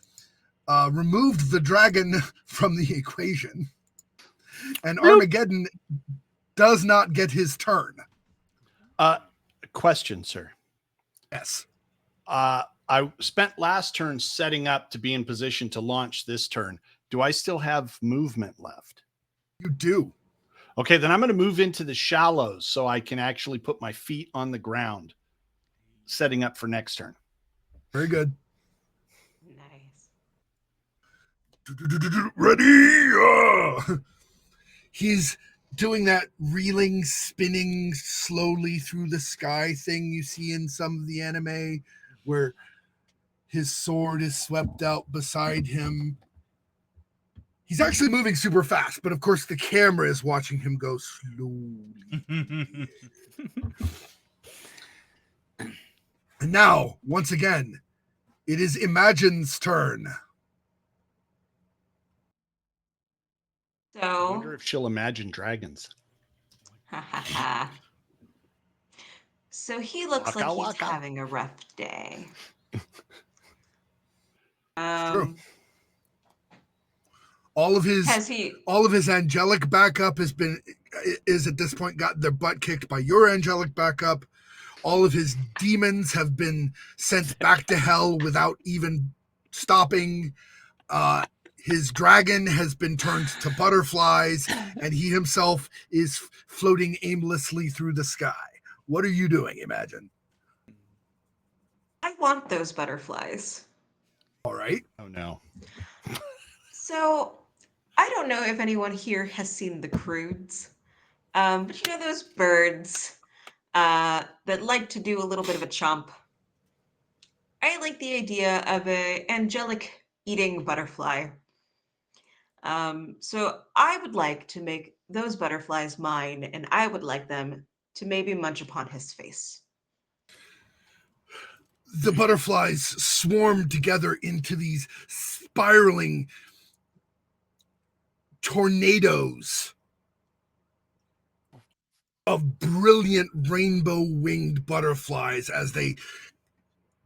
[SPEAKER 2] removed the dragon from the equation, and Armageddon does not get his turn.
[SPEAKER 5] Question, sir.
[SPEAKER 2] Yes.
[SPEAKER 5] I spent last turn setting up to be in position to launch this turn. Do I still have movement left?
[SPEAKER 2] You do.
[SPEAKER 5] Okay, then I'm going to move into the shallows so I can actually put my feet on the ground, setting up for next turn.
[SPEAKER 2] Very good.
[SPEAKER 3] Nice.
[SPEAKER 2] Ready? He's doing that reeling, spinning slowly through the sky thing you see in some of the anime, where his sword is swept out beside him. He's actually moving super fast, but of course the camera is watching him go slowly. And now, once again, it is Imagine's turn.
[SPEAKER 5] I
[SPEAKER 3] So,
[SPEAKER 5] wonder if she'll imagine dragons.
[SPEAKER 3] so he looks
[SPEAKER 5] Waka
[SPEAKER 3] like he's
[SPEAKER 5] waka.
[SPEAKER 3] having a rough day.
[SPEAKER 2] True. All of his angelic backup is at this point got their butt kicked by your angelic backup. All of his demons have been sent back to hell without even stopping. His dragon has been turned to butterflies, and he himself is floating aimlessly through the sky. What are you doing, Imagine?
[SPEAKER 3] I want those butterflies.
[SPEAKER 2] All right.
[SPEAKER 5] Oh no.
[SPEAKER 3] So, I don't know if anyone here has seen the Croods, but you know those birds that like to do a little bit of a chomp. I like the idea of a angelic eating butterfly. So I would like to make those butterflies mine, and I would like them to maybe munch upon his face.
[SPEAKER 2] The butterflies swarm together into these spiraling tornadoes of brilliant rainbow-winged butterflies as they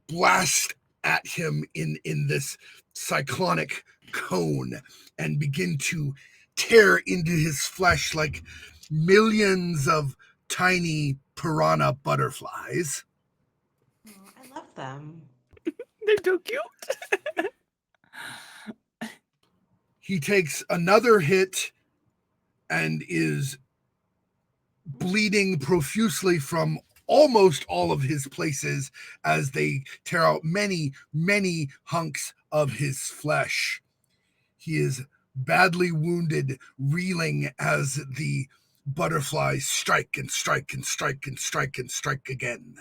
[SPEAKER 2] blast at him in this cyclonic cone and begin to tear into his flesh like millions of tiny piranha butterflies.
[SPEAKER 3] Oh, I love them.
[SPEAKER 4] They're too cute.
[SPEAKER 2] He takes another hit and is bleeding profusely from almost all of his places as they tear out many, many hunks of his flesh. He is badly wounded, reeling as the butterflies strike and strike and strike and strike and strike again.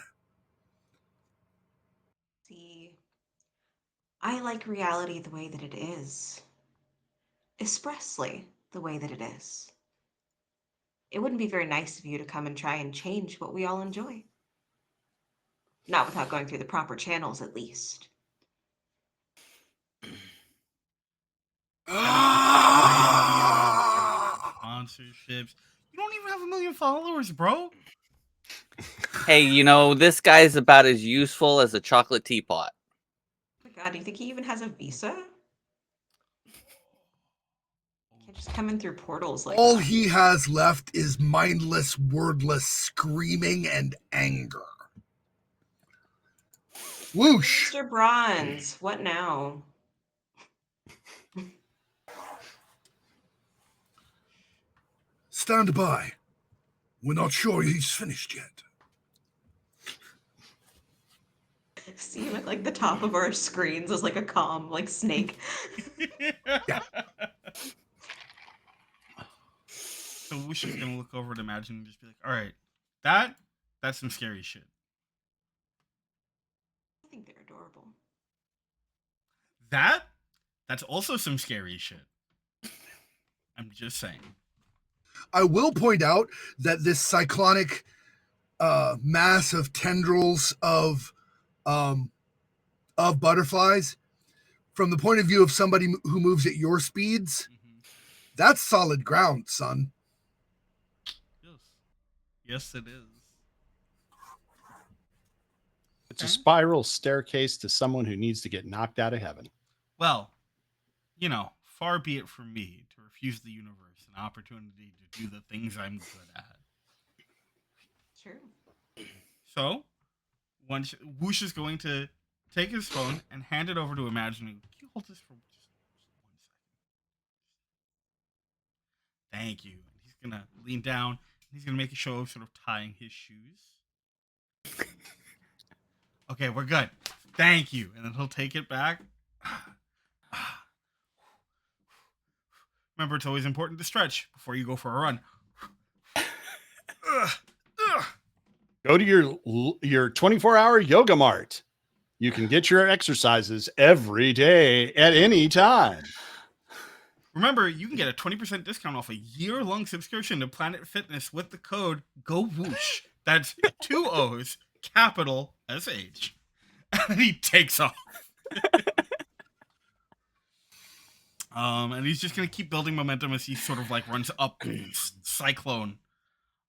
[SPEAKER 3] See, I like reality the way that it is, expressly the way that it is. It wouldn't be very nice of you to come and try and change what we all enjoy. Not without going through the proper channels, at least.
[SPEAKER 1] Sponsorships. You don't even have 1 million followers, bro.
[SPEAKER 4] Hey, you know, this guy's about as useful as a chocolate teapot.
[SPEAKER 3] Oh my god, do you think he even has a visa? Can't just come in through portals like
[SPEAKER 2] All
[SPEAKER 3] that.
[SPEAKER 2] he has left is mindless, wordless screaming and anger. Whoosh!
[SPEAKER 3] Mr. Bronze, what now?
[SPEAKER 2] Stand by. We're not sure he's finished yet.
[SPEAKER 3] See him at like the top of our screens as like a calm, like snake.
[SPEAKER 2] Yeah.
[SPEAKER 1] So Woosh is gonna look over at Imagine and just be like, all right, that's some scary shit.
[SPEAKER 3] I think they're adorable.
[SPEAKER 1] That's also some scary shit. I'm just saying.
[SPEAKER 2] I will point out that this cyclonic mass of tendrils of butterflies, from the point of view of somebody who moves at your speeds, that's solid ground, son.
[SPEAKER 1] Yes, it is.
[SPEAKER 5] It's a spiral staircase to someone who needs to get knocked out of heaven.
[SPEAKER 1] Well, you know, far be it from me to refuse the universe an opportunity to do the things I'm good at.
[SPEAKER 3] True.
[SPEAKER 1] So, once Woosh is going to take his phone and hand it over to Imagine. Can you hold this for just 1 second? Thank you. And he's gonna lean down and he's gonna make a show of sort of tying his shoes. Okay, we're good. Thank you. And then he'll take it back. Remember, it's always important to stretch before you go for a run.
[SPEAKER 5] Go to your 24-hour yoga mart. You can get your exercises every day at any time.
[SPEAKER 1] Remember, you can get a 20% discount off a year-long subscription to Planet Fitness with the code GOWOOSH. That's 2 O's, capital SH. And he takes off. And he's just going to keep building momentum as he sort of like runs up Cyclone.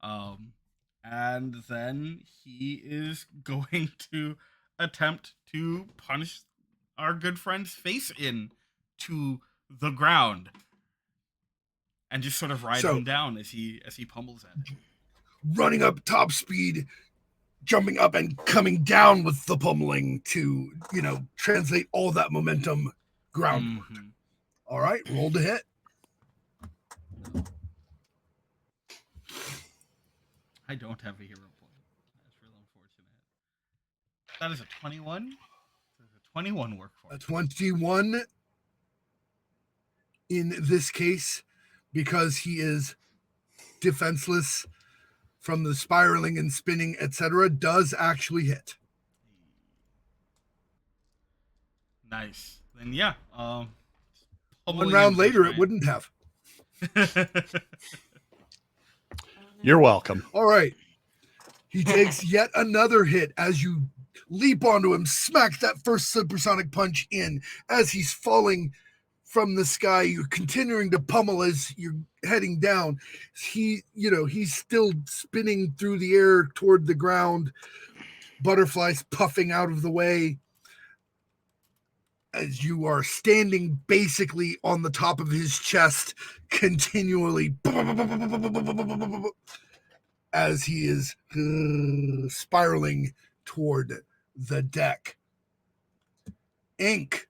[SPEAKER 1] And then he is going to attempt to punch our good friend's face in to the ground and just sort of ride him down as he pummels at him.
[SPEAKER 2] Running up top speed, jumping up and coming down with the pummeling to, translate all that momentum groundward. Mm-hmm. All right, roll to hit.
[SPEAKER 1] I don't have a hero point. That's real unfortunate. That is a 21. Does a 21 work for me?
[SPEAKER 2] A 21 in this case, because he is defenseless from the spiraling and spinning, etc., does actually hit.
[SPEAKER 1] Nice. Then yeah.
[SPEAKER 2] One round later, it wouldn't have.
[SPEAKER 5] You're welcome.
[SPEAKER 2] All right. He takes yet another hit as you leap onto him, smack that first supersonic punch in. As he's falling from the sky, you're continuing to pummel as you're heading down. He's still spinning through the air toward the ground, butterflies puffing out of the way. As you are standing basically on the top of his chest, continually as he is spiraling toward the deck. Ink.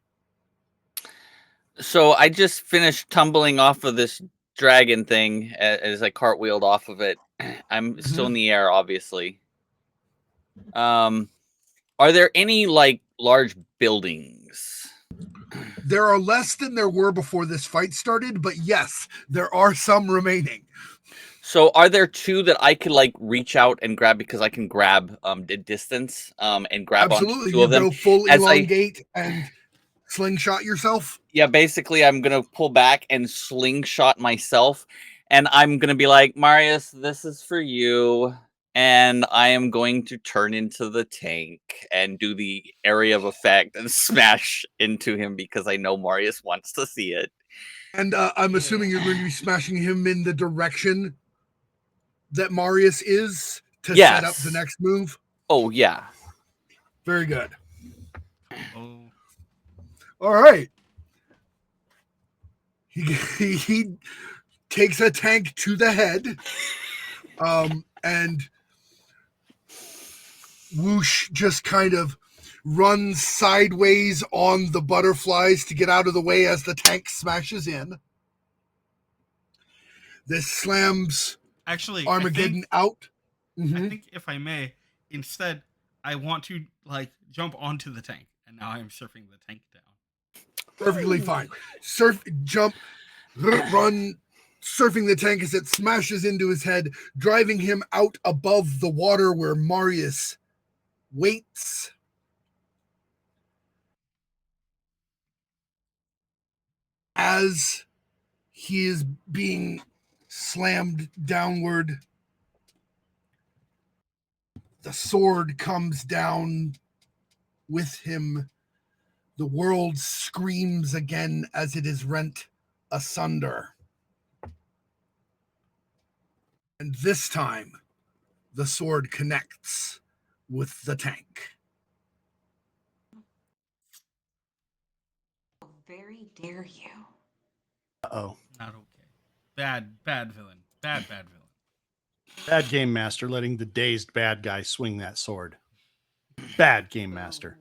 [SPEAKER 4] So I just finished tumbling off of this dragon thing as I cartwheeled off of it. I'm still in the air, obviously. Are there any large buildings?
[SPEAKER 2] There are less than there were before this fight started, but yes, there are some remaining.
[SPEAKER 4] So are there two that I could reach out and grab, because I can grab the distance and grab onto two of them?
[SPEAKER 2] Go full elongate and slingshot yourself?
[SPEAKER 4] Yeah, basically I'm going to pull back and slingshot myself, and I'm going to be like, Marius, this is for you. And I am going to turn into the tank and do the area of effect and smash into him because I know Marius wants to see it.
[SPEAKER 2] And I'm assuming you're going to be smashing him in the direction that Marius is to set up the next move?
[SPEAKER 4] Oh, yeah.
[SPEAKER 2] Very good. All right. He takes a tank to the head, and Whoosh just kind of runs sideways on the butterflies to get out of the way as the tank smashes in. This slams Armageddon out. Mm-hmm.
[SPEAKER 1] I think, if I may, instead, I want to jump onto the tank, and now I'm surfing the tank down.
[SPEAKER 2] Perfectly fine. Jump, run, surfing the tank as it smashes into his head, driving him out above the water where Marius waits. As he is being slammed downward, the sword comes down with him. The world screams again as it is rent asunder. And this time, the sword connects with the tank.
[SPEAKER 3] How very dare you?
[SPEAKER 5] Uh-oh.
[SPEAKER 1] Not okay. Bad villain. Bad villain.
[SPEAKER 5] Bad game master letting the dazed bad guy swing that sword. Bad game master.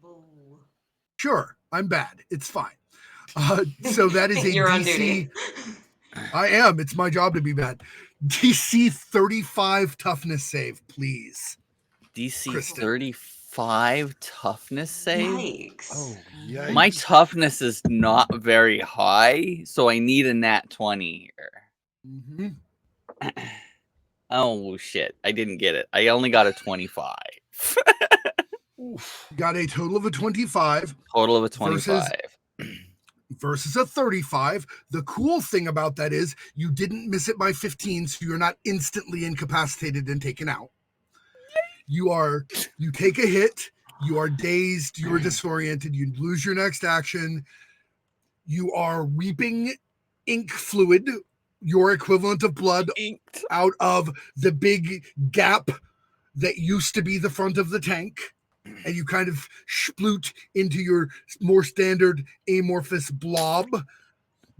[SPEAKER 3] Boo.
[SPEAKER 2] Sure, I'm bad. It's fine. So that is a
[SPEAKER 3] You're on
[SPEAKER 2] DC.
[SPEAKER 3] duty.
[SPEAKER 2] I am. It's my job to be bad. DC 35 toughness save, please.
[SPEAKER 4] DC
[SPEAKER 2] Kristen.
[SPEAKER 4] 35 toughness save?
[SPEAKER 3] Yikes.
[SPEAKER 5] Oh, yikes.
[SPEAKER 4] My toughness is not very high, so I need a nat 20 here.
[SPEAKER 2] Mm-hmm.
[SPEAKER 4] Oh shit! I didn't get it. I only got a 25.
[SPEAKER 2] Got a total of a 25.
[SPEAKER 4] Total of a 25.
[SPEAKER 2] Versus a 35. The cool thing about that is you didn't miss it by 15, so you're not instantly incapacitated and taken out. You take a hit, you are dazed, you are disoriented, you lose your next action. You are weeping ink fluid, your equivalent of blood,
[SPEAKER 4] Inked.
[SPEAKER 2] out of the big gap that used to be the front of the tank. And you kind of sploot into your more standard amorphous blob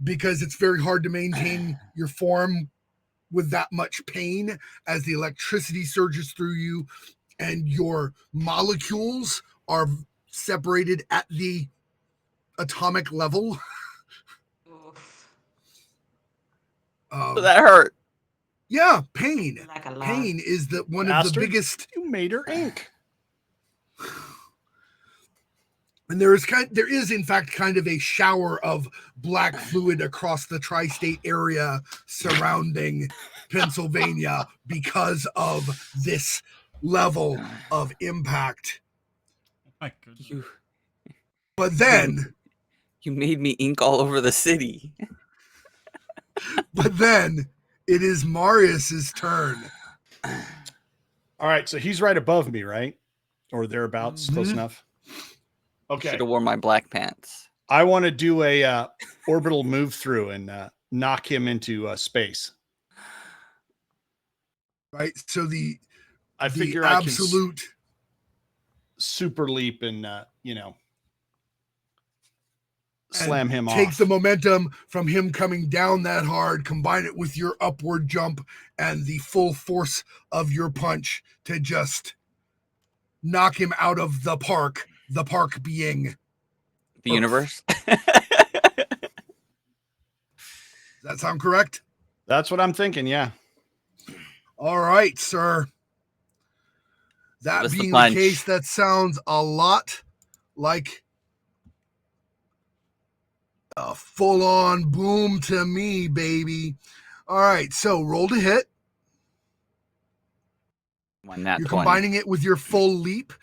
[SPEAKER 2] because it's very hard to maintain your form with that much pain as the electricity surges through you and your molecules are separated at the atomic level.
[SPEAKER 3] Oof.
[SPEAKER 4] So that hurt.
[SPEAKER 2] Yeah, pain.
[SPEAKER 3] Like a lot.
[SPEAKER 2] Pain is one of
[SPEAKER 5] Bastard.
[SPEAKER 2] the biggest.
[SPEAKER 5] You made her ink.
[SPEAKER 2] And there is in fact kind of a shower of black fluid across the tri-state area surrounding Pennsylvania because of this level of impact.
[SPEAKER 1] Oh my goodness.
[SPEAKER 2] But then
[SPEAKER 4] You made me ink all over the city.
[SPEAKER 2] it is Marius's turn.
[SPEAKER 5] All right, so he's right above me, right? Or thereabouts, close
[SPEAKER 2] Mhm.
[SPEAKER 5] enough. Okay.
[SPEAKER 4] Should have worn my black pants.
[SPEAKER 5] I want to do a orbital move through and knock him into space.
[SPEAKER 2] Right? So
[SPEAKER 5] I
[SPEAKER 2] the
[SPEAKER 5] figure
[SPEAKER 2] absolute
[SPEAKER 5] I can super leap and slam him
[SPEAKER 2] take
[SPEAKER 5] off.
[SPEAKER 2] the momentum from him coming down that hard, combine it with your upward jump and the full force of your punch to just knock him out of the park being
[SPEAKER 4] The
[SPEAKER 2] Earth.
[SPEAKER 4] universe.
[SPEAKER 2] Does that sound correct?
[SPEAKER 5] That's what I'm thinking, yeah.
[SPEAKER 2] All right, sir.
[SPEAKER 4] Give
[SPEAKER 2] That
[SPEAKER 4] us the
[SPEAKER 2] being the
[SPEAKER 4] punch.
[SPEAKER 2] case, that sounds a lot like a full-on boom to me, baby. All right, so roll to hit.
[SPEAKER 4] One nat
[SPEAKER 2] You're
[SPEAKER 4] 20.
[SPEAKER 2] combining it with your full leap,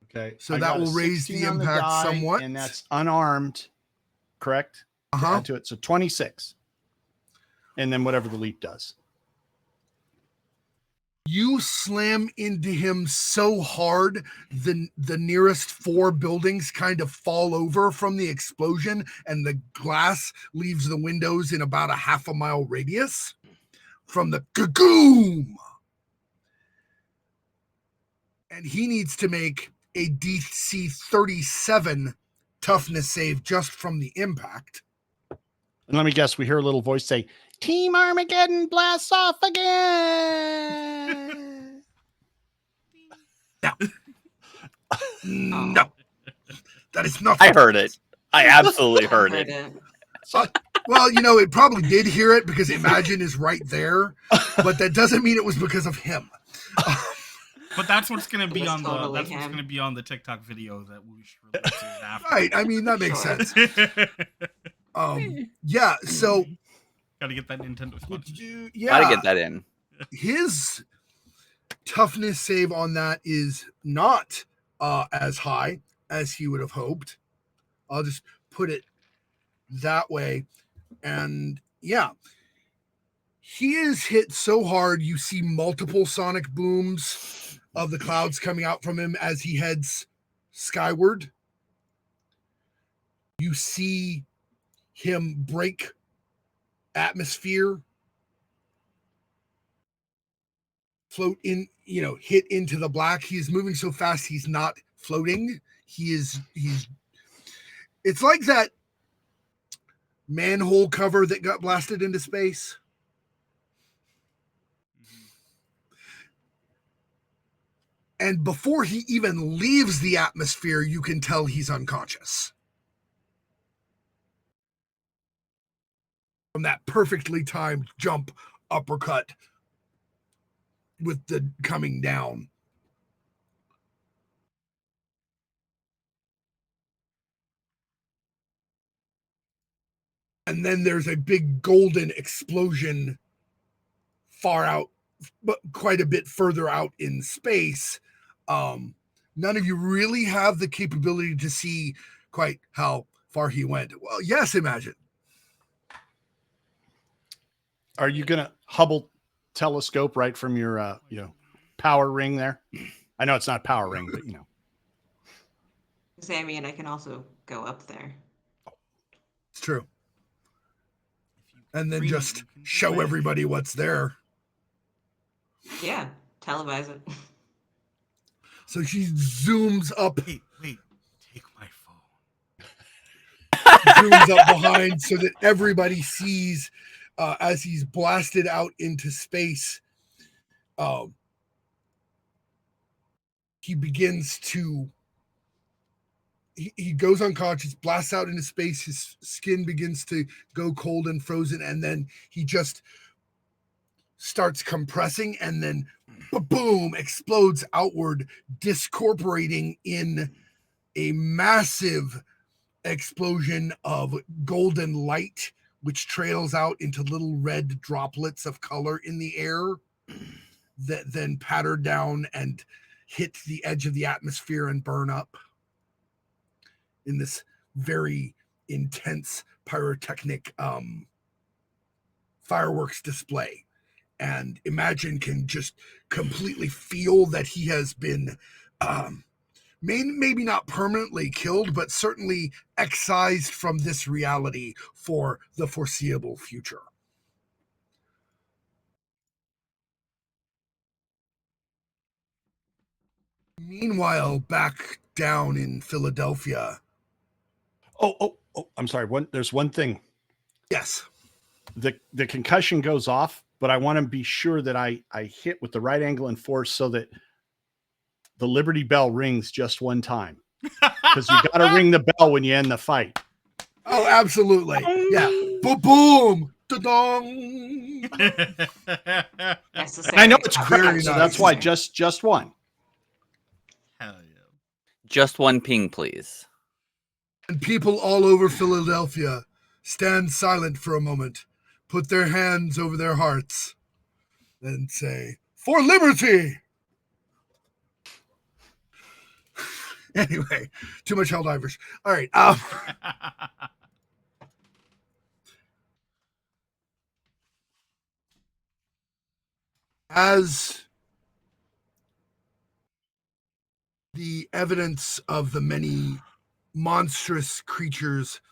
[SPEAKER 5] Okay.
[SPEAKER 2] so
[SPEAKER 5] I
[SPEAKER 2] that
[SPEAKER 5] got a
[SPEAKER 2] will raise the
[SPEAKER 5] 16 on
[SPEAKER 2] impact
[SPEAKER 5] die,
[SPEAKER 2] somewhat.
[SPEAKER 5] and that's unarmed, correct? To
[SPEAKER 2] Uh-huh.
[SPEAKER 5] add to it. So 26. And then whatever the leap does.
[SPEAKER 2] You slam into him so hard, the nearest 4 buildings kind of fall over from the explosion, and the glass leaves the windows in about a half a mile radius from the kagoom. And he needs to make a DC 37 toughness save just from the impact.
[SPEAKER 5] And let me guess, we hear a little voice say, Team Armageddon blasts off again.
[SPEAKER 2] No, that is not.
[SPEAKER 4] I heard it. I absolutely heard
[SPEAKER 3] Heard
[SPEAKER 4] it.
[SPEAKER 3] it.
[SPEAKER 2] Well, it probably did hear it because Imagine is right there, but that doesn't mean it was because of him.
[SPEAKER 1] But that's what's gonna be
[SPEAKER 3] was
[SPEAKER 1] on
[SPEAKER 3] totally
[SPEAKER 1] what's
[SPEAKER 3] him.
[SPEAKER 1] gonna be on the TikTok video that Whoosh releases after.
[SPEAKER 2] Right. I mean, that makes
[SPEAKER 3] Sure.
[SPEAKER 2] sense. Yeah. So,
[SPEAKER 1] Gotta get that Nintendo sponsorship.
[SPEAKER 4] Gotta get that in.
[SPEAKER 2] his toughness save on that is not as high as he would have hoped. I'll just put it that way. And yeah, he is hit so hard you see multiple sonic booms of the clouds coming out from him as he heads skyward. You see him break atmosphere, float in, hit into the black. He is moving so fast he's not floating. He's it's like that manhole cover that got blasted into space. And before he even leaves the atmosphere, you can tell he's unconscious. From that perfectly timed jump uppercut with the coming down. And then there's a big golden explosion far out but quite a bit further out in space. None of you really have the capability to see quite how far he went. Well, yes, Imagine.
[SPEAKER 5] Are you going to Hubble telescope right from your, power ring there? I know it's not power ring, but
[SPEAKER 3] Sammy and I can also go up there.
[SPEAKER 2] It's true.
[SPEAKER 1] If you
[SPEAKER 2] And then
[SPEAKER 1] dream it,
[SPEAKER 2] just
[SPEAKER 1] you can do
[SPEAKER 2] show
[SPEAKER 1] it.
[SPEAKER 2] everybody what's there.
[SPEAKER 3] Yeah, televise it.
[SPEAKER 2] So she zooms up,
[SPEAKER 1] Wait, take my phone.
[SPEAKER 2] zooms up behind so that everybody sees as he's blasted out into space. He begins to, he goes unconscious, blasts out into space. His skin begins to go cold and frozen. And then he just starts compressing and then boom, explodes outward, discorporating in a massive explosion of golden light, which trails out into little red droplets of color in the air that then patter down and hit the edge of the atmosphere and burn up in this very intense pyrotechnic fireworks display. And Imagine can just completely feel that he has been maybe not permanently killed, but certainly excised from this reality for the foreseeable future. Meanwhile, back down in Philadelphia.
[SPEAKER 5] Oh, I'm sorry. There's one thing.
[SPEAKER 2] Yes.
[SPEAKER 5] The concussion goes off, but I want to be sure that I hit with the right angle and force so that the Liberty Bell rings just one time. Because you got to ring the bell when you end the fight.
[SPEAKER 2] Oh, absolutely. Yeah. Boom. Da-dong.
[SPEAKER 5] And I know it's
[SPEAKER 2] Very
[SPEAKER 5] cracked, so that's why just one.
[SPEAKER 1] Hell yeah.
[SPEAKER 4] Just one ping, please.
[SPEAKER 2] And people all over Philadelphia stand silent for a moment, put their hands over their hearts, and say, "For liberty!" Anyway, too much Helldivers. All right. As the evidence of the many monstrous creatures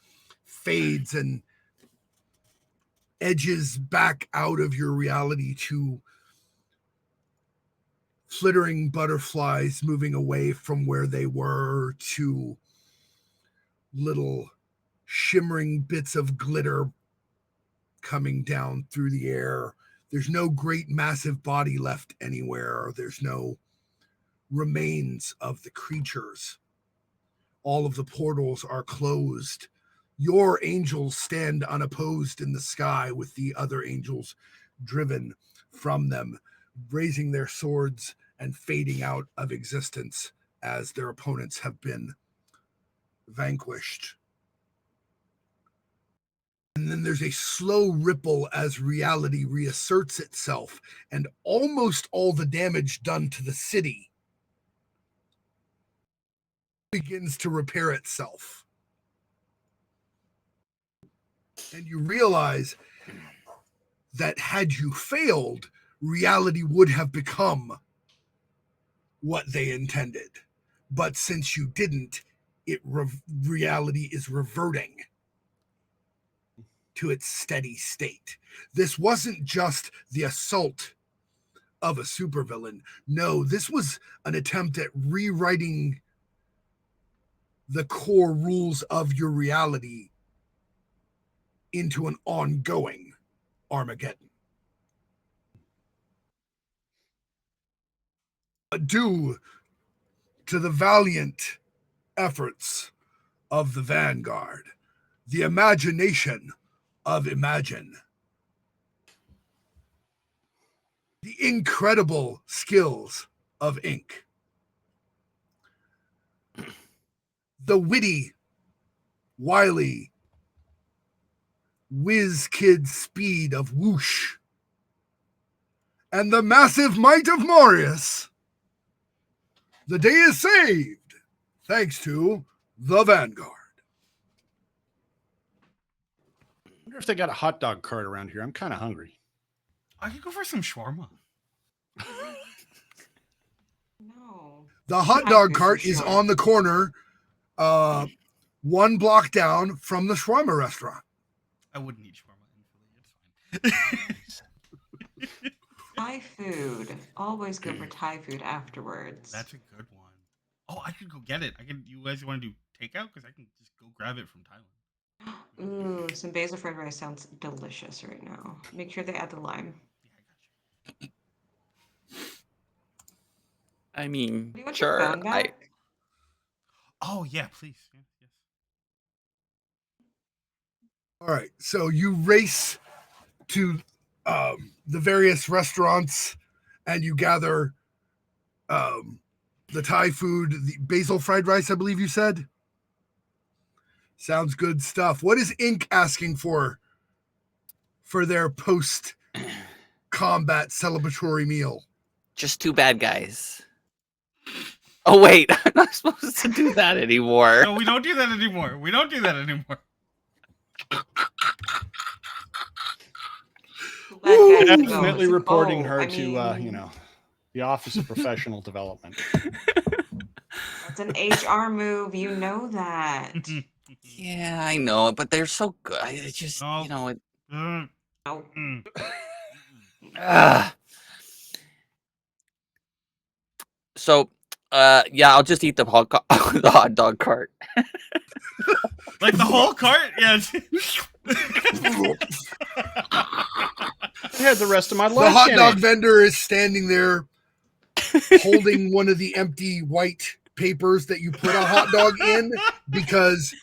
[SPEAKER 2] fades and edges back out of your reality to flittering butterflies moving away from where they were to little shimmering bits of glitter coming down through the air. There's no great massive body left anywhere. There's no remains of the creatures. All of the portals are closed. Your angels stand unopposed in the sky with the other angels driven from them, raising their swords and fading out of existence as their opponents have been vanquished. And then there's a slow ripple as reality reasserts itself, and almost all the damage done to the city begins to repair itself. And you realize that had you failed, reality would have become what they intended. But since you didn't, reality is reverting to its steady state. This wasn't just the assault of a supervillain. No, this was an attempt at rewriting the core rules of your reality into an ongoing Armageddon. Due to the valiant efforts of the Vanguard, the imagination of Imagine, the incredible skills of Ink, the witty, wily, whiz kid speed of Whoosh, and the massive might of Marius, the day is saved thanks to the Vanguard.
[SPEAKER 5] I wonder if they got a hot dog cart around here. I'm kind of hungry.
[SPEAKER 1] I could go for some shawarma.
[SPEAKER 3] No.
[SPEAKER 2] The hot
[SPEAKER 3] Thai
[SPEAKER 2] dog
[SPEAKER 3] food for
[SPEAKER 2] cart is
[SPEAKER 3] sure.
[SPEAKER 2] on the corner, 1 block down from the shawarma restaurant.
[SPEAKER 1] I wouldn't eat shawarma in Philly. It's fine.
[SPEAKER 3] Thai food. Always go for Thai food afterwards.
[SPEAKER 1] That's a good one. Oh, I could go get it. You guys want to do takeout? Because I can just go grab it from Thailand.
[SPEAKER 3] Ooh, some basil fried rice sounds delicious right now. Make sure they add the lime.
[SPEAKER 1] Yeah, I got you.
[SPEAKER 4] I mean,
[SPEAKER 3] Do you want your
[SPEAKER 4] sure.
[SPEAKER 3] phone back?
[SPEAKER 1] Oh yeah, please. Yeah, yes.
[SPEAKER 2] All right, so you race to the various restaurants and you gather the Thai food, the basil fried rice, I believe you said. Sounds good stuff. What is Inc. asking for their post combat celebratory meal?
[SPEAKER 4] Just 2 bad guys. Oh wait, I'm not supposed to do that anymore.
[SPEAKER 1] No, we don't do that anymore. We don't do that anymore.
[SPEAKER 3] Bad guys to go.
[SPEAKER 5] Definitely
[SPEAKER 3] It's like,
[SPEAKER 5] reporting
[SPEAKER 3] oh,
[SPEAKER 5] her
[SPEAKER 3] I
[SPEAKER 5] to,
[SPEAKER 3] mean,
[SPEAKER 5] the Office of Professional Development.
[SPEAKER 3] That's an HR move. You know that.
[SPEAKER 4] Yeah, I know, but they're so good. I just,
[SPEAKER 1] No.
[SPEAKER 4] you know, it.
[SPEAKER 1] Mm,
[SPEAKER 3] Oh.
[SPEAKER 1] mm.
[SPEAKER 4] Ah. So, yeah, I'll just eat the the hot dog cart.
[SPEAKER 1] Like the whole cart? Yeah.
[SPEAKER 5] I had the rest of my
[SPEAKER 2] The
[SPEAKER 5] lunch
[SPEAKER 2] hot
[SPEAKER 5] in
[SPEAKER 2] dog
[SPEAKER 5] it.
[SPEAKER 2] vendor is standing there holding one of the empty white papers that you put a hot dog in because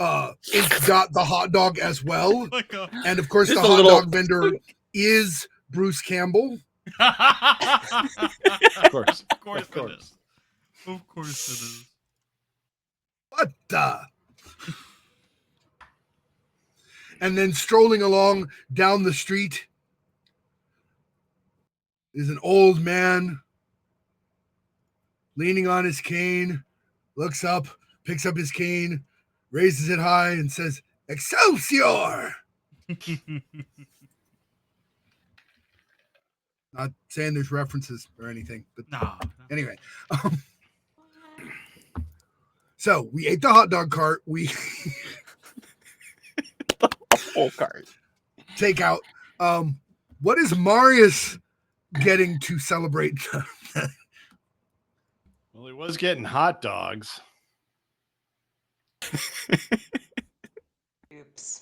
[SPEAKER 2] Inc. got the hot dog as well.
[SPEAKER 1] Like a...
[SPEAKER 2] And of course,
[SPEAKER 4] Just
[SPEAKER 2] the
[SPEAKER 4] a
[SPEAKER 2] hot
[SPEAKER 4] little-
[SPEAKER 2] dog vendor is Bruce Campbell.
[SPEAKER 1] Of
[SPEAKER 5] course.
[SPEAKER 1] course
[SPEAKER 5] Of course.
[SPEAKER 1] it is. Of course it is.
[SPEAKER 2] What the? And then strolling along down the street is an old man leaning on his cane, looks up, picks up his cane, raises it high, and says, "Excelsior!" Not saying there's references or anything, but
[SPEAKER 1] No.
[SPEAKER 2] anyway. So we ate the hot dog cart. We
[SPEAKER 4] Whole cart.
[SPEAKER 2] take out. What is Marius getting to celebrate?
[SPEAKER 5] Well, he was getting hot dogs.
[SPEAKER 3] Oops.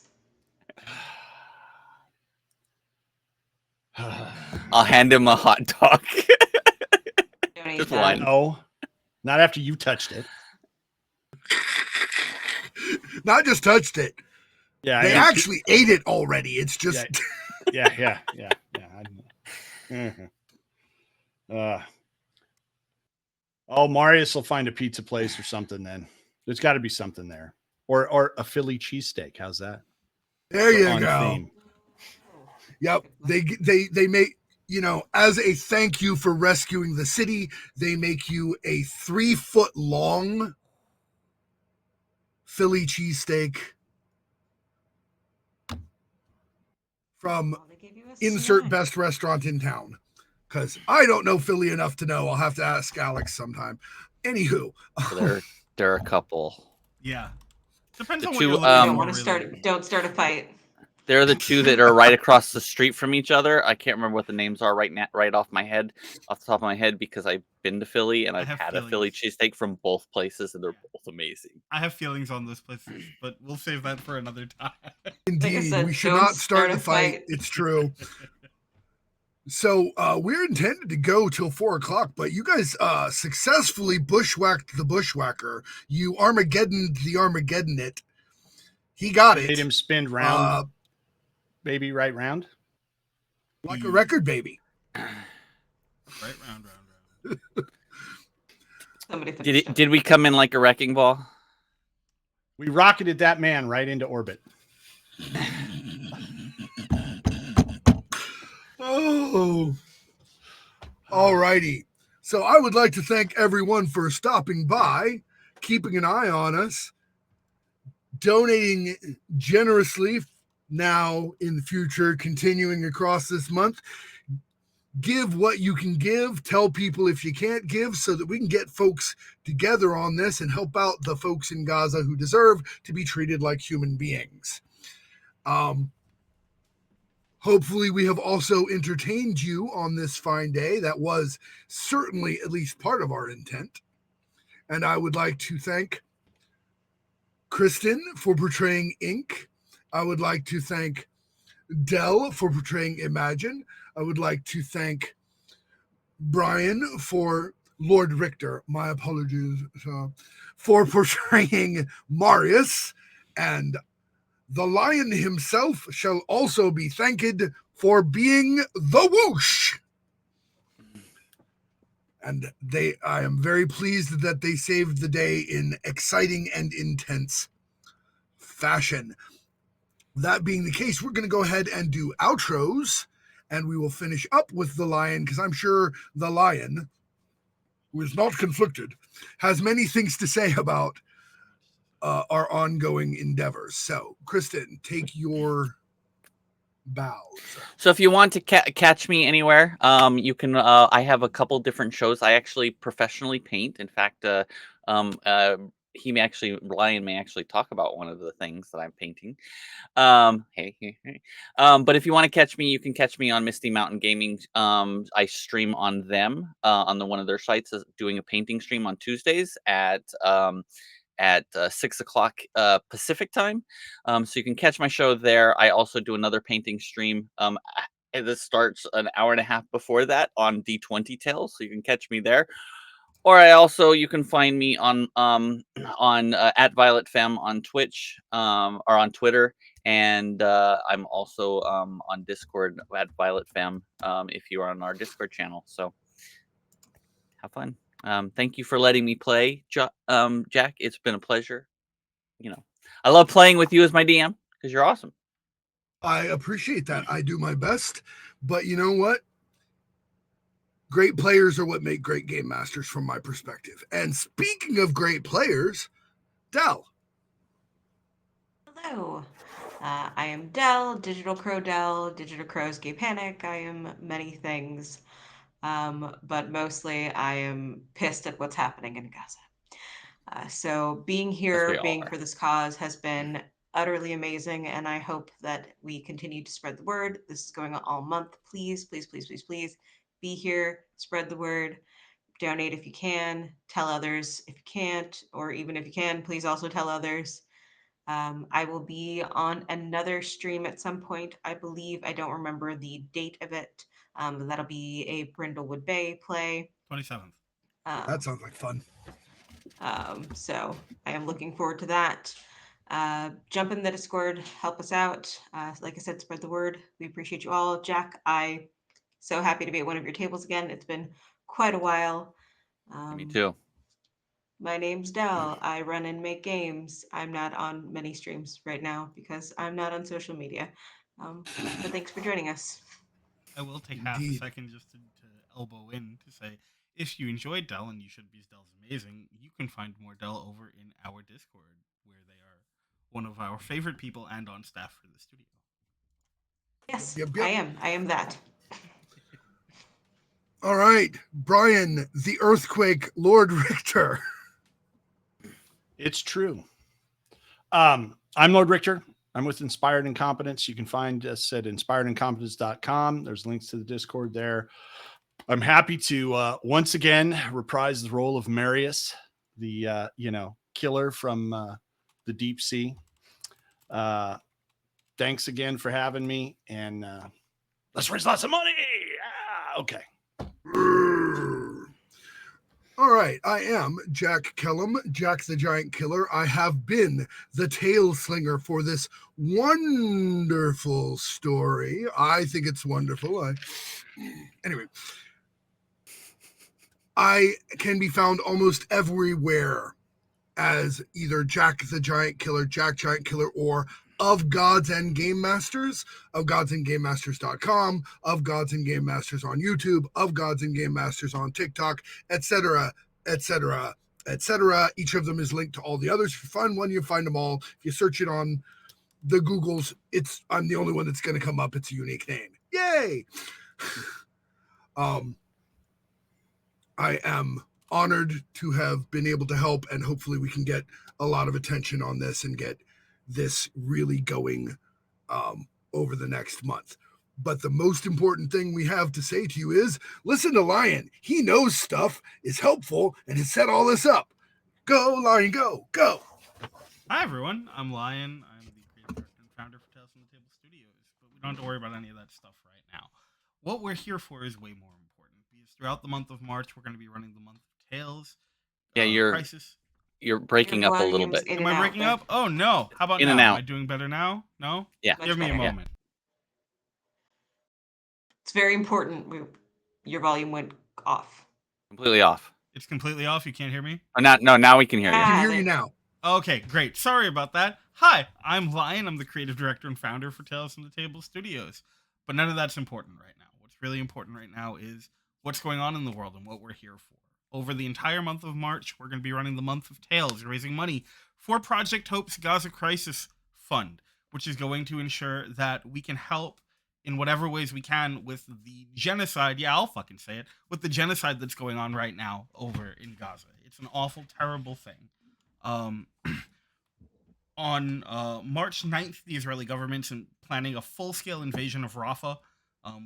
[SPEAKER 4] I'll hand him a hot dog.
[SPEAKER 3] Don't eat
[SPEAKER 4] Just
[SPEAKER 3] that.
[SPEAKER 4] one.
[SPEAKER 5] No, not after you touched it.
[SPEAKER 2] Not just touched it.
[SPEAKER 5] Yeah,
[SPEAKER 2] They
[SPEAKER 5] I-
[SPEAKER 2] actually ate it already. It's just
[SPEAKER 5] yeah. Oh, Marius will find a pizza place or something. Then there's got to be something there, or a Philly cheesesteak. How's that?
[SPEAKER 2] there you
[SPEAKER 5] On
[SPEAKER 2] go.
[SPEAKER 5] theme.
[SPEAKER 2] Yep. They make, as a thank you for rescuing the city, they make you a 3-foot long Philly cheesesteak from
[SPEAKER 3] Oh, they gave you a
[SPEAKER 2] insert
[SPEAKER 3] snack.
[SPEAKER 2] best restaurant in town. Because I don't know Philly enough to know. I'll have to ask Alex sometime. Anywho,
[SPEAKER 4] There are a couple.
[SPEAKER 1] Yeah. Depends
[SPEAKER 4] The
[SPEAKER 1] on what
[SPEAKER 4] two,
[SPEAKER 1] you're looking
[SPEAKER 3] Don't
[SPEAKER 1] for,
[SPEAKER 3] want to
[SPEAKER 1] really.
[SPEAKER 3] start. Don't start a fight.
[SPEAKER 4] They're the 2 that are right across the street from each other. I can't remember what the names are right off the top of my head, because I've been to Philly and
[SPEAKER 1] I
[SPEAKER 4] I've
[SPEAKER 1] have
[SPEAKER 4] had a Philly cheesesteak from both places, and they're both amazing.
[SPEAKER 1] I have feelings on those places, but we'll save that for another time.
[SPEAKER 2] indeed,
[SPEAKER 3] said,
[SPEAKER 2] we should
[SPEAKER 3] don't
[SPEAKER 2] not start
[SPEAKER 3] start
[SPEAKER 2] the
[SPEAKER 3] a
[SPEAKER 2] fight.
[SPEAKER 3] fight.
[SPEAKER 2] It's true. So we're intended to go till 4:00, but you guys successfully bushwhacked the bushwhacker. You Armageddoned the Armageddon it. He got it.
[SPEAKER 5] Made him spin round, baby, right round.
[SPEAKER 2] Like a record baby.
[SPEAKER 1] Right, round.
[SPEAKER 3] Somebody finished it.
[SPEAKER 4] Did we come in like a wrecking ball?
[SPEAKER 5] We rocketed that man right into orbit.
[SPEAKER 2] Oh, All righty. So I would like to thank everyone for stopping by, keeping an eye on us, donating generously now in the future, continuing across this month. Give what you can give. Tell people if you can't give so that we can get folks together on this and help out the folks in Gaza who deserve to be treated like human beings. Hopefully we have also entertained you on this fine day. That was certainly at least part of our intent. And I would like to thank Kristen for portraying Ink. I would like to thank Dell for portraying Imagine. I would like to thank Brian for Lord Richter. My apologies for portraying Marius, and the lion himself shall also be thanked for being the Whoosh. And I am very pleased that they saved the day in exciting and intense fashion. That being the case, we're going to go ahead and do outros, and we will finish up with the lion, because I'm sure the lion, who is not conflicted, has many things to say about our ongoing endeavors. So, Kristen, take your bows.
[SPEAKER 4] So if you want to catch me anywhere, you can. I have a couple different shows. I actually professionally paint. In fact, Lion may actually talk about one of the things that I'm painting. Hey. But if you want to catch me, you can catch me on Misty Mountain Gaming. I stream on them on one of their sites, doing a painting stream on Tuesdays at 6 o'clock Pacific time. So you can catch my show there. I also do another painting stream. And this starts an hour and a half before that on D20 Tales, so you can catch me there. Or you can find me on at Violet Femme on Twitch or on Twitter, and I'm also on Discord at Violet Femme if you are on our Discord channel. So have fun. Thank you for letting me play, Jack. It's been a pleasure. I love playing with you as my DM because you're awesome.
[SPEAKER 2] I appreciate that. I do my best, but you know what? Great players are what make great game masters from my perspective. And speaking of great players, Dell.
[SPEAKER 3] Hello. I am Dell, Digital Crow Dell, Digital Crow's Gay Panic. I am many things, but mostly I am pissed at what's happening in Gaza. So being here, being for this cause has been utterly amazing, and I hope that we continue to spread the word. This is going on all month. Please, please, please, please, please be here, spread the word, donate if you can, tell others if you can't, or even if you can, please also tell others. I will be on another stream at some point. I believe, I don't remember the date of it. That'll be a Brindlewood Bay play.
[SPEAKER 1] 27th.
[SPEAKER 2] That sounds like fun.
[SPEAKER 3] So I am looking forward to that. Jump in the Discord, help us out. Like I said, spread the word. We appreciate you all. Jack, I so happy to be at one of your tables again. It's been quite a while.
[SPEAKER 4] Me too.
[SPEAKER 3] My name's Dell. I run and make games. I'm not on many streams right now because I'm not on social media. But thanks for joining us.
[SPEAKER 1] I will take half a second just to elbow in to say, if you enjoyed Dell and you should be, Dell's amazing, you can find more Dell over in our Discord, where they are one of our favorite people and on staff for the studio.
[SPEAKER 3] Yes, yep. I am that.
[SPEAKER 2] All right, Brian, the Earthquake Lord Richter.
[SPEAKER 5] It's true. I'm Lord Richter. I'm with Inspired Incompetence. You can find us at inspiredincompetence.com. There's links to the Discord there. I'm happy to once again reprise the role of Marius, the killer from the deep sea. Thanks again for having me, and let's raise lots of money. Okay.
[SPEAKER 2] All right, I am Jack Kellum, Jack the Giant Killer. I have been the Taleslinger for this wonderful story. I think it's wonderful. Anyway, I can be found almost everywhere as either Jack the Giant Killer, Jack Giant Killer, or of Gods and Game Masters, of godsandgamemasters.com, of Gods and Game Masters on YouTube, of Gods and Game Masters on TikTok, etc., etc., etc. Each of them is linked to all the others. If you find one, you find them all. If you search it on the Googles, I'm the only one that's going to come up. It's a unique name. Yay! I am honored to have been able to help, and hopefully we can get a lot of attention on this and get this really going over the next month. But the most important thing we have to say to you is, listen to Lion. He knows stuff, is helpful, and has set all this up. Go, Lion, go, go.
[SPEAKER 1] Hi, everyone. I'm Lion. I'm the creative director and founder for Tales from the Table Studios, but we don't have to worry about any of that stuff right now. What we're here for is way more important, because throughout the month of March, we're going to be running the month of Tales.
[SPEAKER 4] Yeah,
[SPEAKER 1] Crisis.
[SPEAKER 4] you're breaking up a little bit.
[SPEAKER 1] Am I breaking up? Oh, no. How about
[SPEAKER 4] In
[SPEAKER 1] now?
[SPEAKER 4] and
[SPEAKER 1] Am
[SPEAKER 4] out.
[SPEAKER 1] I doing better now? No?
[SPEAKER 4] Yeah.
[SPEAKER 3] Much
[SPEAKER 1] Give me a
[SPEAKER 3] better.
[SPEAKER 1] moment.
[SPEAKER 3] It's very important. Your volume went off.
[SPEAKER 4] Completely off.
[SPEAKER 1] It's completely off. You can't hear me?
[SPEAKER 4] No, now we can hear
[SPEAKER 2] I
[SPEAKER 4] you.
[SPEAKER 2] can
[SPEAKER 3] Ah,
[SPEAKER 2] hear
[SPEAKER 3] there-
[SPEAKER 2] you now.
[SPEAKER 1] Okay, great. Sorry about that. Hi, I'm Lion. I'm the creative director and founder for Tales from the Table Studios. But none of that's important right now. What's really important right now is what's going on in the world and what we're here for. Over the entire month of March, we're going to be running the Month of Tales, raising money for Project Hope's Gaza Crisis Fund, which is going to ensure that we can help in whatever ways we can with the genocide. Yeah, I'll fucking say it. With the genocide that's going on right now over in Gaza. It's an awful, terrible thing. On March 9th, the Israeli government's planning a full-scale invasion of Rafah,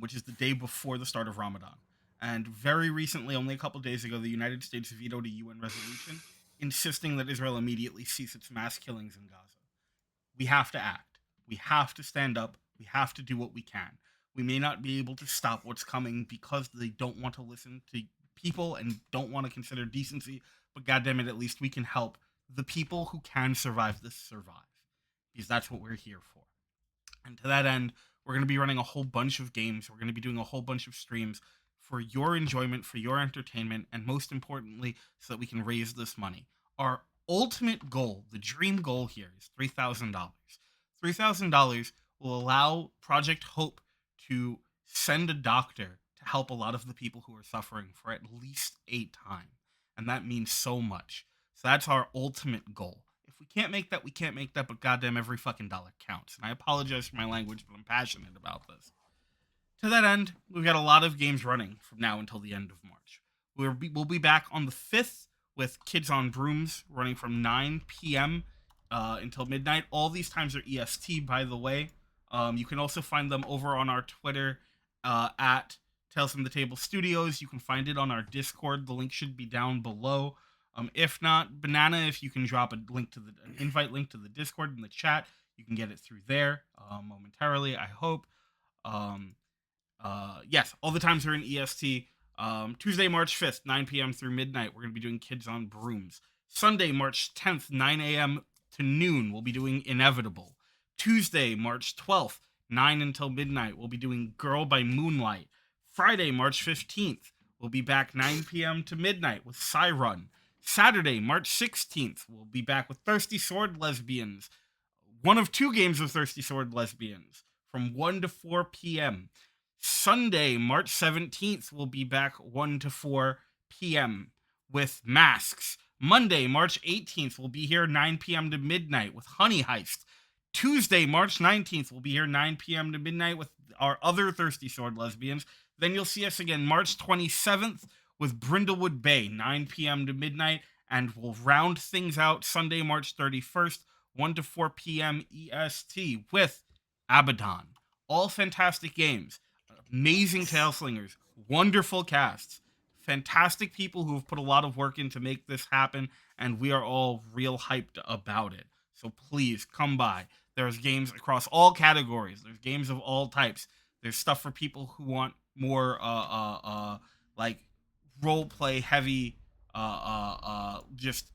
[SPEAKER 1] which is the day before the start of Ramadan. And very recently, only a couple days ago, the United States vetoed a UN resolution insisting that Israel immediately cease its mass killings in Gaza. We have to act. We have to stand up. We have to do what we can. We may not be able to stop what's coming because they don't want to listen to people and don't want to consider decency, but goddammit, at least we can help the people who can survive this survive, because that's what we're here for. And to that end, we're going to be running a whole bunch of games. We're going to be doing a whole bunch of streams for your enjoyment, for your entertainment, and most importantly, so that we can raise this money. Our ultimate goal, the dream goal here, is $3,000. $3,000 will allow Project Hope to send a doctor to help a lot of the people who are suffering for at least 8 times. And that means so much. So that's our ultimate goal. If we can't make that, we can't make that, but goddamn, every fucking dollar counts. And I apologize for my language, but I'm passionate about this. To that end, we've got a lot of games running from now until the end of March. We'll be back on the 5th with Kids on Brooms running from 9 p.m. Until midnight. All these times are EST, by the way. You can also find them over on our Twitter at Tales from the Table Studios. You can find it on our Discord. The link should be down below. If not, Banana, if you can drop an invite link to the Discord in the chat, you can get it through there momentarily, I hope. Yes, all the times are in EST. Tuesday, March 5th, 9 p.m. through midnight, we're going to be doing Kids on Brooms. Sunday, March 10th, 9 a.m. to noon, we'll be doing Inevitable. Tuesday, March 12th, 9 until midnight, we'll be doing Girl by Moonlight. Friday, March 15th, we'll be back 9 p.m. to midnight with Cyrun. Saturday, March 16th, we'll be back with Thirsty Sword Lesbians. One of 2 games of Thirsty Sword Lesbians from 1 to 4 p.m. Sunday, March 17th, we'll be back 1 to 4 p.m. with Masks. Monday, March 18th, we'll be here 9 p.m. to midnight with Honey Heist. Tuesday, March 19th, we'll be here 9 p.m. to midnight with our other Thirsty Sword Lesbians. Then you'll see us again March 27th with Brindlewood Bay, 9 p.m. to midnight. And we'll round things out Sunday, March 31st, 1 to 4 p.m. EST with Abaddon. All fantastic games. Amazing Taleslingers. Wonderful casts. Fantastic people who have put a lot of work in to make this happen. And we are all real hyped about it. So please come by. There's games across all categories. There's games of all types. There's stuff for people who want more like role play heavy just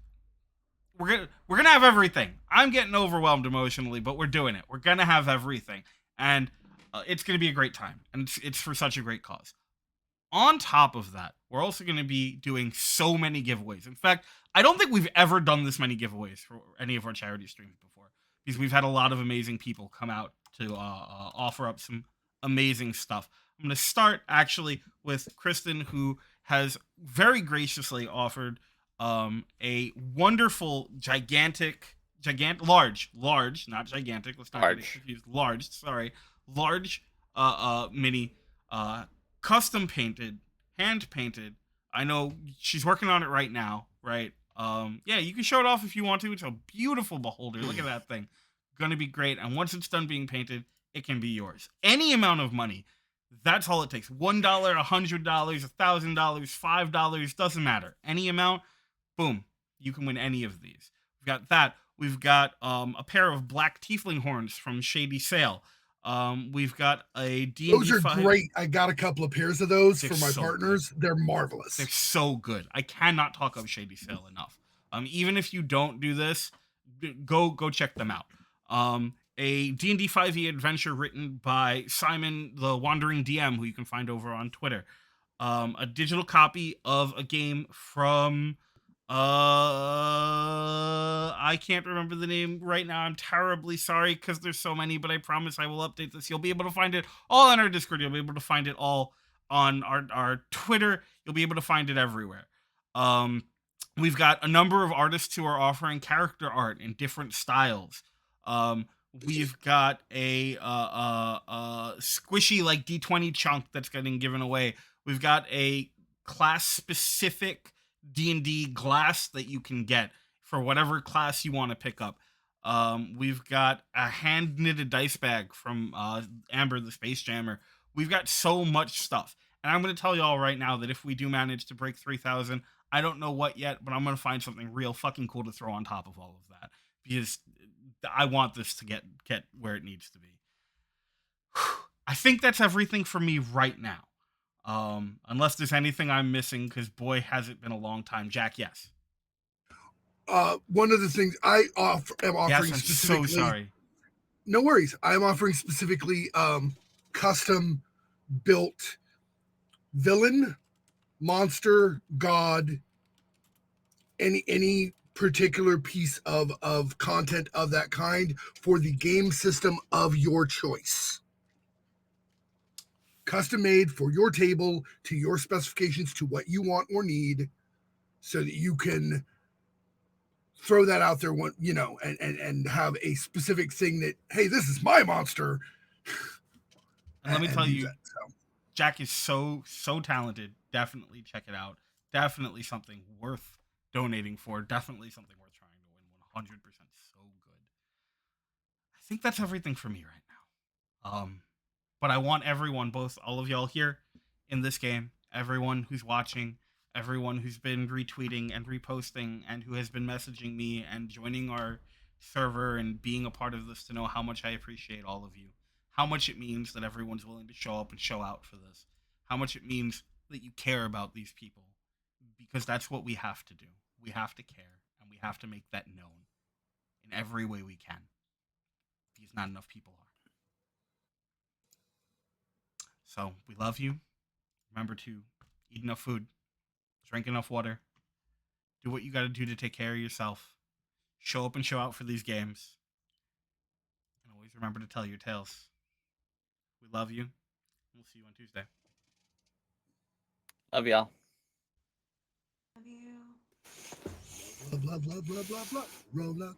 [SPEAKER 1] we're gonna have everything. I'm getting overwhelmed emotionally, but we're doing it. We're gonna have everything, and it's gonna be a great time, and it's for such a great cause. On top of that, we're also gonna be doing so many giveaways. In fact, I don't think we've ever done this many giveaways for any of our charity streams before, because we've had a lot of amazing people come out to offer up some amazing stuff. I'm going to start actually with Kristen, who has very graciously offered a wonderful, large, not gigantic. Let's not get it confused. Large mini, custom painted, hand painted. I know she's working on it right now, right? Yeah, you can show it off if you want to. It's a beautiful beholder. Look at that thing. Gonna be great. And once it's done being painted, it can be yours. Any amount of money. That's all it takes. $1, $100, $1,000, $5, doesn't matter. Any amount, boom, you can win any of these. We've got that. We've got a pair of black tiefling horns from Shady Sail. We've got a D&D.
[SPEAKER 2] Those are great. I got a couple of pairs of those for my partners. Good. They're marvelous.
[SPEAKER 1] They're so good. I cannot talk up Shady Sail enough. Even if you don't do this, go check them out. A D&D 5e adventure written by Simon, the Wandering DM, who you can find over on Twitter. A digital copy of a game from I can't remember the name right now. I'm terribly sorry because there's so many, but I promise I will update this. You'll be able to find it all on our Discord. You'll be able to find it all on our Twitter. You'll be able to find it everywhere. We've got a number of artists who are offering character art in different styles. We've got a squishy like D20 chunk that's getting given away. We've got a class specific D&D glass that you can get for whatever class you want to pick up. We've got a hand knitted dice bag from Amber the Space Jammer. We've got so much stuff. And I'm going to tell y'all right now that if we do manage to break 3,000, I don't know what yet, but I'm going to find something real fucking cool to throw on top of all of that. Because I want this to get where it needs to be. I think that's everything for me right now. Unless there's anything I'm missing, because boy, has it been a long time. Jack, yes.
[SPEAKER 2] One of the things I am offering specifically.
[SPEAKER 1] So sorry.
[SPEAKER 2] No worries. I'm offering specifically custom built villain, monster, god, any particular piece of content of that kind for the game system of your choice. Custom made for your table to your specifications to what you want or need, so that you can throw that out there, and have a specific thing that, hey, this is my monster.
[SPEAKER 1] And let me tell you, Jack is so talented. Definitely check it out. Definitely something worth donating for. Definitely something worth trying to win. 100% so good. I think that's everything for me right now. But I want everyone, both all of y'all here in this game, everyone who's watching, everyone who's been retweeting and reposting and who has been messaging me and joining our server and being a part of this, to know how much I appreciate all of you. How much it means that everyone's willing to show up and show out for this. How much it means that you care about these people. Because that's what we have to do. We have to care, and we have to make that known in every way we can. Because not enough people are. So, we love you. Remember to eat enough food, drink enough water, do what you got to do to take care of yourself, show up and show out for these games, and always remember to tell your tales. We love you. We'll see you on Tuesday.
[SPEAKER 4] Love y'all.
[SPEAKER 3] Love you.
[SPEAKER 2] Love, love, love, love, love, love. Roll up.